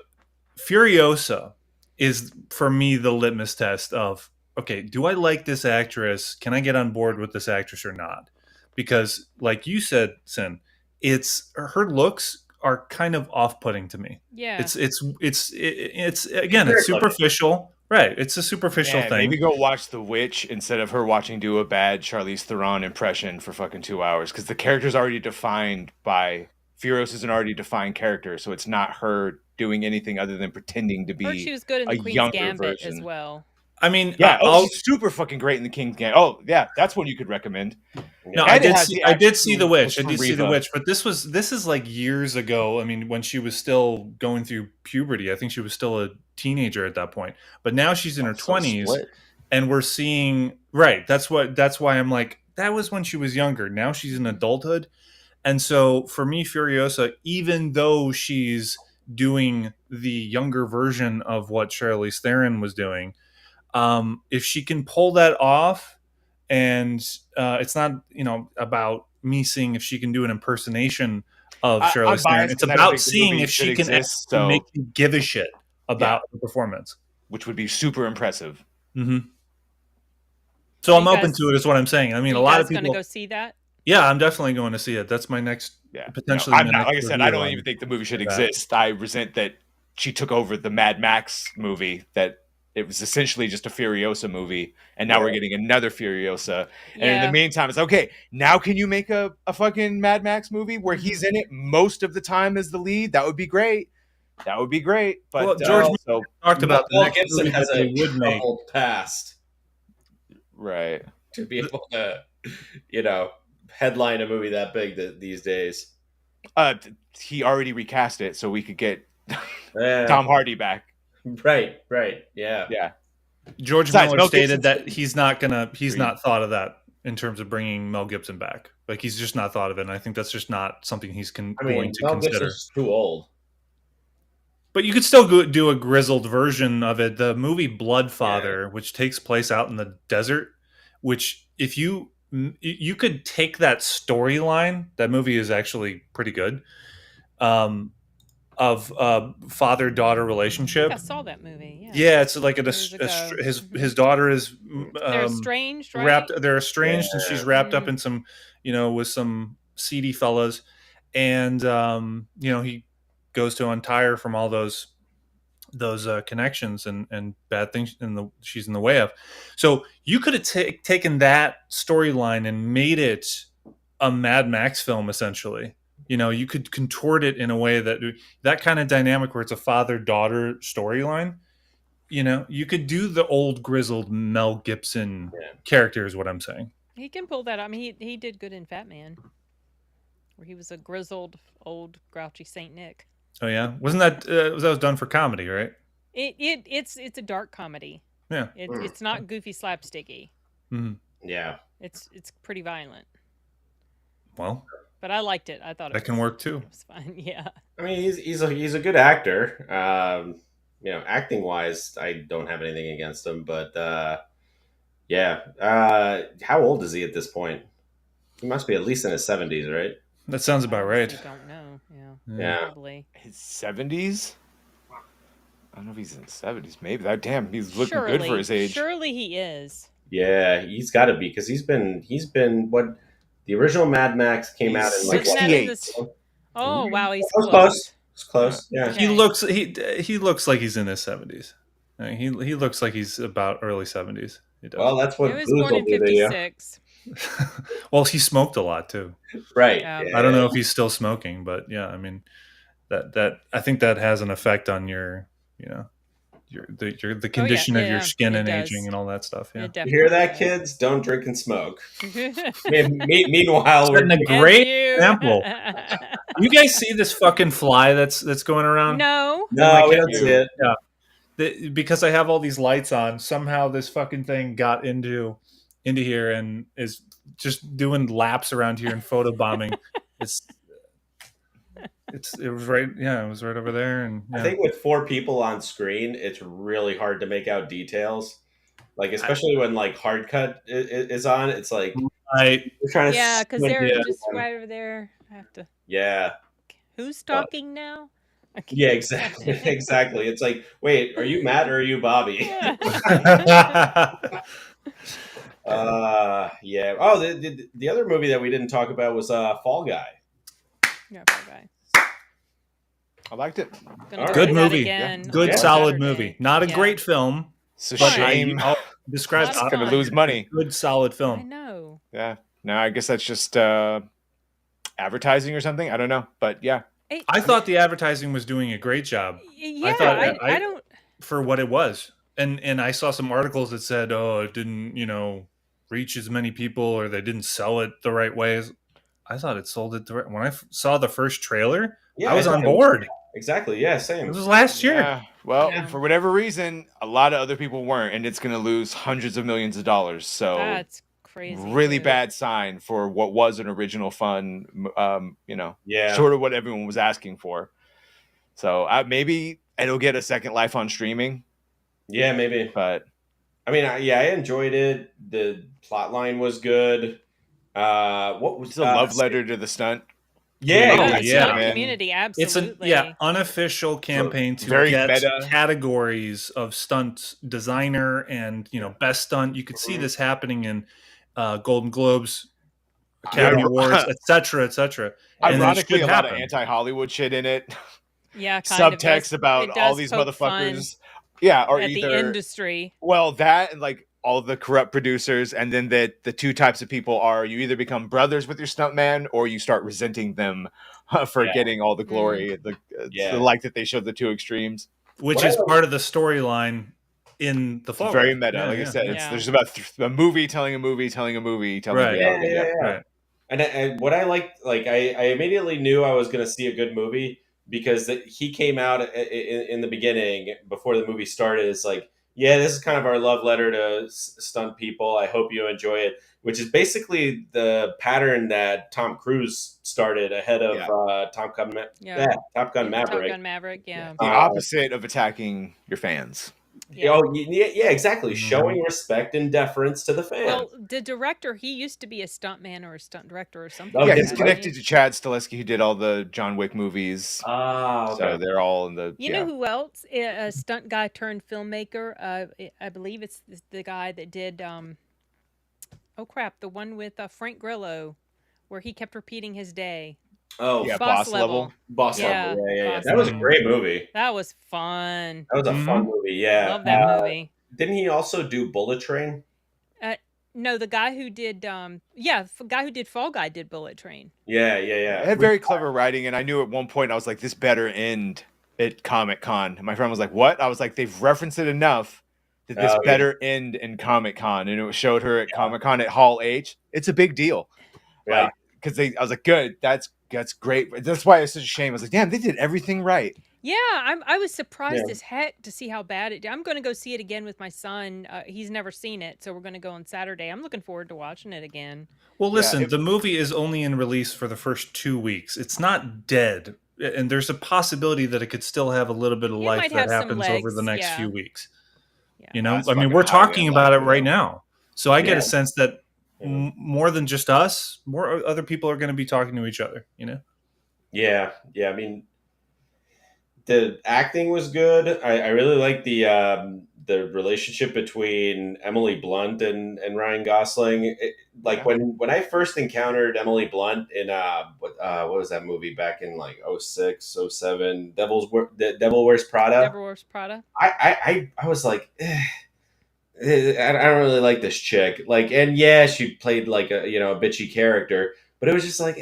Furiosa is for me the litmus test of, okay, do I like this actress? Can I get on board with this actress or not? Because like you said, Sin, it's her looks are kind of off-putting to me. Yeah. It's again, it's superficial. Right. It's a superficial thing. Maybe go watch The Witch instead of her do a bad Charlize Theron impression for fucking 2 hours. Because the character's already defined by Furiosa is an already defined character, so it's not her doing anything other than pretending to be she was good in the Queen's Gambit version as well. I mean, Yeah, she's super fucking great in the King's Game. Oh, yeah, that's one you could recommend. No, And I did see The Witch. I from did see The Reva. Witch, but this is like years ago. I mean, when she was still going through puberty. I think she was still a teenager at that point. But now she's in her 20s, and we're seeing That's why I'm like, that was when she was younger. Now she's in adulthood, and so for me, Furiosa, even though she's doing the younger version of what Charlize Theron was doing, if she can pull that off, and it's not about me seeing if she can do an impersonation of Charlize Theron. It's about seeing if she can actually make you give a shit about the performance, which would be super impressive. Mm-hmm. So I'm open to it, is what I'm saying. I mean, a lot of people going to go see that. Yeah, I'm definitely going to see it. That's my next potentially. I'm not, like I said, I don't even think the movie should exist. I resent that she took over the Mad Max movie. That it was essentially just a Furiosa movie, and now we're getting another Furiosa. And in the meantime, it's okay. Now, can you make a fucking Mad Max movie where he's in it most of the time as the lead? That would be great. That would be great. But George talked about the next Gibson movie has that they would make. past, right, to be able to, headline a movie that big these days. He already recast it, so we could get Tom Hardy back. Right, yeah. George Miller stated that he's not thought of that in terms of bringing Mel Gibson back. Like, he's just not thought of it, and I think that's just not something he's going to Mel consider. Gibson's too old. But you could still do a grizzled version of it. The movie Bloodfather, which takes place out in the desert, which if you could take that storyline, that movie is actually pretty good, of father-daughter relationship. I saw that movie. Yeah, it's like his daughter is they're estranged, right? They're estranged, and she's wrapped up in some, with some seedy fellas, and he goes to untie her from all those connections and bad things she's in the way of. So you could have taken that storyline and made it a Mad Max film, essentially. You could contort it in a way that kind of dynamic where it's a father-daughter storyline. You could do the old grizzled Mel Gibson character, is what I'm saying. He can pull that. I mean, he did good in Fat Man, where he was a grizzled, old, grouchy Saint Nick. Oh yeah, wasn't that was done for comedy, right? It's a dark comedy. Yeah, it's not goofy slapsticky. Mm-hmm. Yeah, it's pretty violent. Well, but I liked it. I thought that can work too. It was fun. Yeah. I mean, he's a good actor. Acting wise, I don't have anything against him. But how old is he at this point? He must be at least in his 70s, right? That sounds about right. I don't know. Yeah. Probably. His 70s? I don't know if he's in his 70s. Maybe. He's looking good for his age. Surely he is. Yeah, he's got to be, because he's been what the original Mad Max came out in like 68. Oh wow, he's close. It's close. Yeah. Okay. He looks like he's in his 70s. I mean, he looks like he's about early 70s. He does. Well, that's what he was born in 56. Well, he smoked a lot too. Right. Yeah. I don't know if he's still smoking, but yeah, I mean, that I think that has an effect on your the condition of your skin and aging and all that stuff. Yeah. You hear that, kids? Don't drink and smoke. Meanwhile, we're a great example. You guys see this fucking fly that's going around? No, we don't see it. Yeah. Because I have all these lights on, somehow this fucking thing got into here and is just doing laps around here and photobombing. It was right over there. And I think with 4 people on screen, it's really hard to make out details. Like, especially when like hard cut is on, it's like you're trying to because they're just right over there. I have to. Yeah. Who's talking now? Yeah, exactly. Exactly. It's like, wait, are you Matt or are you Bobby? Yeah. Yeah. Oh, the other movie that we didn't talk about was Fall Guy. Yeah, Fall Guy. I liked it. Good movie. Good solid Saturday. movie. Not a great film. It's a shame. Describes it's going to lose money. Good solid film. I know. Yeah. No, I guess that's just advertising or something. I don't know, but yeah. I thought the advertising was doing a great job. Yeah, I don't. For what it was. And I saw some articles that said, oh, it didn't, reach as many people, or they didn't sell it the right way. I thought it sold it when I saw the first trailer. Yeah, I was on thought it was- board. Exactly. Yeah, It same. was last year. Yeah. Well, Yeah. for whatever reason, a lot of other people weren't, and it's going to lose hundreds of millions of dollars. So That's crazy. really dude. bad sign for what was an original fun. Yeah. Sort of what everyone was asking for. So maybe it'll get a second life on streaming. Yeah, maybe. But I mean, I enjoyed it. The plot line was good. What was it's a love letter to the stunt. Yeah, Oh, Yeah, yeah. stunt community, It's absolutely. an unofficial campaign to Very get meta. categories of stunt designer and best stunt. You could see this happening in Golden Globes, Academy Awards, etc., etc. Ironically, a lot of anti-Hollywood shit in it. Yeah, kind of. Subtext about It all does these poke fun motherfuckers. Yeah, or at either the industry. well, that and like all the corrupt producers, and then that the two types of people are you either become brothers with your stuntman or you start resenting them for getting all the glory. The like that they showed the two extremes, which is part of the storyline in the fall. Very meta. Like I said, there's about a movie telling a movie telling a movie telling a movie. Yeah. And what I liked, like I immediately knew I was going to see a good movie because he came out in the beginning before the movie started. It's like, yeah, this is kind of our love letter to stunt people. I hope you enjoy it, which is basically the pattern that Tom Cruise started ahead of Top Gun Maverick. Top Gun Maverick, yeah. The opposite of attacking your fans. Yeah. Oh, yeah, exactly. Showing respect and deference to the fans. Well, the director, he used to be a stuntman or a stunt director or something. Oh, yeah, he's connected to Chad Stahelski, who did all the John Wick movies. Okay. So they're all in the. You know who else? A stunt guy turned filmmaker. I believe it's the guy that did. Oh crap! The one with Frank Grillo, where he kept repeating his day. Oh, yeah, Boss Level. Boss Level. Yeah. Boss That was a Level. great movie. That was fun. That was a fun movie. Yeah, Love that movie. Didn't he also do Bullet Train? No, the guy who did, the guy who did Fall Guy did Bullet Train. Yeah. It had very clever writing, and I knew at one point I was like, "This better end at Comic-Con." And my friend was like, "What?" I was like, "They've referenced it enough that this better end in Comic-Con," and it showed her at Comic-Con at Hall H. It's a big deal, Yeah. Because I was like, "Good, that's great." That's why it's such a shame. I was like, "Damn, they did everything right." Yeah, I was surprised as heck to see how bad it did. I'm going to go see it again with my son. He's never seen it, so we're going to go on Saturday. I'm looking forward to watching it again. Well, listen, the movie is only in release for the first 2 weeks. It's not dead, and there's a possibility that it could still have a little bit of life that happens over the next few weeks. Yeah. I mean, we're talking about it right now, so I get a sense that more than just us, more other people are going to be talking to each other. Yeah. I mean, the acting was good. I really liked the relationship between Emily Blunt and Ryan Gosling. When I first encountered Emily Blunt in what was that movie back in like 06, 07, Devil Wears Prada. Devil Wears Prada. I was like, I don't really like this chick. Like, and yeah, she played like a bitchy character, but it was just like,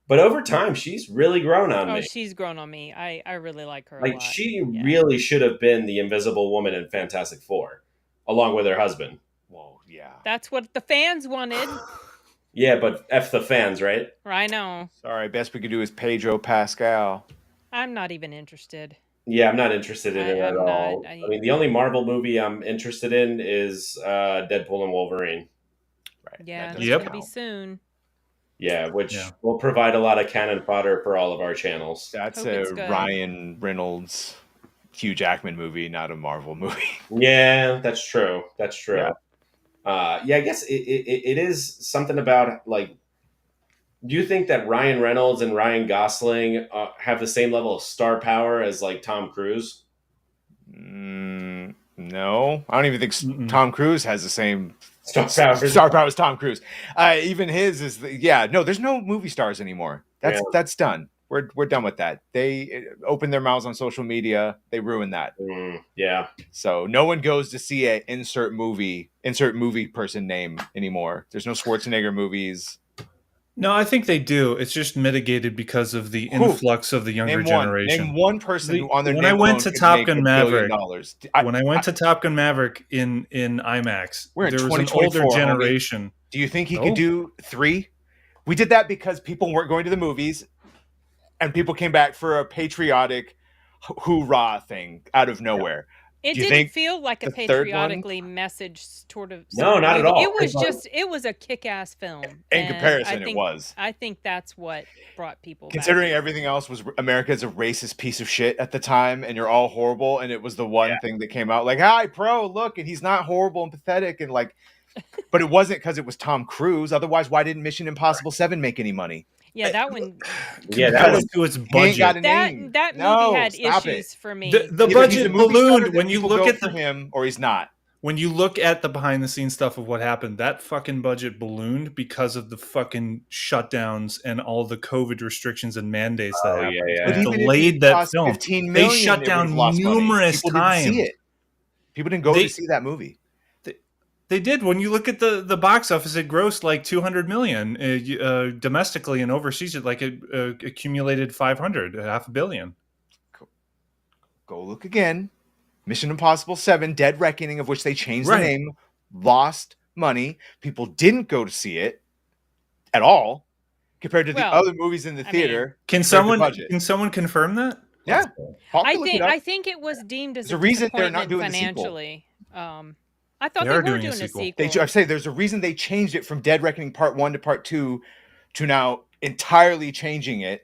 But over time, she's really grown on me. Oh, she's grown on me. I really like her. Like, a lot. she really should have been the Invisible Woman in Fantastic Four, along with her husband. Well, yeah. That's what the fans wanted. Yeah, but F the fans, right? I know. Sorry, best we could do is Pedro Pascal. I'm not even interested. Yeah, I'm not interested in it at all. I mean, the only Marvel movie I'm interested in is Deadpool and Wolverine. Right. Yeah, it's going to be soon. Yeah, which will provide a lot of cannon fodder for all of our channels. That's a Ryan Reynolds, Hugh Jackman movie, not a Marvel movie. Yeah, that's true. Yeah, I guess it is something about, like, do you think that Ryan Reynolds and Ryan Gosling have the same level of star power as, like, Tom Cruise? No, I don't even think Tom Cruise has the same star power as Tom Cruise. Even his is no. There's no movie stars anymore. That's done. We're done with that. They open their mouths on social media. They ruin that. Yeah. So no one goes to see a insert movie person name anymore. There's no Schwarzenegger movies. No, I think they do. It's just mitigated because of the Who? influx of the younger generation. Name one person who on their When name I went alone to could Top make Gun $1 billion. Maverick, when I went to Top Gun Maverick in IMAX, We're in there was an 2024, older homie. generation. Do you think he No. could do 3? We did that because people weren't going to the movies, and people came back for a patriotic hoorah thing out of nowhere. It Do you didn't think feel like a the third one- patriotically message toward a No, not at all. It was It's like- just it was a kick-ass film. In and comparison, I think, it was. I think that's what brought people Considering back. everything else was America's a racist piece of shit at the time, and you're all horrible, and it was the one thing that came out like, "Hi, pro, look," and he's not horrible and pathetic, and like, but it wasn't because it was Tom Cruise. Otherwise, why didn't Mission Impossible 7 make any money? Yeah, that one. Yeah, that was to its He ain't budget. got a name. That movie No, had stop issues it. for me. The Either he's budget a movie star ballooned that when you people look go at for the him, or he's not. when you look at the behind the scenes stuff of what happened. That fucking budget ballooned because of the fucking shutdowns and all the COVID restrictions and mandates that happened. yeah. But It even if delayed it that cost film. 15 They million, shut it down would've lost money. numerous People didn't see times. it. People didn't go They- to see that movie. They did. When you look at the box office, it grossed like 200 million domestically, and overseas it accumulated 500, $500 million. Go look again. Mission Impossible 7, Dead Reckoning, of which they changed Right. the name, lost money. People didn't go to see it at all compared to the Well, other movies in the I theater. Can someone confirm that? Yeah. Hawk I can look think it up. I think it was deemed as There's a a reason they're not disappointment doing the sequel. financially. I thought They they are were doing doing a a sequel. sequel. I say there's a reason they changed it from Dead Reckoning Part 1 to Part 2 to now entirely changing it.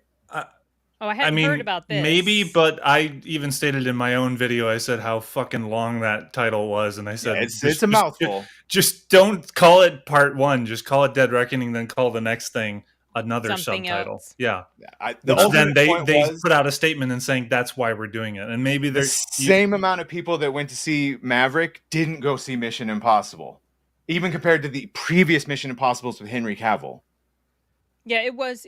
Oh, I hadn't heard about this. Maybe, but I even stated in my own video, I said how fucking long that title was, and I said Yeah, it's a mouthful. Just don't call it Part 1. Just call it Dead Reckoning, then call the next thing another Something subtitle. else. Yeah. The Which then ultimate point they was put out a statement and saying that's why we're doing it, and maybe the there's same amount of people that went to see Maverick didn't go see Mission Impossible, even compared to the previous Mission Impossibles with Henry Cavill. Yeah, it was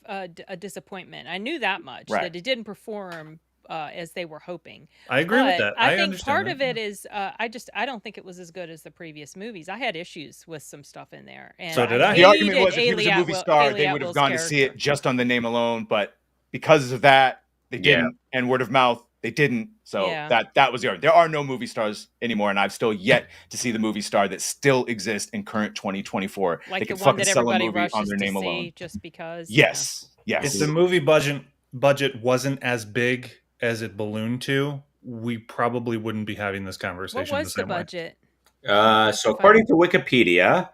a disappointment. I knew that much, Right. that it didn't perform as they were hoping. I agree with But that. I think understand part that. of it is I don't think it was as good as the previous movies. I had issues with some stuff in there. And So did I. The argument hated was if he was a Ailey movie Atwell- star, Ailey they would have Atwell's gone to see it character. just on the name alone, but because of that, they didn't, and word of mouth, they didn't. So Yeah. that was the argument. There are no movie stars anymore, and I've still yet to see the movie star that still exists in current 2024. Like they the can one fucking that sell a everybody movie rushes on their to name see alone. just because. Yes. Yes. If the movie budget wasn't as big as it ballooned to, we probably wouldn't be having this Yeah. conversation. What was the same way. budget? So according to Wikipedia,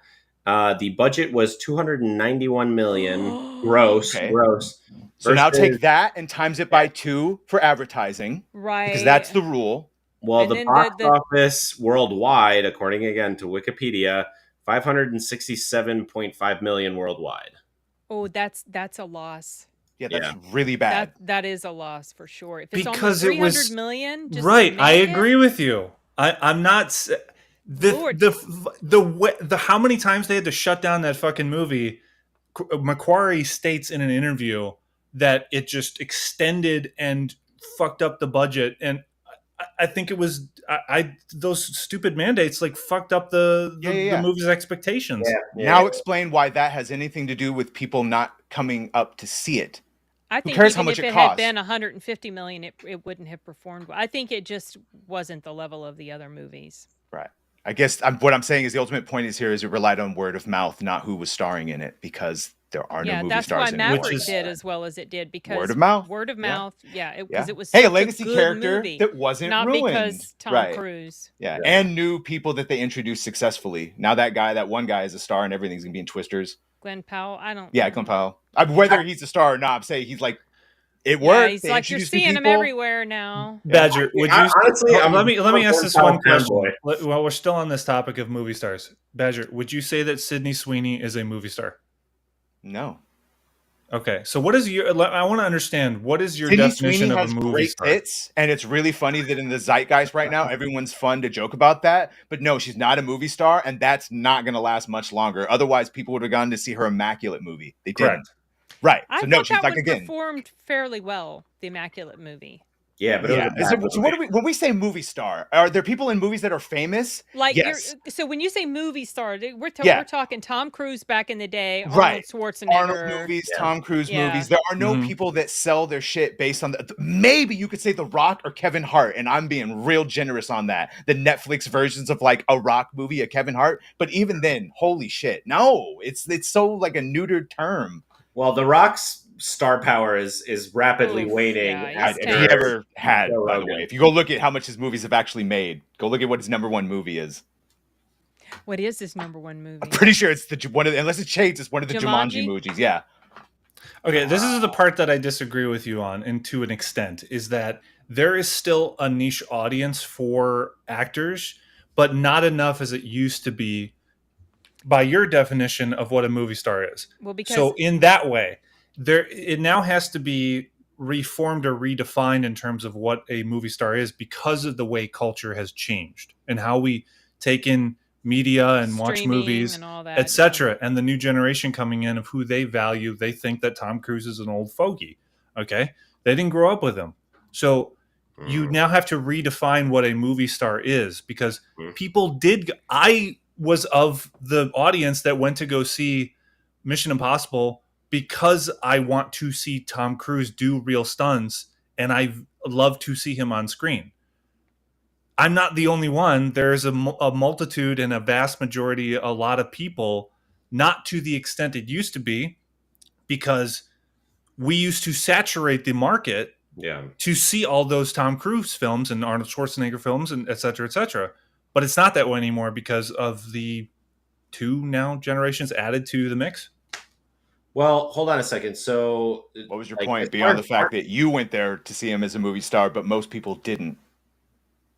the budget was 291 million gross. Okay. Gross. So now versus- take that and times it by 2 for advertising, Right. because that's the rule. Well, And the then box the- office worldwide, according again to Wikipedia, 567.5 million worldwide. Oh, that's a loss. Yeah, that's really bad. That is a loss for sure. If it's Because almost it 300 was million, just to right. I make it? agree with you. I'm not Lord. the how many times they had to shut down that fucking movie. Macquarie states in an interview that it just extended and fucked up the budget, and I think it was those stupid mandates like fucked up the movie's expectations. Now explain why that has anything to do with people not coming up to see it. I Who think cares even how much if it it had costs? been 150 million, it wouldn't have performed well. I think it just wasn't the level of the other movies. Right. I guess what I'm saying is the ultimate point is here is it relied on word of mouth, not who was starring in it, because there are no Yeah, movie that's stars why anymore. Maverick did as well as it did, because Word of mouth. Word of Yeah. mouth, yeah, because it was Hey, a such legacy good character movie, that wasn't not ruined. because Tom Right. Cruise. Yeah, and new people that they introduced successfully. Now that one guy is a star, and everything's gonna be in Twisters. Glenn Powell, I don't. Yeah, know. Glenn Powell. Whether he's a star or not, I'm saying he's like, it Yeah, worked. he's They like you're introduced new seeing him people. everywhere now. Badger, would you Honestly, let me ask this one question fanboy. while we're still on this topic of movie stars. Badger, would you say that Sydney Sweeney is a movie star? No. Okay, so what is your? I want to understand what is your Sydney definition Sweeney of a has movie great star? hits, and it's really funny that in the zeitgeist right now, everyone's fun to joke about that. But no, she's not a movie star, and that's not going to last much longer. Otherwise, people would have gone to see her Immaculate movie. They didn't. Correct. Right. I So no, thought she's that like one again. performed fairly well. The Immaculate movie. Yeah, but it was a bad So movie. what do we when we say movie star? Are there people in movies that are famous? Like Yes. so when you say movie star, we're Yeah. talking Tom Cruise back in the day, Right. Arnold Schwarzenegger, Arnold movies, Yeah. Tom Cruise Yeah. movies. There are no Mhm. people that sell their shit based on maybe you could say The Rock or Kevin Hart, and I'm being real generous on that. The Netflix versions of like a Rock movie, a Kevin Hart, but even then, holy shit, no, it's so like a neutered term. Well, The Rock's star power is rapidly Oof, waning. yeah, he's If after he ever had, Joe by the Rogan. way, if you go look at how much his movies have actually made, go look at what his number one movie is. What is his number one movie? I'm pretty sure it's unless it's changed, it's one of the Jumanji Jumanji? movies. Yeah. Okay, this is the part that I disagree with you on, and to an extent, is that there is still a niche audience for actors, but not enough as it used to be by your definition of what a movie star is. Well, because So in that way, it now has to be reformed or redefined in terms of what a movie star is because of the way culture has changed and how we take in media and watch streaming movies, and all that, etc. And the new generation coming in of who they value, they think that Tom Cruise is an old fogey. Okay, they didn't grow up with him, so you now have to redefine what a movie star is because people did. I was of the audience that went to go see Mission Impossible because I want to see Tom Cruise do real stunts and I love to see him on screen. I'm not the only one. There's a multitude and a vast majority, a lot of people, not to the extent it used to be, because we used to saturate the market to see all those Tom Cruise films and Arnold Schwarzenegger films and et cetera, et cetera. But it's not that way anymore because of the two now generations added to the mix. Well, hold on a second. So, what was your point beyond the fact that you went there to see him as a movie star, but most people didn't?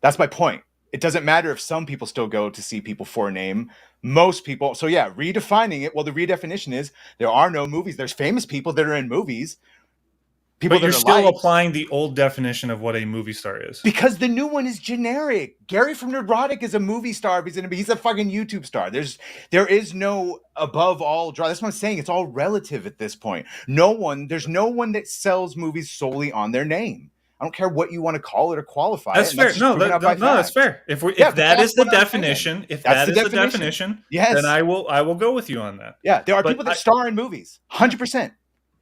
That's my point. It doesn't matter if some people still go to see people for a name. Most people. So yeah, redefining it. Well, the redefinition is there are no movies. There's famous people that are in movies. But you're still applying the old definition of what a movie star is. Because the new one is generic. Gary from Neurotic is a movie star. He's a fucking YouTube star. There is no above all draw. That's what I'm saying. It's all relative at this point. There's no one that sells movies solely on their name. I don't care what you want to call it or qualify that's it. Fair. No, that's fair. If that is the definition, yes, then I will go with you on that. Yeah, there are people that star in movies, 100%.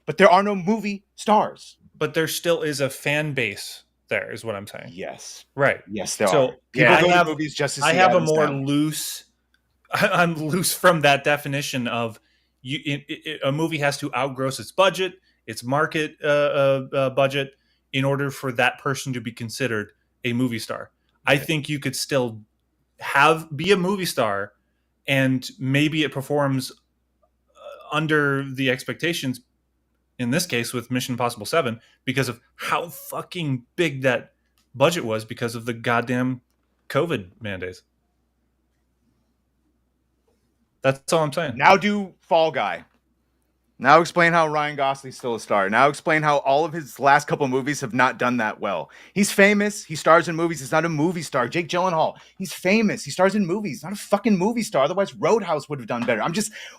But there are no movie stars. But there still is a fan base there, is what I'm saying. Yes. Right. Yes, there are. People go to movies just to see I have Adam's a more Family. loose... I'm loose from that definition of a movie has to outgross its budget, its market budget, in order for that person to be considered a movie star. I think you could still be a movie star and maybe it performs under the expectations, in this case with Mission Impossible 7, because of how fucking big that budget was because of the goddamn COVID mandates. That's all I'm saying. Now do Fall Guy. Now explain how Ryan Gosling's still a star. Now explain how all of his last couple movies have not done that well. He's famous. He stars in movies. He's not a movie star. Jake Gyllenhaal. He's famous. He stars in movies. He's not a fucking movie star. Otherwise, Roadhouse would have done better.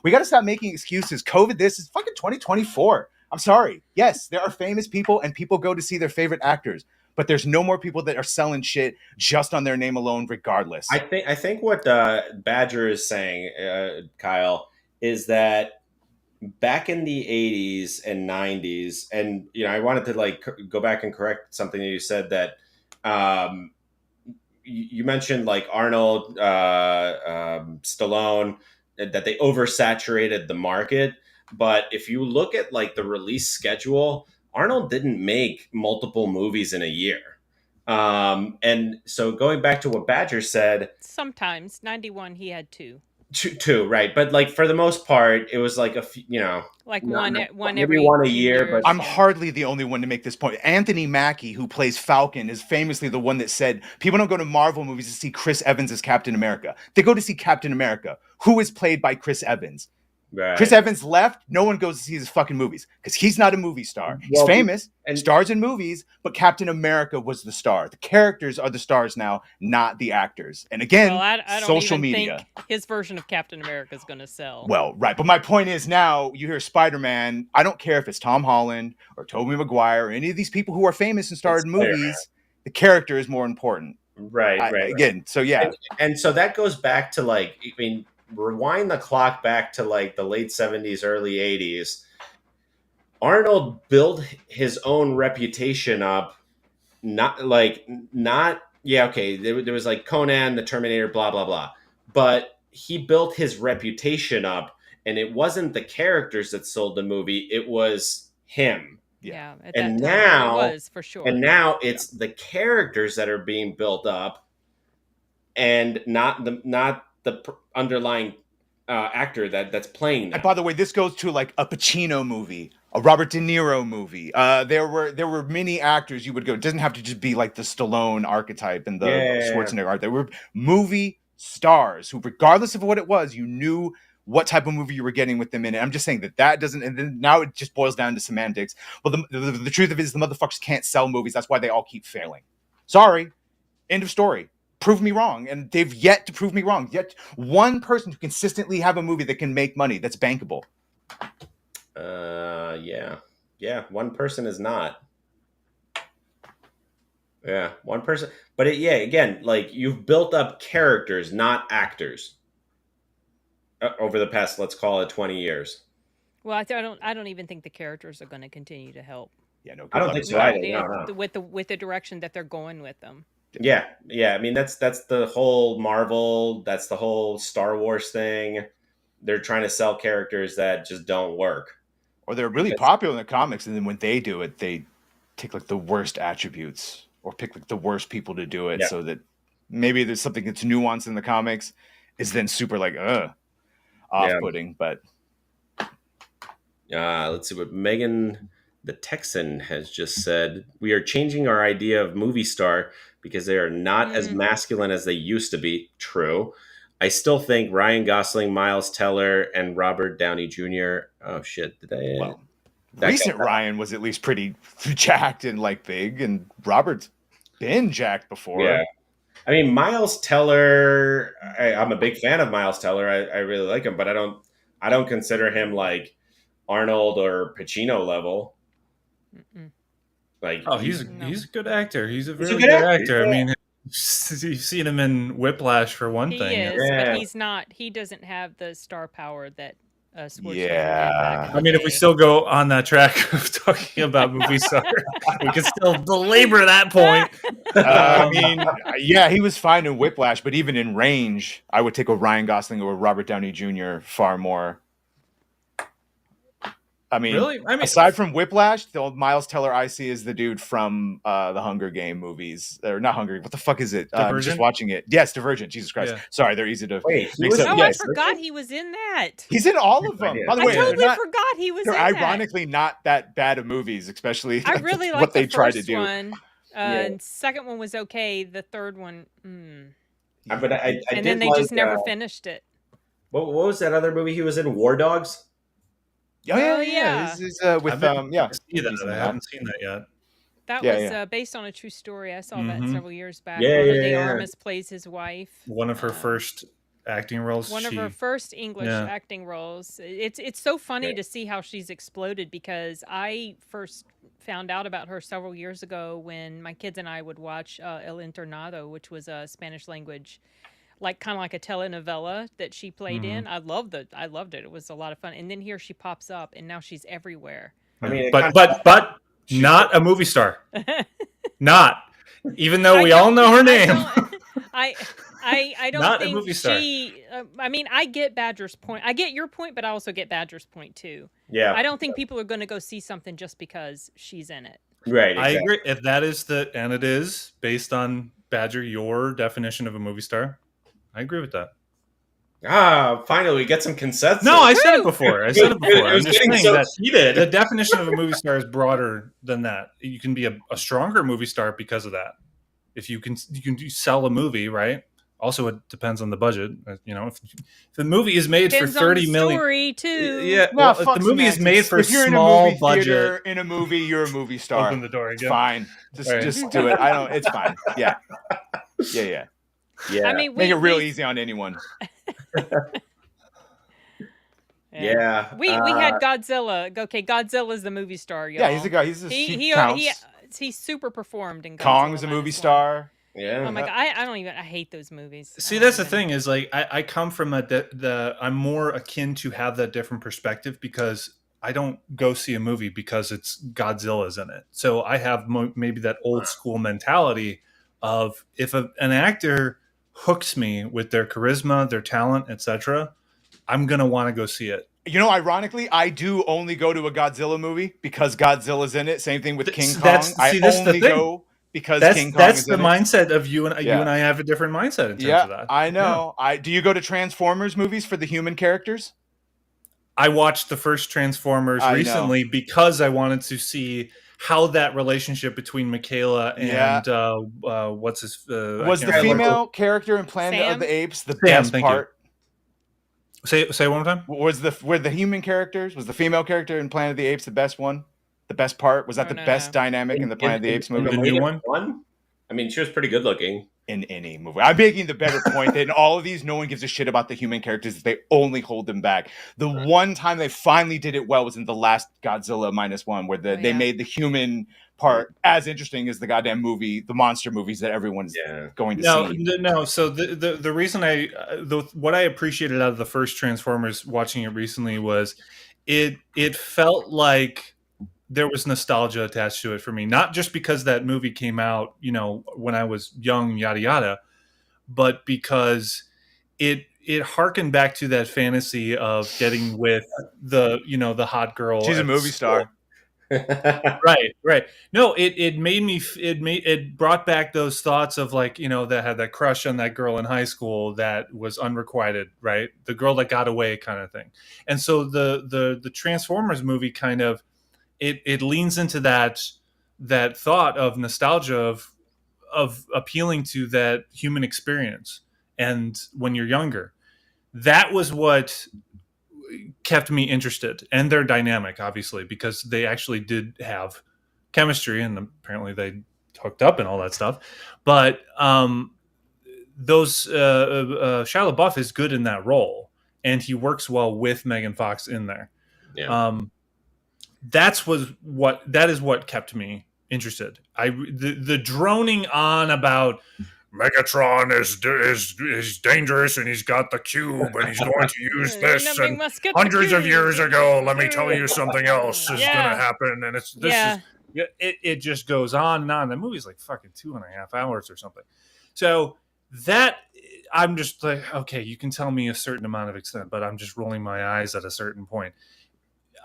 We got to stop making excuses. COVID, this is fucking 2024. I'm sorry. Yes, there are famous people and people go to see their favorite actors. But there's no more people that are selling shit just on their name alone, regardless. I think what Badger is saying, Kyle, is that back in the 80s and 90s, and I wanted to go back and correct something that you said, that you mentioned like Arnold, Stallone, that they oversaturated the market. But if you look at like the release schedule, Arnold didn't make multiple movies in a year. And so going back to what Badger said, sometimes 91 he had two, right? But like for the most part, it was like one every one a year. But I'm hardly the only one to make this point. Anthony Mackie, who plays Falcon, is famously the one that said people don't go to Marvel movies to see Chris Evans as Captain America. They go to see Captain America, who is played by Chris Evans. Right. Chris Evans left. No one goes to see his fucking movies because he's not a movie star. He's famous and stars in movies, but Captain America was the star. The characters are the stars now, not the actors. And again, I don't social even media. Think his version of Captain America is going to sell. Well, right. But my point is now you hear Spider-Man. I don't care if it's Tom Holland or Tobey Maguire or any of these people who are famous and starred in movies. The character is more important. Right. Again, so yeah. And so that goes back to like, I mean, rewind the clock back to like the late 70s, early 80s. Arnold built his own reputation up. There was like Conan, the Terminator, blah, blah, blah. But he built his reputation up, and it wasn't the characters that sold the movie, it was him. Yeah, at And that time, now it was for sure. And now it's the characters that are being built up, and not the underlying actor that's playing them. And by the way, this goes to like a Pacino movie, a Robert De Niro movie. There were many actors you would go. It doesn't have to just be like the Stallone archetype and the Schwarzenegger art. There were movie stars who, regardless of what it was, you knew what type of movie you were getting with them in it. I'm just saying that doesn't, and then now it just boils down to semantics. Well, the truth of it is the motherfuckers can't sell movies. That's why they all keep failing. Sorry. End of story. Prove me wrong. And they've yet to prove me wrong. Yet one person who consistently have a movie that can make money, that's bankable. Yeah. One person is not. Yeah, one person. But again, like you've built up characters, not actors. Over the past, let's call it 20 years. Well, I don't even think the characters are going to continue to help. Yeah, no, I don't think so either. No. With the direction that they're going with them. Yeah. I mean, that's the whole Marvel. That's the whole Star Wars thing. They're trying to sell characters that just don't work, or they're really popular in the comics, and then when they do it, they take like the worst attributes or pick like the worst people to do it, so that maybe there's something that's nuanced in the comics is then super like off-putting. But let's see what Megan the Texan has just said. We are changing our idea of movie star because they are not as masculine as they used to be. True. I still think Ryan Gosling, Miles Teller, and Robert Downey Jr. Oh shit! Recent Ryan was at least pretty jacked and like big, and Robert's been jacked before. Yeah. I mean, Miles Teller, I'm a big fan of Miles Teller. I really like him, but I don't consider him like Arnold or Pacino level. Mm-mm. Like, he's a good actor. He's a very good actor. Yeah. I mean, you've seen him in Whiplash for one thing. He is, but he's not. He doesn't have the star power that Schwarzenegger did back in the I mean, day. if we still go on that track of talking about movie star, we can still belabor that point. I mean, yeah, he was fine in Whiplash, but even in Range, I would take a Ryan Gosling or Robert Downey Jr. far more. I mean, really? Aside from Whiplash, the old Miles Teller I see is the dude from the Hunger Game movies. Or not Hunger. What the fuck is it? I'm just watching it. Yes, Divergent. Jesus Christ. Yeah. Sorry, they're easy to mix up. I forgot he was in that. He's in all of them. By the way, I totally forgot he was in that. They're ironically not that bad of movies, especially I really like what they the try first to do. One. And second one was okay. The third one, But I and then they just never finished it. What was that other movie he was in? War Dogs? Oh yeah. This is with I haven't seen that yet. That was based on a true story. I saw that several years back. De Armas plays his wife. One of her first acting roles. One of her first English acting roles. It's so funny to see how she's exploded, because I first found out about her several years ago when my kids and I would watch El Internado, which was a Spanish language, kind of like a telenovela that she played in. I loved it. It was a lot of fun. And then here she pops up, and now she's everywhere. I mean, but not a movie star. Not, even though we all know her name. I don't not think a movie star. I mean, I get Badger's point. I get your point, but I also get Badger's point too. Yeah. I don't think people are going to go see something just because she's in it. Right. Exactly. I agree. If that is and it is based on Badger, your definition of a movie star, I agree with that. Finally, we get some consensus. No, I said it before. I'm just saying so that heated. The definition of a movie star is broader than that. You can be a stronger movie star because of that. If you can sell a movie, right? Also, it depends on the budget. You know, if the movie is made for $30 million, story too. Yeah, if the movie is made for small budget, in a movie, you're a movie star. Open the door again. It's fine. Just do it. It's fine. Yeah. Yeah. I mean, make it real easy on anyone. Yeah. We had Godzilla. Okay, Godzilla's the movie star, y'all. Yeah, he's a guy. He counts. He super performed in Godzilla. Kong's a movie star. Yeah. Oh my god, I hate those movies. See, that's the thing is like I come from I'm more akin to have that different perspective because I don't go see a movie because it's Godzilla's in it. So I have maybe that old school mentality of if an actor hooks me with their charisma, their talent, etc., I'm gonna want to go see it. You know, ironically, I do only go to a Godzilla movie because Godzilla's in it. Same thing with King Kong. I only go because King Kong that's is the in mindset of you and Yeah. you and I have a different mindset in terms of that. I know. Do you go to Transformers movies for the human characters? I watched the first Transformers recently because I wanted to see how that relationship between Michaela and what's his was the female character in Planet of the Apes the best part? Say one more time. Were the human characters, was the female character in Planet of the Apes the best one? The best part? Was that the best dynamic in the Planet of the Apes movie? The new one? I mean, she was pretty good looking. In any movie. I'm making the better point that in all of these, no one gives a shit about the human characters. They only hold them back. The one time they finally did it well was in the last Godzilla -1, where they made the human part as interesting as the goddamn movie, the monster movies that everyone's going to see. No. So the reason what I appreciated out of the first Transformers watching it recently was it felt like there was nostalgia attached to it for me, not just because that movie came out, when I was young, yada yada, but because it harkened back to that fantasy of getting with the hot girl. She's a movie star. Right. No, it brought back those thoughts of like, that had that crush on that girl in high school that was unrequited, right? The girl that got away kind of thing. And so the Transformers movie kind of, it leans into that thought of nostalgia of appealing to that human experience. And when you're younger, that was what kept me interested, and their dynamic, obviously, because they actually did have chemistry and apparently they hooked up and all that stuff. But Shia LaBeouf is good in that role, and he works well with Megan Fox in there. Yeah. That is what kept me interested. The droning on about Megatron is dangerous and he's got the cube and he's going to use this and hundreds of years ago. Let me tell you something else is going to happen, and it just goes on and on. The movie's like fucking 2.5 hours or something. So that I'm just like, okay, you can tell me a certain amount of extent, but I'm just rolling my eyes at a certain point.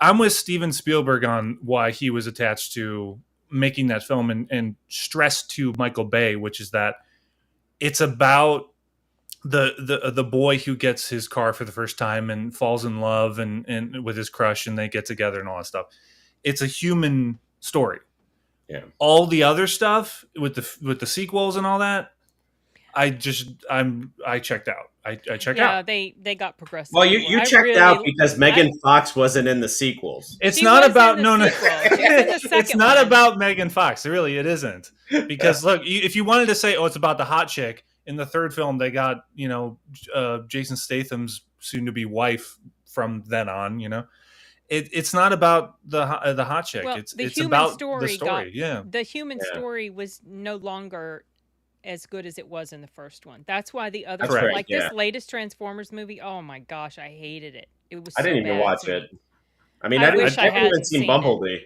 I'm with Steven Spielberg on why he was attached to making that film and stressed to Michael Bay, which is that it's about the boy who gets his car for the first time and falls in love and with his crush, and they get together and all that stuff. It's a human story. Yeah. All the other stuff with the sequels and all that, I checked out. I checked out. Yeah, they got progressive. Well, you checked out because Megan Fox wasn't in the sequels. It's not about It's not about Megan Fox. Really, it isn't. Because look, if you wanted to say, it's about the hot chick, in the third film they got Jason Statham's soon-to-be wife from then on. It's not about the hot chick. Well, it's about the story. The human story was no longer as good as it was in the first one. That's why the other this latest Transformers movie, oh my gosh, I hated it. It was I didn't even watch it. I mean, I haven't even seen Bumblebee.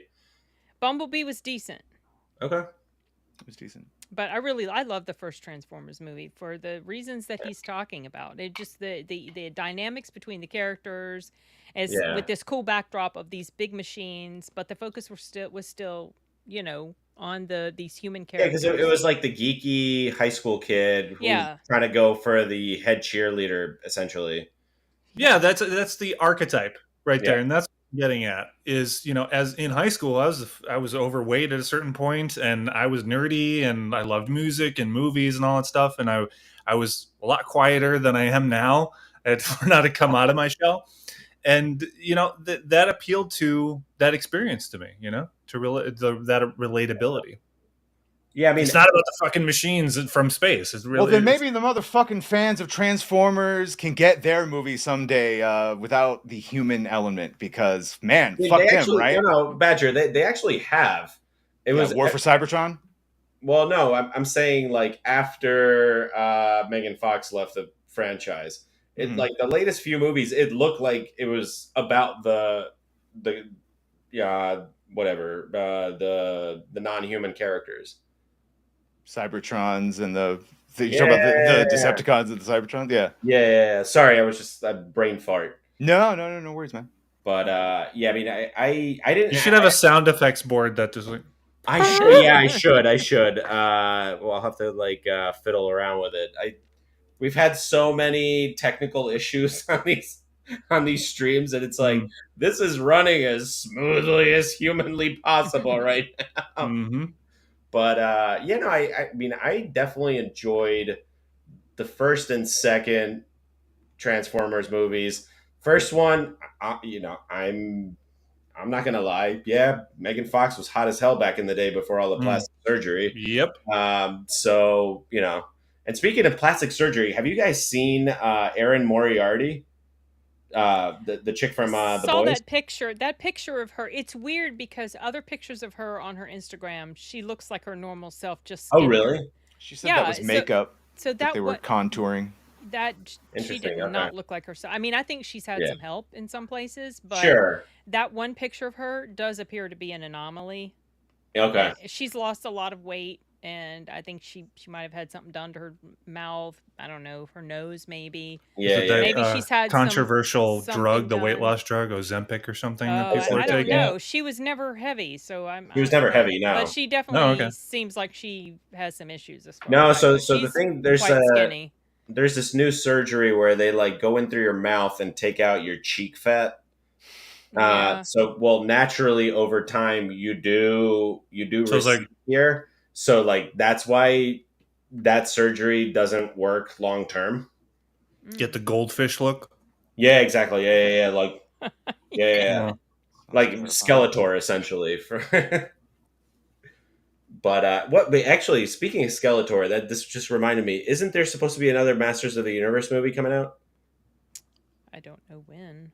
Bumblebee was decent. Okay. It was decent. But I love the first Transformers movie for the reasons that he's talking about. It just the dynamics between the characters with this cool backdrop of these big machines, but the focus was still on these human characters. Yeah, because it was like the geeky high school kid who's trying to go for the head cheerleader, essentially. Yeah, that's the archetype right there, and that's what I'm getting at. Is as in high school, I was overweight at a certain point, and I was nerdy, and I loved music and movies and all that stuff, and I was a lot quieter than I am now. For now to come out of my shell. And that appealed to that experience to me, to that relatability. Yeah, I mean, It's not about the fucking machines from space. It's really Well, then maybe the motherfucking fans of Transformers can get their movie someday without the human element, because man, fuck they them, actually, right? no, Badger, they actually have. It was War for Cybertron. well, no, I'm saying like after Megan Fox left the franchise, it like the latest few movies, it looked like it was about the whatever the non-human characters. Cybertrons and you talk about the Decepticons and the Cybertrons, yeah. Sorry, I was just a brain fart. No worries, man. But yeah, I mean, I didn't. You should have a sound effects board that just like. I should. Yeah, I should. Well, I'll have to like fiddle around with it. We've had so many technical issues on these streams, and it's like this is running as smoothly as humanly possible right now. Mm-hmm. But I mean, I definitely enjoyed the first and second Transformers movies. First one, I'm not gonna lie. Yeah, Megan Fox was hot as hell back in the day before all the plastic surgery. Yep. So and speaking of plastic surgery, have you guys seen Erin Moriarty? The chick from The saw Boys? that picture of her. It's weird because other pictures of her on her Instagram, she looks like her normal self, just skinnier. Oh, really? She said that was makeup. So that they were contouring. That she did not look like herself. I mean, I think she's had some help in some places, but sure, that one picture of her does appear to be an anomaly. Okay. She's lost a lot of weight, and I think she might have had something done to her mouth. I don't know, her nose maybe. Yeah. Maybe she's had controversial drug, the done. weight loss drug, Ozempic or something. I don't know. She was never heavy, so She was never heavy, no. But she definitely seems like she has some issues as far No, as so the thing, skinny. There's this new surgery where they like go in through your mouth and take out your cheek fat. So naturally over time you do recede here. So like that's why that surgery doesn't work long term. Get the goldfish look. Yeah, exactly. Yeah. Like like Skeletor essentially. But actually, speaking of Skeletor, this just reminded me. Isn't there supposed to be another Masters of the Universe movie coming out? I don't know when.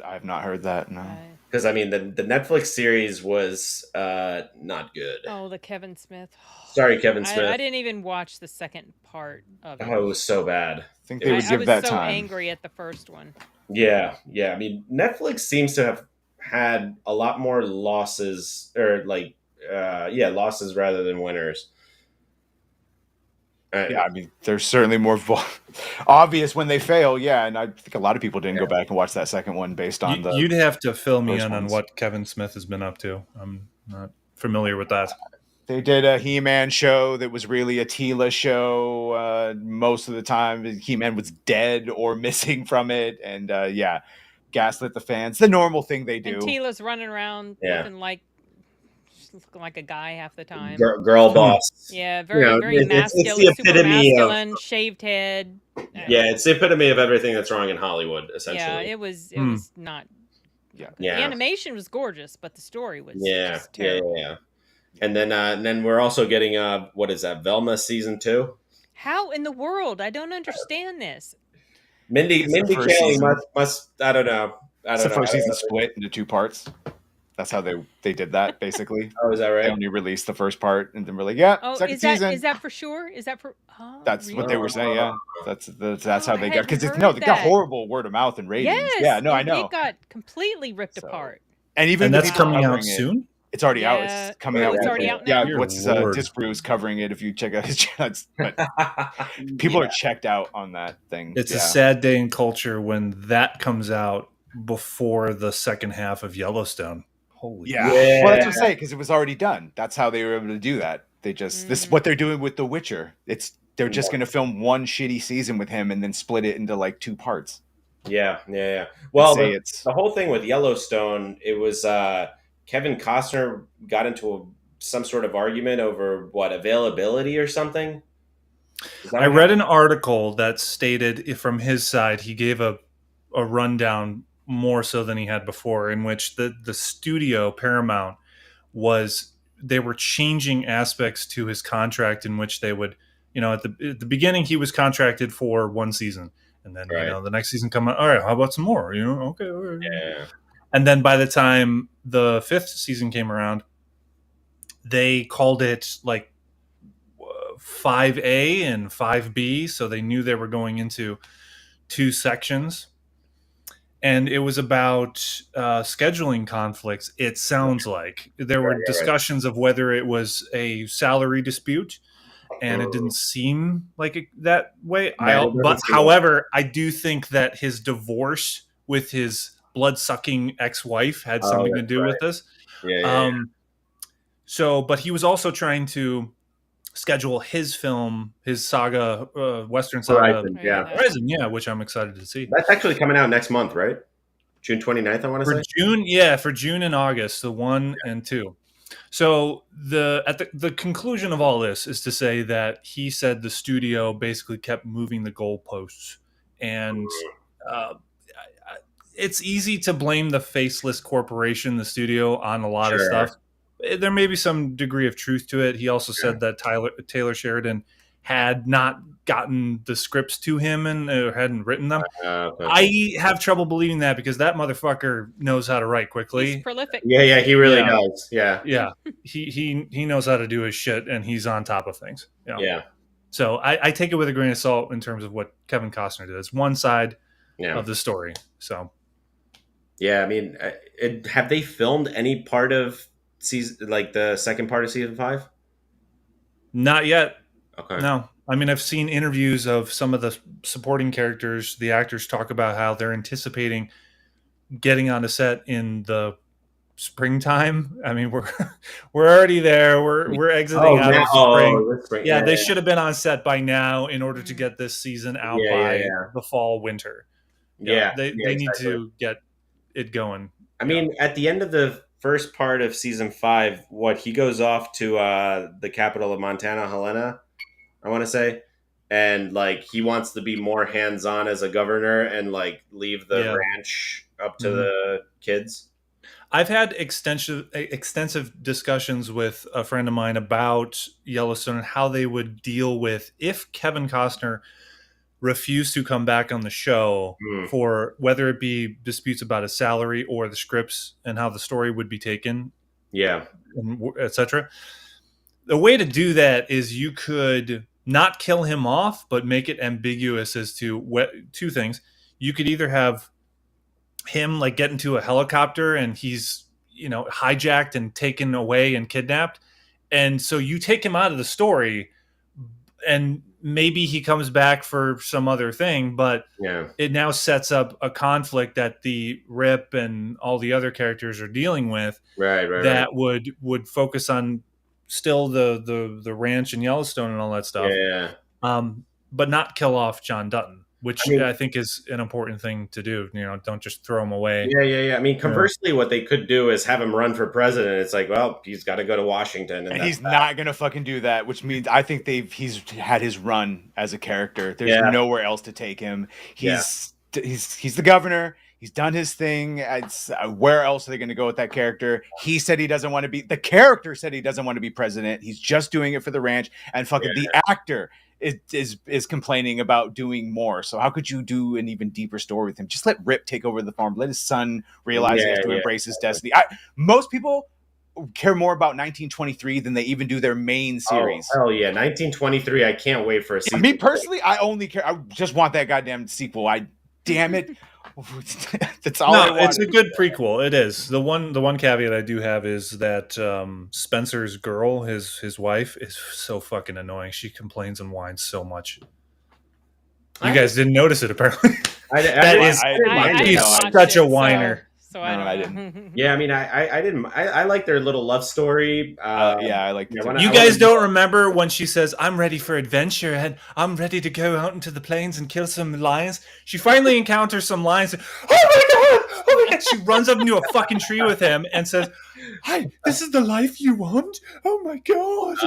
I've not heard that. No, because I mean the Netflix series was not good. Oh, the Kevin Smith. Sorry, Kevin Smith. I didn't even watch the second part of it. Oh, it was so bad. I think they would give that time. I was so angry at the first one. Yeah. I mean, Netflix seems to have had a lot more losses, or like. Losses rather than winners. Yeah, I mean, there's certainly more obvious when they fail. Yeah, and I think a lot of people didn't go back and watch that second one based on the. You'd have to fill me in on what Kevin Smith has been up to. I'm not familiar with that. They did a He-Man show that was really a Tila show. Most of the time, He-Man was dead or missing from it, and gaslit the fans. The normal thing they do. And Tila's running around looking like a guy half the time. Girl boss. Yeah, very masculine, it's the epitome super masculine, shaved head. Yeah, it's the epitome of everything that's wrong in Hollywood, essentially. Yeah, it was not. Yeah. The animation was gorgeous, but the story was just terrible. Yeah. And then we're also getting what is that, Velma season 2? How in the world? I don't understand this. Mindy Kaling must I don't know. It's the first season split into 2 parts. That's how they did that, basically. Oh, is that right? They only released the first part, and then we're like, second season. Is that for sure? Is that for? Oh, that's really? what they were saying. Yeah, that's how they got. Because they got horrible word of mouth and ratings. Yes, yeah, no, I know. It got completely ripped apart. And even that's coming out soon. It's already out. It's coming out. It's already out now. Yeah, Disbrew covering it. If you check out his channel, but people are checked out on that thing. It's a sad day in culture when that comes out before the second half of Yellowstone. Holy Well, that's what I'm saying, because it was already done. That's how they were able to do that. They just this is what they're doing with The Witcher. They're just going to film one shitty season with him and then split it into like 2 parts. Yeah. Well, the whole thing with Yellowstone, it was Kevin Costner got into some sort of argument over availability or something. I read an article that stated from his side, he gave a rundown more so than he had before, in which the studio Paramount was they were changing aspects to his contract in which they would, at the beginning he was contracted for 1 season, and then the next season come out. All right, how about some more? Okay, all right. Yeah. And then by the time the 5th season came around, they called it like 5A and 5B, so they knew they were going into 2 sections. And it was about scheduling conflicts. It sounds like there were discussions of whether it was a salary dispute, and it didn't seem like that way. However, I do think that his divorce with his blood-sucking ex-wife had something to do with this. So, but he was also trying to schedule his film, his saga, Western saga, Horizon, which I'm excited to see. That's actually coming out next month, right? June 29th, I want to say. For June and August, the 1 and 2. So the conclusion of all this is to say that he said the studio basically kept moving the goalposts, and it's easy to blame the faceless corporation, the studio, on a lot of stuff. There may be some degree of truth to it. He also said that Taylor Sheridan had not gotten the scripts to him and hadn't written them. I have trouble believing that, because that motherfucker knows how to write quickly. He's prolific. Yeah, he really does. Yeah. He knows how to do his shit, and he's on top of things. Yeah. So I take it with a grain of salt in terms of what Kevin Costner did. It's one side of the story. So yeah, I mean, have they filmed any part of season, like the second part of season 5? Not yet. Okay. No. I mean, I've seen interviews of some of the supporting characters. The actors talk about how they're anticipating getting on a set in the springtime. I mean, we're already there. We're exiting out of spring. They should have been on set by now in order to get this season out by the fall, winter. They need to get it going. I mean, at the end of the first part of season 5, he goes off to the capital of Montana, Helena, I want to say, and like he wants to be more hands-on as a governor and like leave the ranch up to the kids. I've had extensive discussions with a friend of mine about Yellowstone and how they would deal with if Kevin Costner refused to come back on the show for whether it be disputes about his salary or the scripts and how the story would be taken, etc. The way to do that is you could not kill him off, but make it ambiguous as to 2 things. You could either have him like get into a helicopter and he's hijacked and taken away and kidnapped, and so you take him out of the story, and maybe he comes back for some other thing, but it now sets up a conflict that the Rip and all the other characters are dealing with. That would focus on still the ranch in Yellowstone and all that stuff. But not kill off John Dutton, which I think is an important thing to do. Don't just throw him away. I mean, conversely, what they could do is have him run for president. It's like, well, he's got to go to Washington, and he's not gonna fucking do that. Which means I think he's had his run as a character. There's nowhere else to take him. He's the governor. He's done his thing. Where else are they going to go with that character? He said he doesn't want to be. The character said he doesn't want to be president. He's just doing it for the ranch. And fucking the actor is complaining about doing more. So how could you do an even deeper story with him? Just let Rip take over the farm. Let his son realize he has to embrace his destiny. Most people care more about 1923 than they even do their main series. Oh, hell yeah. 1923. I can't wait for a season. Me personally, I only care. I just want that goddamn sequel. Damn it. That's all. No, it's a good prequel. It is. The one caveat I do have is that Spencer's girl, his wife, is so fucking annoying. She complains and whines so much. You guys didn't notice it, apparently. He's such a whiner. So I didn't. Yeah, I mean, I didn't. I like their little love story. I like. You guys don't remember when she says, "I'm ready for adventure and I'm ready to go out into the plains and kill some lions." She finally encounters some lions. And, oh my god! Oh my god! She runs up into a fucking tree with him and says, "Hi, this is the life you want." Oh my god!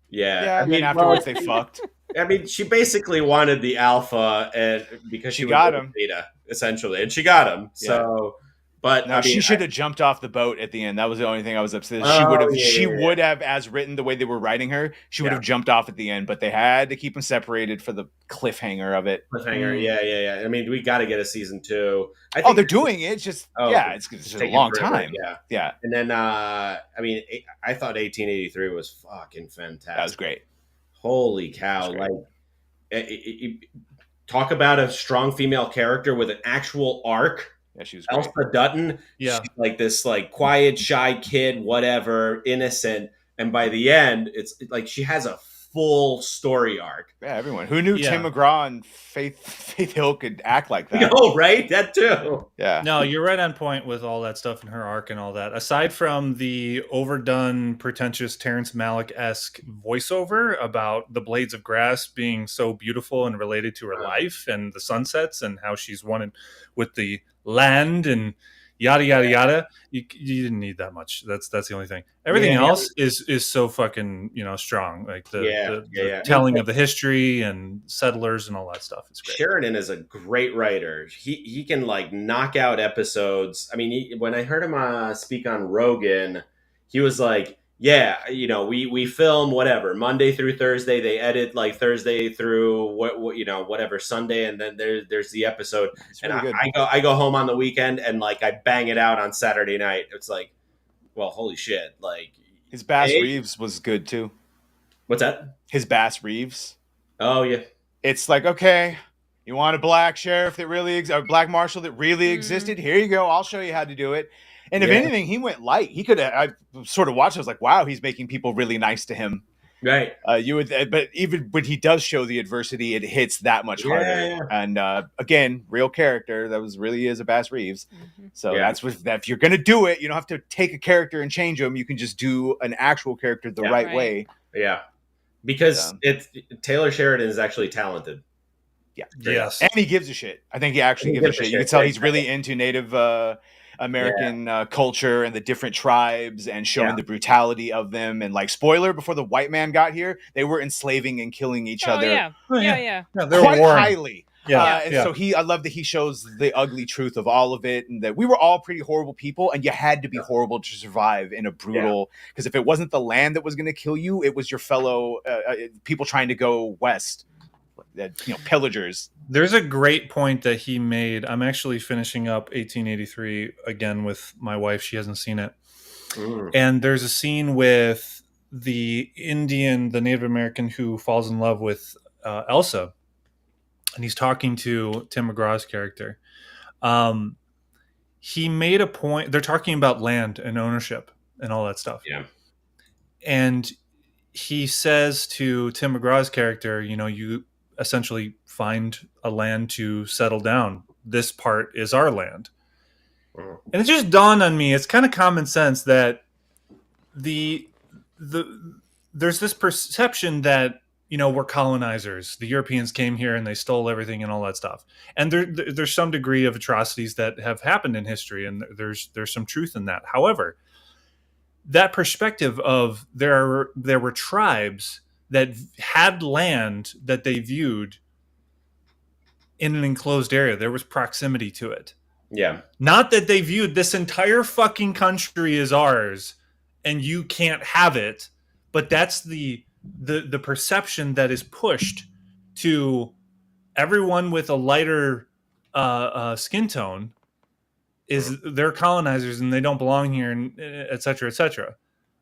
Yeah. I mean, afterwards they fucked. I mean, she basically wanted the alpha, and because she got him, beta, essentially, and she got him. So, But No, I mean, she should have jumped off the boat at the end. That was the only thing I was upset. Oh, She yeah. would have, as written the way they were writing her, she would have jumped off at the end. But they had to keep them separated for the cliffhanger of it. Cliffhanger. Yeah. I mean, we got to get a season 2. I Oh, think they're doing it. It's just it's just a taking long forever, time. Yeah. And then I mean, I thought 1883 was fucking fantastic. That was great. Holy cow! Like, talk about a strong female character with an actual arc. Yeah, she was great. Elsa Dutton. Yeah. She's like this like quiet, shy kid, whatever, innocent, and by the end, it's like she has a full story arc. Yeah, everyone who knew Tim McGraw and Faith Hill could act like that. Oh, right, that too. Yeah. No, you're right on point with all that stuff in her arc and all that. Aside from the overdone, pretentious Terrence Malick-esque voiceover about the blades of grass being so beautiful and related to her life and the sunsets and how she's wanted with the land and yada yada yada. You didn't need that much. That's the only thing. Everything else is so fucking strong. Like the telling of the history and settlers and all that stuff is great. Sheridan is a great writer. He can like knock out episodes. I mean, when I heard him speak on Rogan, he was like, "Yeah, we film whatever Monday through Thursday. They edit like Thursday through whatever Sunday, and then there's the episode. And I go home on the weekend and like I bang it out on Saturday night. It's like, well, holy shit! Like his Bass Reeves was good too. What's that? His Bass Reeves. Oh yeah. It's like, okay, you want a black sheriff that really a black marshal that really existed? Here you go. I'll show you how to do it. And if anything, he went light. He could have. I sort of watched. I was like, wow, he's making people really nice to him. Right. But even when he does show the adversity, it hits that much harder. Yeah. And again, real character that really is a Bass Reeves. Mm-hmm. So that's that. If you're gonna do it, you don't have to take a character and change them. You can just do an actual character the right way. Yeah. Because Taylor Sheridan is actually talented. Yeah. Yes. And he gives a shit. I think he actually gives a shit. You can tell he's really into Native American culture and the different tribes and showing the brutality of them. And like, spoiler, before the white man got here, they were enslaving and killing each other. Yeah, they were quite highly. So I love that he shows the ugly truth of all of it, and that we were all pretty horrible people, and you had to be horrible to survive in a brutal. Because if it wasn't the land that was going to kill you, it was your fellow people trying to go west, pillagers. There's a great point that he made. I'm actually finishing up 1883 again with my wife. She hasn't seen it, and there's a scene with the Native American who falls in love with Elsa. And he's talking to Tim McGraw's character. He made a point. They're talking about land and ownership and all that stuff. Yeah. And he says to Tim McGraw's character, you essentially find a land to settle down. This part is our land. And it just dawned on me. It's kind of common sense that there's this perception that, we're colonizers. The Europeans came here and they stole everything and all that stuff. And there's some degree of atrocities that have happened in history, and there's some truth in that. However, that perspective of there were tribes that had land that they viewed in an enclosed area. There was proximity to it. Yeah. Not that they viewed this entire fucking country as ours and you can't have it, but that's the perception that is pushed to everyone with a lighter skin tone is they're colonizers and they don't belong here, and et cetera, et cetera.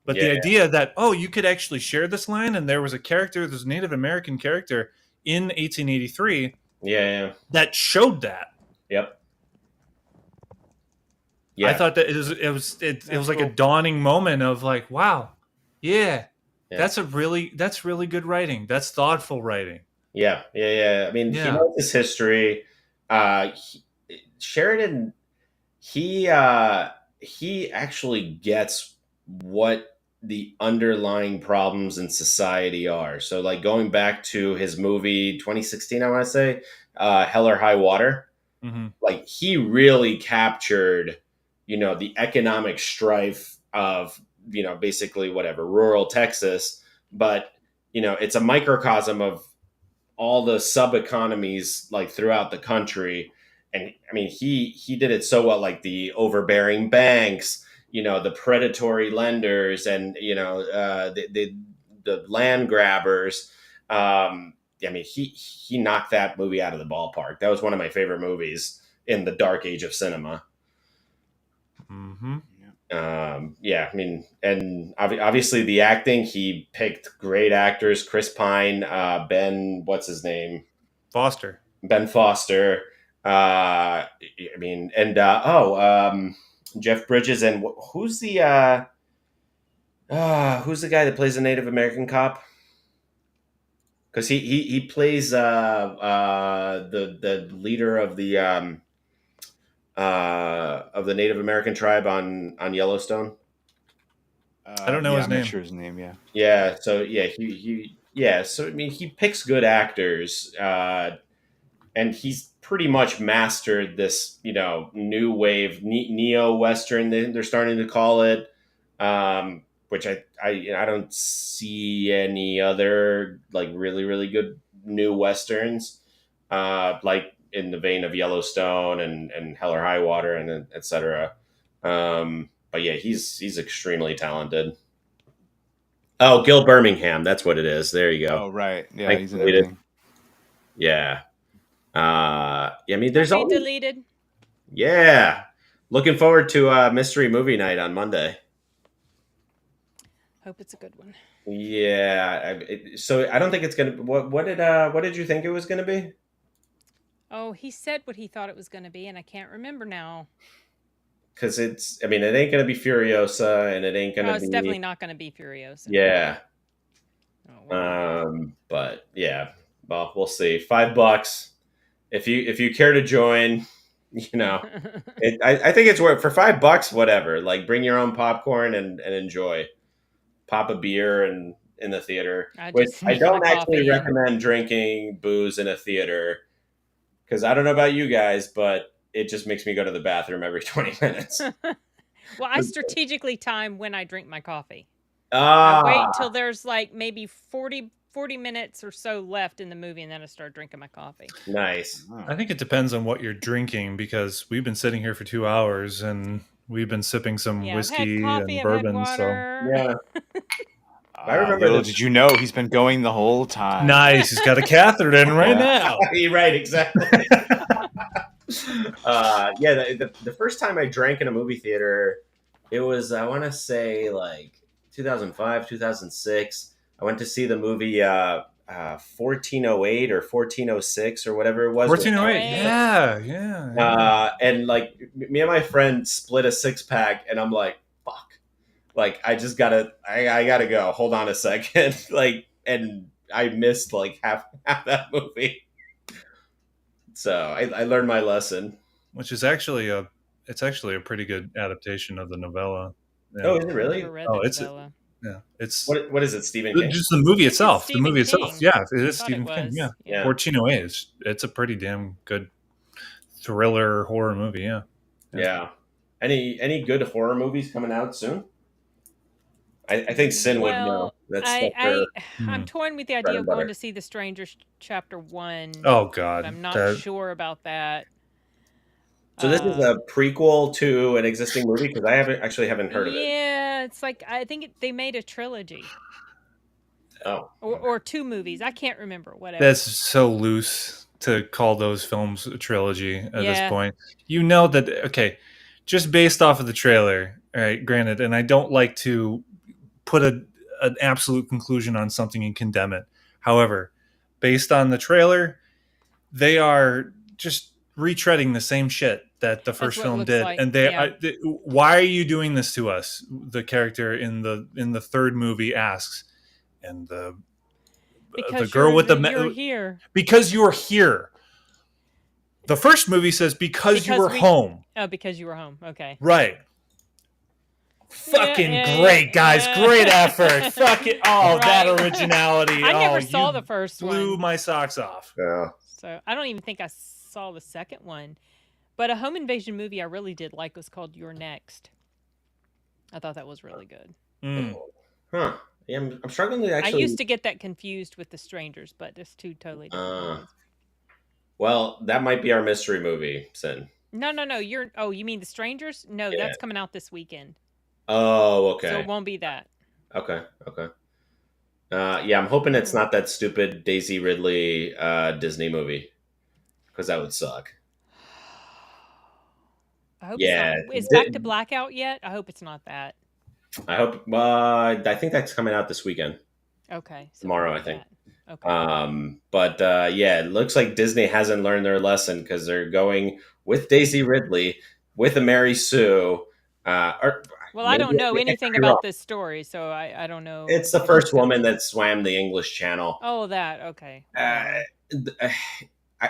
But the idea that, you could actually share this land, and there was a Native American character in 1883 that showed that. Yep. Yeah. I thought that it was like a dawning moment of like, wow, that's really good writing. That's thoughtful writing. Yeah. I mean, he knows his history. Sheridan, he actually gets what the underlying problems in society are. So, like, going back to his movie 2016, I want to say, Hell or High Water. Mm-hmm. Like, he really captured, the economic strife of, basically whatever, rural Texas, but, it's a microcosm of all the sub economies like throughout the country. and I mean, he did it so well, like the overbearing banks, the predatory lenders, and the land grabbers. I mean, he knocked that movie out of the ballpark. That was one of my favorite movies in the dark age of cinema. Mm-hmm. Yeah, I mean, and obviously the acting, he picked great actors. Chris Pine, what's his name? Foster. Ben Foster. I mean, and Jeff Bridges, and who's the guy that plays the Native American cop? Because he plays the leader of the Native American tribe on Yellowstone. I don't know his I'm name. not sure his name. Yeah. Yeah. So yeah, So I mean, he picks good actors, and he's pretty much mastered this, new wave neo western. They're starting to call it, which I don't see any other like really really good new westerns, like in the vein of Yellowstone and Hell or High Water and etc. But yeah, he's extremely talented. Oh, Gil Birmingham, that's what it is. There you go. Oh, right. Yeah, Thanks, he's in deleted. everything. Yeah. I mean, there's Be all. deleted. Yeah. Looking forward to mystery movie night on Monday. Hope it's a good one. Yeah. So I don't think it's gonna. What did you think it was gonna be? Oh, he said what he thought it was going to be, and I can't remember now. Because it ain't gonna be Furiosa, and it ain't gonna be. It's definitely not going to be Furiosa. Yeah. Oh, well. But yeah. Well, we'll see. $5 if you care to join. I think it's worth for $5. Whatever. Like, bring your own popcorn and enjoy. Pop a beer and in the theater. I don't actually recommend drinking booze in a theater, because I don't know about you guys, but it just makes me go to the bathroom every 20 minutes. Well, I strategically time when I drink my coffee. I I wait till there's like maybe 40 minutes or so left in the movie, and then I start drinking my coffee. Nice. I think it depends on what you're drinking, because we've been sitting here for 2 hours and we've been sipping some whiskey and bourbon. So yeah. I remember. Little did you know, he's been going the whole time. Nice. He's got a catheter in right now. You're right, exactly. The first time I drank in a movie theater, it was, I want to say, like 2005, 2006. I went to see the movie 1408 or 1406 or whatever it was. 1408. Yeah. And like me and my friend split a 6-pack, and I'm like, fuck. Like, I gotta go. Hold on a second. Like, and I missed like half that movie. So I learned my lesson. Which is actually a pretty good adaptation of the novella. Yeah. Oh, is it really? It's what is it, Stephen King? Just the movie itself. The movie itself. Yeah, it is Stephen King. Yeah. Yeah. 1408 it's a pretty damn good thriller horror movie. Yeah. Yeah. Any good horror movies coming out soon? I think Sin would know. I'm torn with the idea of going to see The Strangers Chapter 1. Oh God, I'm not sure about that. So this is a prequel to an existing movie, because I haven't heard of it. Yeah, it's like I think they made a trilogy. Oh. Or 2 movies. I can't remember. Whatever. That's so loose to call those films a trilogy at this point. You know that, okay, just based off of the trailer, all right, granted, and I don't like to put an absolute conclusion on something and condemn it. However, based on the trailer, they are just retreading the same shit that the first film did. Like. And why are you doing this to us? The character in the third movie asks, and the girl with you're here. Because you're here. The first movie says because you were home. Oh, because you were home. Okay. Right. Fucking great, guys. Great effort. Fucking that originality. I never saw the first one. Blew my socks off. Yeah. So I don't even think I saw the second one. But a home invasion movie I really did like was called You're Next. I thought that was really good. Huh. Yeah, I'm struggling to actually. I used to get that confused with The Strangers, but it's 2 totally different ones. Well, that might be our mystery movie, Sin. No, no, no. You mean The Strangers? No, Yeah. that's coming out this weekend. Oh, So okay. it won't be that. Okay. Okay. Yeah, I'm hoping it's Hmm. not that stupid Daisy Ridley Disney movie, because that would suck. I hope it's not. Yeah, Is Back to Black out yet? I hope it's not that. I hope. I think that's coming out this weekend, Okay. So it tomorrow. won't I be think. that. Okay. But yeah, it looks like Disney hasn't learned their lesson because they're going with Daisy Ridley with a Mary Sue. Or Well, I maybe, don't know maybe I anything could be wrong. about this story, so I don't know It's the if she's first gonna woman be. that swam the English Channel. Oh, that. Okay. Uh, Whatever. I,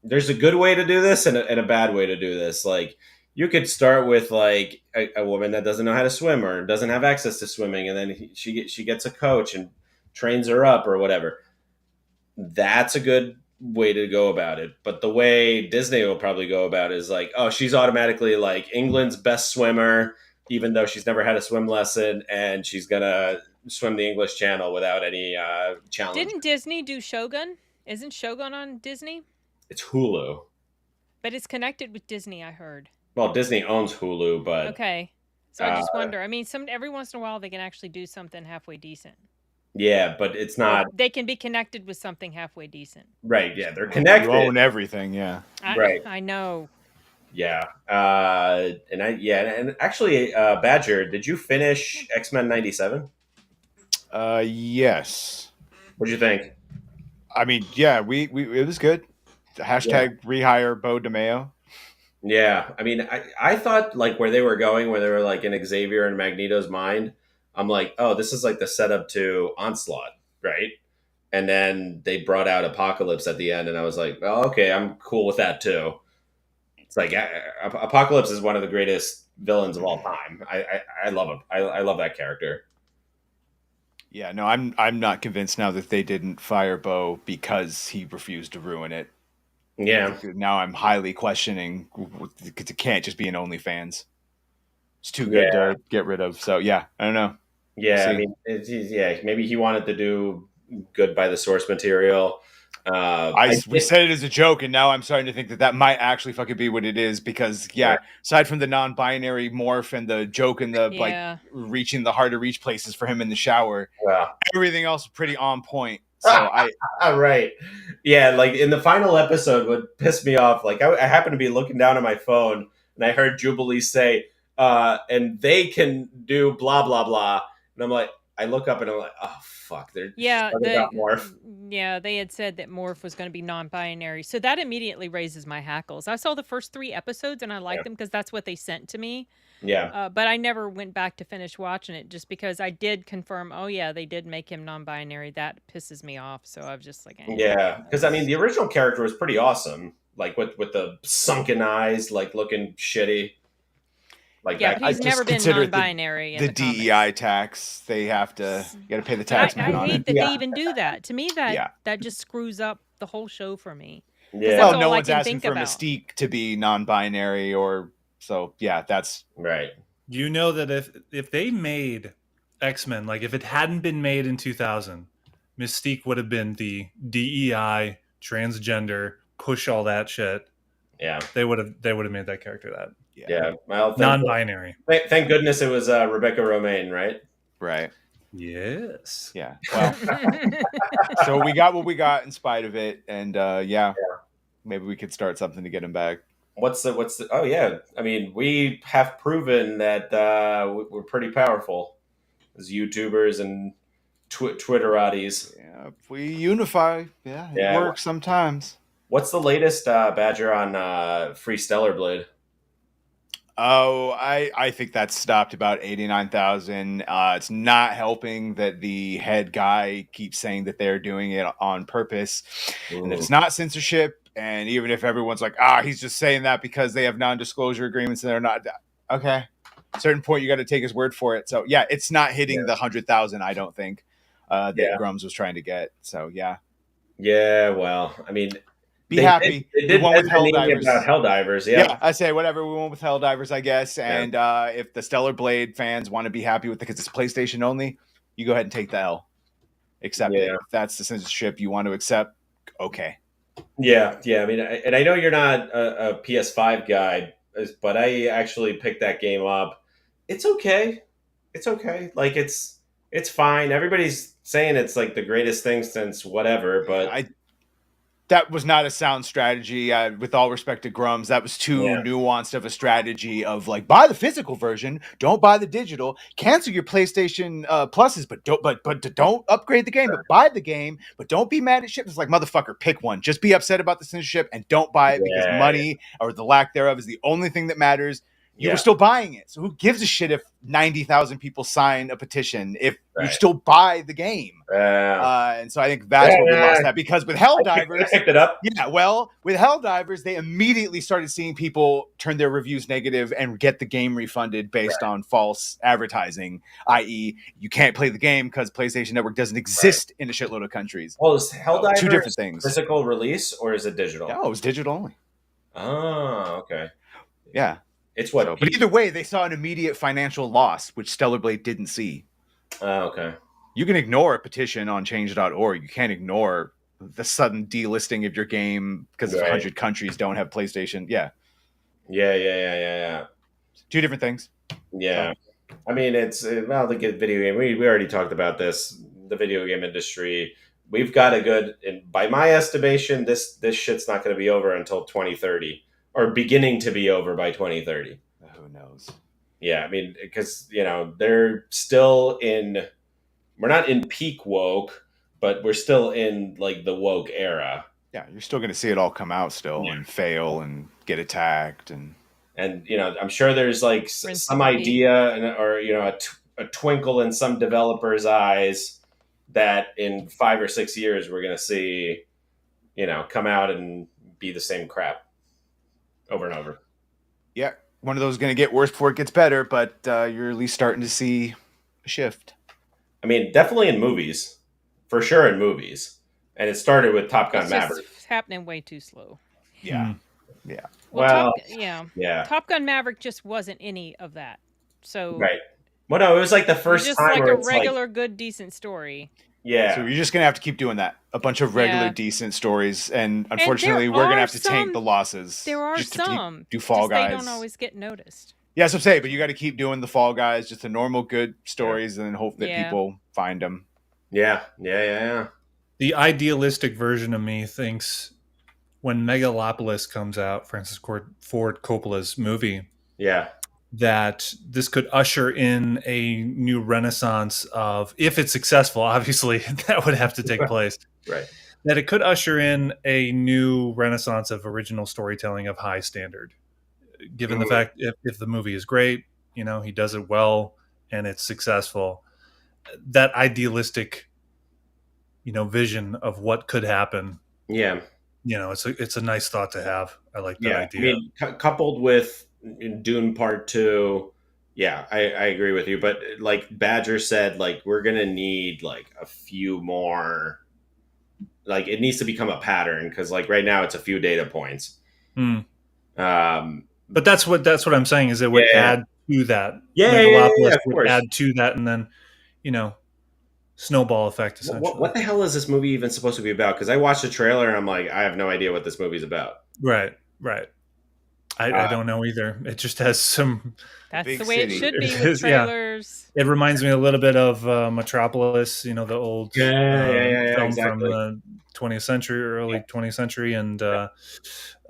there's a good way to do this and a bad way to do this. Like, you could start with like a woman that doesn't know how to swim or doesn't have access to swimming, and then she gets a coach and trains her up or whatever. That's a good way to go about it. But the way Disney will probably go about it is like, oh, she's automatically like England's best swimmer, even though she's never had a swim lesson, and she's gonna swim the English Channel without any challenge. Didn't Disney do Shogun? Isn't Shogun on Disney? It's Hulu. But it's connected with Disney, I heard. Well, Disney owns Hulu, but Okay. So I just wonder. I mean, every once in a while they can actually do something halfway decent. yeah, but it's Or not they can be connected with something halfway decent. right. Yeah, they're You connected. own everything, yeah. Right. I know. Yeah, and actually, Badger, did you finish X-Men '97? Yes. What did you think? I mean, yeah, we it was good. Hashtag rehire Bo DeMeo. Yeah, I mean, I thought like where they were going, where they were like in Xavier and Magneto's mind. I'm like, oh, this is like the setup to Onslaught, right? And then they brought out Apocalypse at the end, and I was like, well, okay, I'm cool with that too. It's like Apocalypse is one of the greatest villains of all time. I love him. I love that character. Yeah, no, I'm not convinced now that they didn't fire Bo because he refused to ruin it. Yeah. Now I'm highly questioning. It can't just be an OnlyFans. It's too good to get rid of. So yeah, I don't know. Yeah, See. I mean, yeah, maybe he wanted to do good by the source material. We said it as a joke, and now I'm starting to think that might actually fucking be what it is. Because aside from the non-binary morph and the joke and the like reaching the hard to reach places for him in the shower, everything else is pretty on point. So right, yeah, like in the final episode, what pissed me off, like I happened to be looking down at my phone and I heard Jubilee say, "And they can do blah blah blah," and I'm like, I look up and I'm like, oh fuck, they're about Morph. Yeah, they had said that Morph was going to be non-binary, so that immediately raises my hackles. I saw the first 3 episodes and I liked them because that's what they sent to me. Yeah. But I never went back to finish watching it just because I did confirm, oh yeah, they did make him non-binary. That pisses me off. So I was just like, yeah, because I mean, the original character was pretty awesome, like with the sunken eyes, like looking shitty. Like yeah, but he's never been non-binary. The DEI tax, they have to, you got to pay the tax. I hate that they even do that. To me, that just screws up the whole show for me. Yeah, well, no one's asking for Mystique to be non-binary or so. Yeah, that's right. You know that if they made X-Men, like if it hadn't been made in 2000, Mystique would have been the DEI, transgender, push all that shit. Yeah, they would have made that character that. Yeah, well, non-binary. Thank goodness it was Rebecca Romaine, right? Right. Yes. Yeah. Well, so we got what we got in spite of it, and maybe we could start something to get him back. What's the? Oh yeah, I mean, we have proven that we're pretty powerful as YouTubers and Twitterati's. Yeah, if we unify, it works sometimes. What's the latest, Badger, on Free Stellar Blade? Oh, I think that's stopped about 89,000. It's not helping that the head guy keeps saying that they're doing it on purpose. Ooh. And it's not censorship. And even if everyone's like, he's just saying that because they have non-disclosure agreements and they're not. Okay. At a certain point, you got to take his word for it. So, yeah, it's not hitting the 100,000, I don't think, that Grums was trying to get. So, yeah. Yeah, well, I mean... Be happy. They did one with Helldivers. About Helldivers, yeah. I say whatever. We went with Helldivers, I guess. And if the Stellar Blade fans want to be happy with it because it's PlayStation only, you go ahead and take the L. Accept it. If that's the censorship you want to accept, okay. Yeah, yeah. I mean, and I know you're not a PS5 guy, but I actually picked that game up. It's okay. It's okay. Like it's fine. Everybody's saying it's like the greatest thing since whatever, but That was not a sound strategy. With all respect to Grums, that was too yeah, nuanced of a strategy of like buy the physical version, don't buy the digital, cancel your PlayStation pluses, but don't upgrade the game, but buy the game, but don't be mad at ship. It's like motherfucker, pick one. Just be upset about the censorship and don't buy it because yeah, money or the lack thereof is the only thing that matters. You were yeah. still buying it, so who gives a shit if 90,000 people sign a petition if you Right. still buy the game? And so I think that's where we lost that because with Helldivers, I picked it up. yeah, well, with Helldivers, they immediately started seeing people turn their reviews negative and get the game refunded based on false advertising, i.e., you can't play the game because PlayStation Network doesn't exist in a shitload of countries. Well, is Helldivers Two different things. physical release or is it digital? No, it was digital only. Oh, okay. Yeah. It's what? So, but either way, they saw an immediate financial loss, which Stellar Blade didn't see. Oh, okay. You can ignore a petition on change.org. You can't ignore the sudden delisting of your game because 100 countries don't have PlayStation. Yeah. Yeah. Two different things. Yeah. I mean, it's well, the video game. We already talked about this. The video game industry. We've got a good. By my estimation, this shit's not going to be over until 2030, or beginning to be over by 2030. Who knows? Yeah, I mean, because they're still in. We're not in peak woke, but we're still in like the woke era. Yeah, you're still going to see it all come out still and fail and get attacked and I'm sure there's like some idea or a twinkle in some developer's eyes that in 5 or 6 years we're going to see come out and be the same crap over and over. Yeah, one of those is going to get worse before it gets better, but you're at least starting to see a shift. I mean, definitely in movies, for sure in movies, and it started with Top Gun Maverick. It's happening way too slow. Yeah. Yeah. Well, yeah. Top Gun Maverick just wasn't any of that. So right. Well, no, it was like the first just time like where a regular, good, decent story. Yeah. So you're just gonna have to keep doing that. A bunch of regular, decent stories, and unfortunately, we're gonna have to tank the losses. There are just some. Do Fall Guys. They don't always get noticed. Yeah, so say, but you got to keep doing the Fall Guys, just the normal good stories, and then hope that people find them. Yeah. The idealistic version of me thinks when Megalopolis comes out, Francis Ford Coppola's movie, that this could usher in a new renaissance of, if it's successful, obviously that would have to take place. Right. That it could usher in a new renaissance of original storytelling of high standard. Given the fact if the movie is great, he does it well and it's successful, that idealistic, vision of what could happen. Yeah. It's a nice thought to have. I like that idea. I mean, coupled with Dune Part 2, I agree with you. But like Badger said, like we're going to need like a few more, like it needs to become a pattern because like right now it's a few data points. But that's what I'm saying is it would add to that. Megalopolis would add to that, and then, snowball effect essentially. What the hell is this movie even supposed to be about? Because I watched the trailer and I'm like, I have no idea what this movie's about. Right. I don't know either. It just has some. That's the way it should be with trailers. It reminds me a little bit of Metropolis, the old film from the 20th century, early 20th century, and a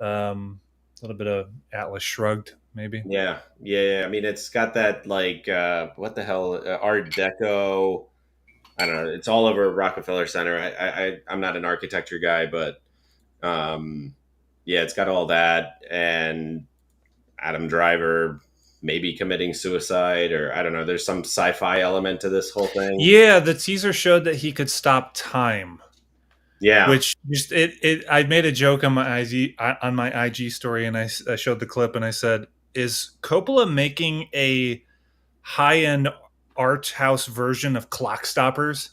little bit of Atlas Shrugged, maybe. Yeah. I mean, it's got that like what the hell, Art Deco. I don't know. It's all over Rockefeller Center. I'm not an architecture guy, but it's got all that, and Adam Driver maybe committing suicide, or I don't know. There's some sci-fi element to this whole thing. Yeah, the teaser showed that he could stop time. Yeah, which just I made a joke on my IG story, and I showed the clip, and I said, "Is Coppola making a high-end art house version of Clock Stoppers?"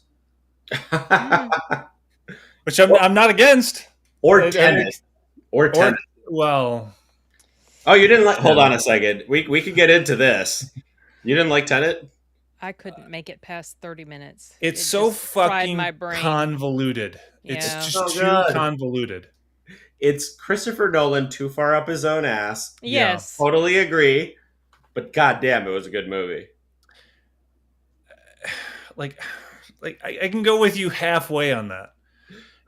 Which I'm not against. Or Tenet. Or Tenet. Well. Oh, you didn't like... Hold on a second. We could get into this. You didn't like Tenet? I couldn't make it past 30 minutes. It's so fucking convoluted. Yeah. It's just too convoluted. It's Christopher Nolan too far up his own ass. Yes. Totally agree. But goddamn, it was a good movie. Like I can go with you halfway on that.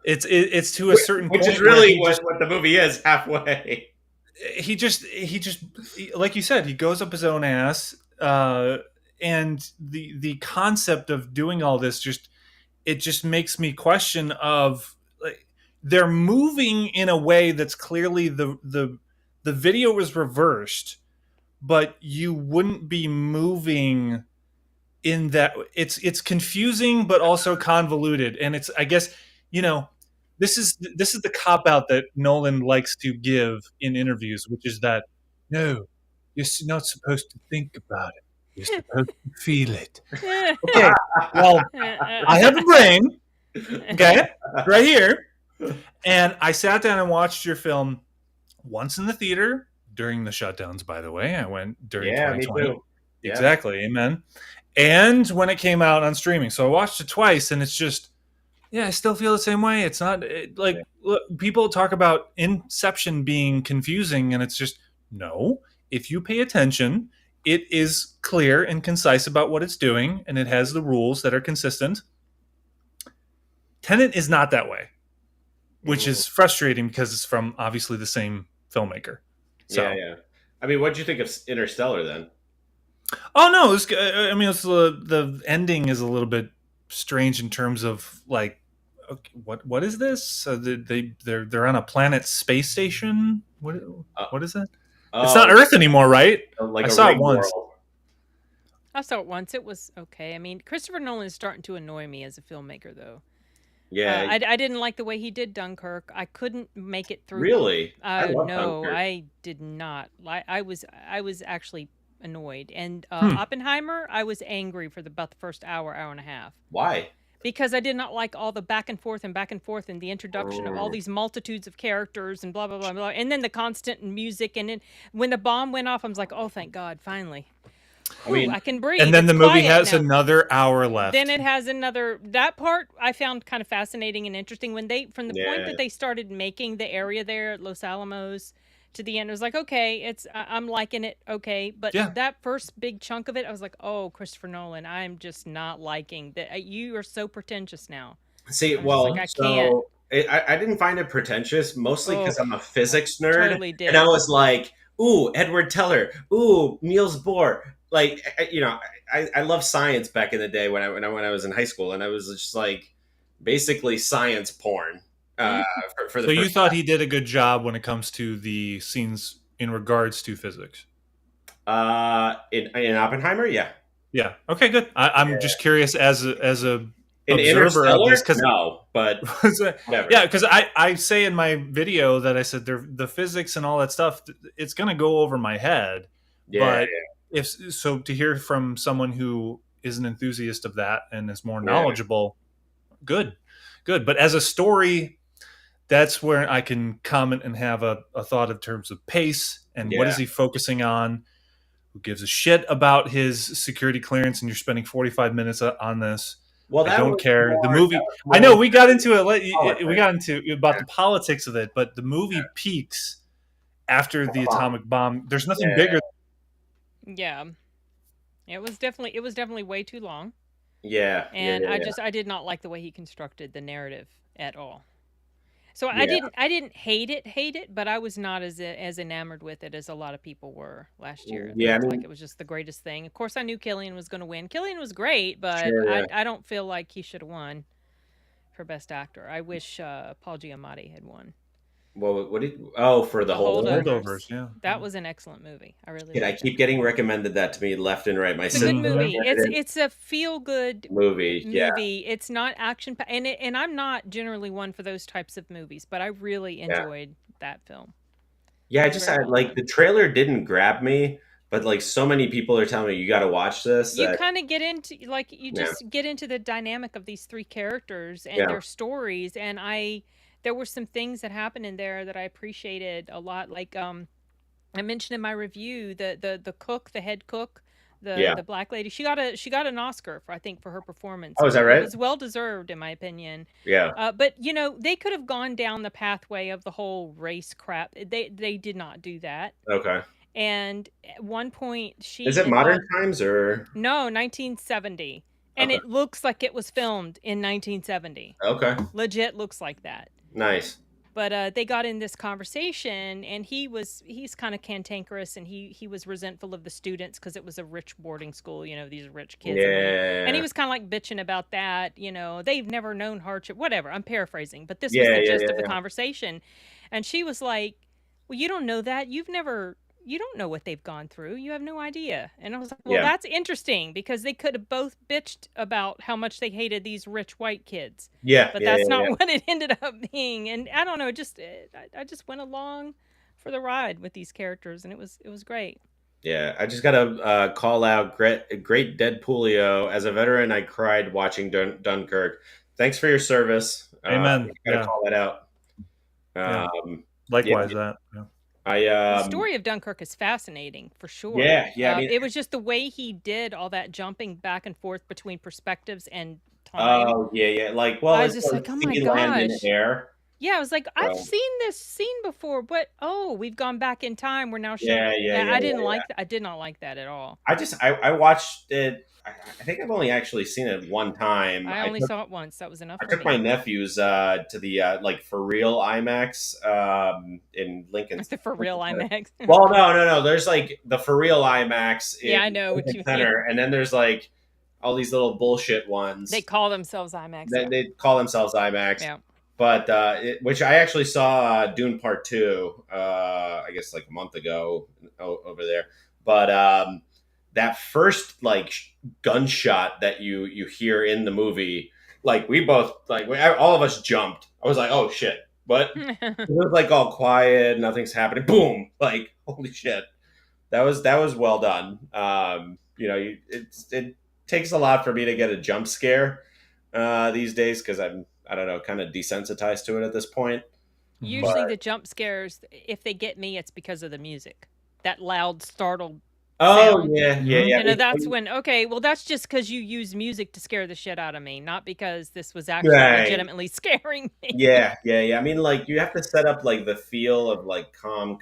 It's to a certain Which point is really where what the movie is, halfway. he just like you said, he goes up his own ass, and the concept of doing all this just makes me question of, like, they're moving in a way that's clearly the video is reversed, but you wouldn't be moving in that. It's confusing but also convoluted, and it's, I guess, this is the cop out that Nolan likes to give in interviews, which is that, no, you're not supposed to think about it, you're supposed to feel it. Okay, well, I have a brain, okay, right here, and I sat down and watched your film once in the theater during the shutdowns. By the way, I went during 2020. Me too. Yeah. Exactly, amen. And when it came out on streaming, so I watched it twice, and it's just, I still feel the same way. It's not look, people talk about Inception being confusing, and it's just, no. If you pay attention, it is clear and concise about what it's doing, and it has the rules that are consistent. Tenet is not that way, which is frustrating because it's from obviously the same filmmaker. So. Yeah. I mean, what did you think of Interstellar then? Oh no, it's the ending is a little bit strange in terms of, like, okay, what is this? So they're on a planet space station. What is that? It's not Earth anymore, right? Like I saw it once. World. I saw it once. It was okay. I mean, Christopher Nolan is starting to annoy me as a filmmaker, though. Yeah, I didn't like the way he did Dunkirk. I couldn't make it through. Really? No, Dunkirk. I did not. I was actually annoyed. And Oppenheimer, I was angry for about the first hour and a half. Why? Because I did not like all the back and forth and the introduction of all these multitudes of characters and blah, blah, blah, blah. And then the constant music. And then when the bomb went off, I was like, oh, thank God, finally. I mean, I can breathe. And then it's the movie has now. another hour left. Then it has another. That part I found kind of fascinating and interesting when from the point that they started making the area there at Los Alamos to the end. It was like, okay, I'm liking it, okay, but that first big chunk of it, I was like, oh, Christopher Nolan, I'm just not liking that. You are so pretentious now. See, I didn't find it pretentious, mostly because I'm a physics nerd, totally did. And I was like, ooh, Edward Teller, ooh, Niels Bohr. Like, I love science back in the day when I was in high school, and I was just like, basically science porn. For the so you thought he did a good job when it comes to the scenes in regards to physics? In Oppenheimer, yeah. Okay, good. I'm just curious as a in observer of this, because no, but whatever. Yeah, because I say in my video that I said the physics and all that stuff, it's going to go over my head. But if so, to hear from someone who is an enthusiast of that and is more knowledgeable, good. But as a story, that's where I can comment and have a thought in terms of pace and what is he focusing on. Who gives a shit about his security clearance? And you're spending 45 minutes on this. Well, I don't care. The movie. I know we got into it. We got into about the politics of it, but the movie peaks after the atomic bomb. There's nothing bigger. Yeah, it was definitely way too long. And I did not like the way he constructed the narrative at all. So I didn't hate it, but I was not as enamored with it as a lot of people were last year. Like it was just the greatest thing. Of course, I knew Cillian was going to win. Cillian was great, but I don't feel like he should have won for Best Actor. I wish Paul Giamatti had won. Well, for the Holdovers, yeah. That was an excellent movie. I really. I keep getting recommended that to me left and right. It's a good movie. It's a feel good movie. Yeah. It's not action, and I'm not generally one for those types of movies, but I really enjoyed that film. Yeah, the trailer didn't grab me, but like so many people are telling me you got to watch this. You kind of get into get into the dynamic of these three characters and their stories, and there were some things that happened in there that I appreciated a lot. Like I mentioned in my review, the cook, the head cook, Yeah. The black lady. She got an Oscar for, I think, for her performance. Oh, is that It right? was well deserved, in my opinion. Yeah. But they could have gone down the pathway of the whole race crap. They did not do that. Okay. And at one point, Is she it modern involved times or? no 1970, and Okay. it looks like it was filmed in 1970. Okay. Legit looks like that. Nice. But they got in this conversation, and he's kind of cantankerous, and he was resentful of the students because it was a rich boarding school, these rich kids. Yeah. And he was kind of like bitching about that, they've never known hardship, whatever. I'm paraphrasing, but this was Yeah, the yeah, gist yeah, of the yeah. conversation. And she was like, well, you don't know that. You don't know what they've gone through. You have no idea. And I was like, well, Yeah. that's interesting, because they could have both bitched about how much they hated these rich white kids. Yeah. But yeah, that's yeah, not yeah. what it ended up being. And I don't know, I just went along for the ride with these characters, and it was great. Yeah, I just gotta call out great Deadpoolio. As a veteran, I cried watching Dunkirk. Thanks for your service. Amen. Gotta Yeah. call that out. Yeah. Um, Likewise, that. Yeah. The story of Dunkirk is fascinating, for sure. Yeah. I mean, it was just the way he did all that jumping back and forth between perspectives and time. oh yeah. Like, well, I was it's just like like, oh my seeing land in gosh. the air. Yeah, I was like, I've So- seen this scene before, but we've gone back in time. We're now showing. Yeah, I didn't like that. I did not like that at all. I watched it. I think I've only actually seen it one time. I only saw it once. That was enough. I for took me. my nephews to the like for real IMAX in Lincoln. The for real IMAX. Well, no. There's like the for real IMAX. In Yeah, I know what Lincoln you mean. Center, and then there's like all these little bullshit ones. They call themselves IMAX. They call themselves IMAX. Yeah. But which I actually saw Dune Part 2, I guess like a month ago over there. But that first like gunshot that you hear in the movie, like we both all of us jumped. I was like, oh shit, what? It was like all quiet, nothing's happening. Boom! Like holy shit, that was well done. It takes a lot for me to get a jump scare these days because I don't know, kind of desensitized to it at this point. Usually the jump scares, if they get me, it's because of the music. That loud, startled Oh sound. yeah. That's when, okay, well, that's just because you use music to scare the shit out of me, not because this was actually Right. legitimately scaring me. Yeah. I mean, like you have to set up like the feel of like calm,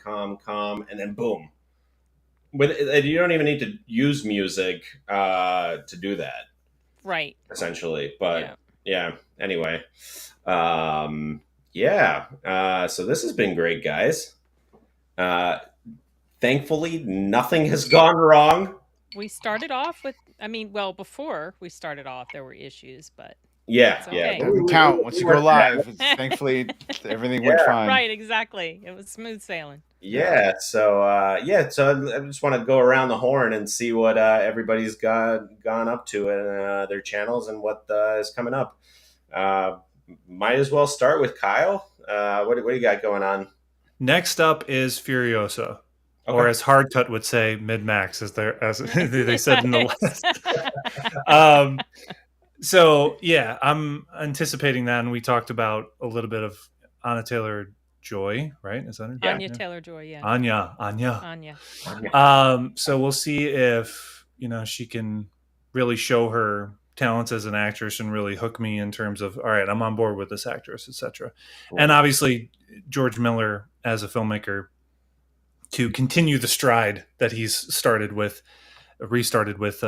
and then boom. You don't even need to use music to do that. Right. Essentially, but yeah. Anyway, so this has been great, guys. Thankfully, nothing has gone wrong. We started off with, before we started off, there were issues, but Yeah. okay. Doesn't count once you go live. Thankfully, everything went fine. right, exactly. It was smooth sailing. Yeah. So I just want to go around the horn and see what everybody's gone up to in their channels and what is coming up. Might as well start with Kyle. What do you got going on? Next up is Furiosa, Okay. or as Hardcut would say, mid-max, as they said in the last. So yeah, I'm anticipating that, and we talked about a little bit of Anya Taylor-Joy, right? Is that her? Anya Taylor-Joy, yeah. Anya. So we'll see if she can really show her talents as an actress and really hook me in terms of, all right, I'm on board with this actress, etc. Cool. And obviously George Miller as a filmmaker to continue the stride that he's restarted with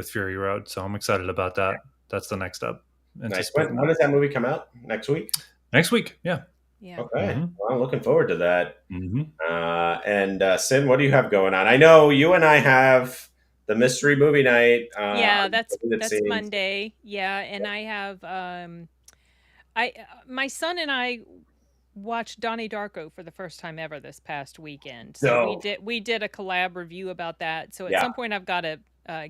Fury Road. So I'm excited about that. That's the next up. Nice. When does that movie come out? Next week? Next week, yeah. Yeah. Okay. Mm-hmm. Well, I'm looking forward to that. Mm-hmm. And Sin, what do you have going on? I know you and I have the mystery movie night. That's Monday. Yeah, and I have my son and I watched Donnie Darko for the first time ever this past weekend. So we did a collab review about that. So at some point I've got to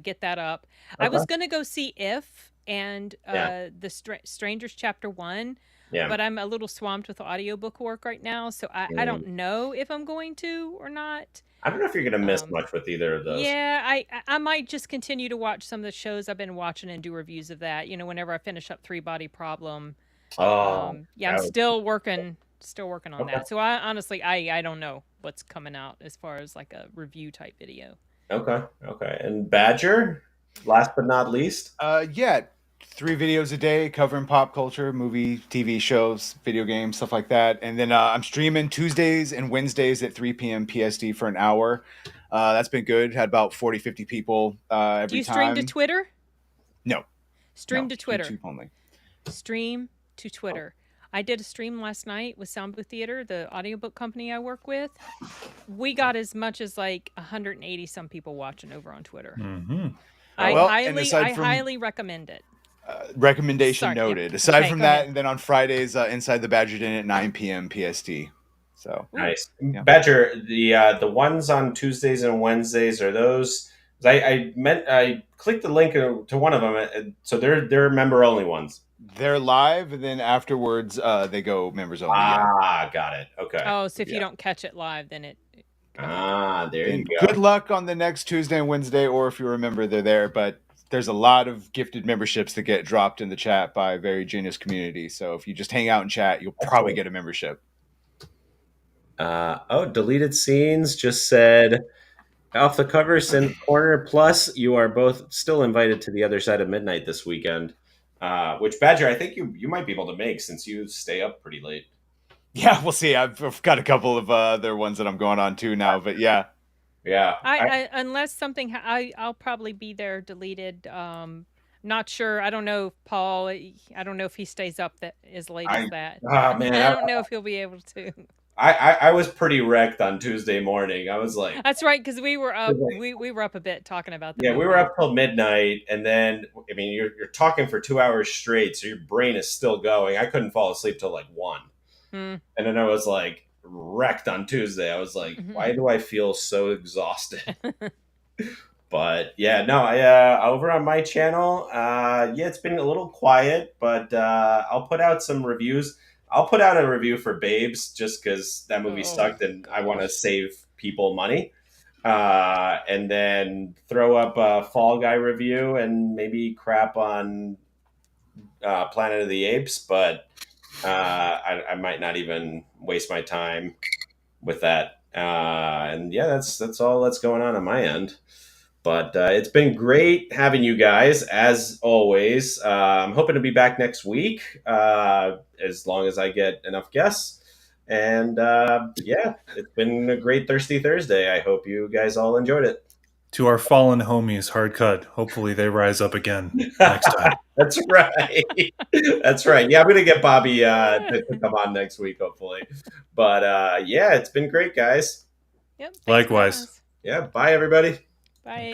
get that up. Okay. I was going to go see If and the Strangers Chapter 1. Yeah. But I'm a little swamped with audiobook work right now, so I don't know if I'm going to or not. I don't know if you're going to miss much with either of those. Yeah, I might just continue to watch some of the shows I've been watching and do reviews of that. Whenever I finish up Three Body Problem. I'm still working on that. So I honestly, I don't know what's coming out as far as like a review type video. Okay. And Badger, last but not least. Yeah, 3 videos a day covering pop culture, movie, TV shows, video games, stuff like that. And then I'm streaming Tuesdays and Wednesdays at 3 p.m. PSD for an hour. That's been good. Had about 40, 50 people every time. Do you stream to Twitter? No. Stream No, to Twitter. YouTube only. Stream to Twitter. I did a stream last night with Sound Booth Theater, the audiobook company I work with. We got as much as like 180 some people watching over on Twitter. Mm-hmm. I Well, highly recommend it. Recommendation Sorry, noted. yeah. Aside Okay, from go that, ahead. and then on Fridays, Inside the Badger Den at 9 p.m. PST. So Nice. Yeah. Badger, the ones on Tuesdays and Wednesdays, are those? 'Cause I clicked the link to one of them, so they're member only ones. they're live, and then afterwards, they go members only. Got it. Okay. Oh, so if you Yeah. don't catch it live, then it. There you And go. good luck on the next Tuesday and Wednesday, or if you remember, they're there. But there's a lot of gifted memberships that get dropped in the chat by a very genius community. So if you just hang out and chat, you'll probably get a membership. Deleted scenes just said off the cover, Synth Corner. Plus, you are both still invited to the other side of midnight this weekend. Which Badger, I think you might be able to make since you stay up pretty late. Yeah, we'll see. I've got a couple of other ones that I'm going on to now, but yeah. Yeah. I unless something, I'll probably be there deleted. Not sure. I don't know if Paul. I don't know if he stays up that as late as that. Man, I don't know if he'll be able to. I was pretty wrecked on Tuesday morning. I was like, That's right, because we were up. We were up a bit talking about that. yeah, we were up till midnight, and then I mean, you're talking for 2 hours straight, so your brain is still going. I couldn't fall asleep till like 1, and then I was like wrecked on Tuesday. I was like, why do I feel so exhausted? But yeah, no, over on my channel, it's been a little quiet, but I'll put out some reviews. I'll put out a review for Babes just because that movie sucked and I want to save people money. And then throw up a Fall Guy review and maybe crap on Planet of the Apes, but I might not even waste my time with that. And yeah, that's all that's going on my end. But it's been great having you guys, as always. I'm hoping to be back next week, as long as I get enough guests. And it's been a great Thirsty Thursday. I hope you guys all enjoyed it. To our fallen homies, Hard Cut. Hopefully they rise up again next time. That's right. That's right. Yeah, I'm going to get Bobby to come on next week, hopefully. But it's been great, guys. Yep. Likewise. Yeah, bye, everybody. Bye.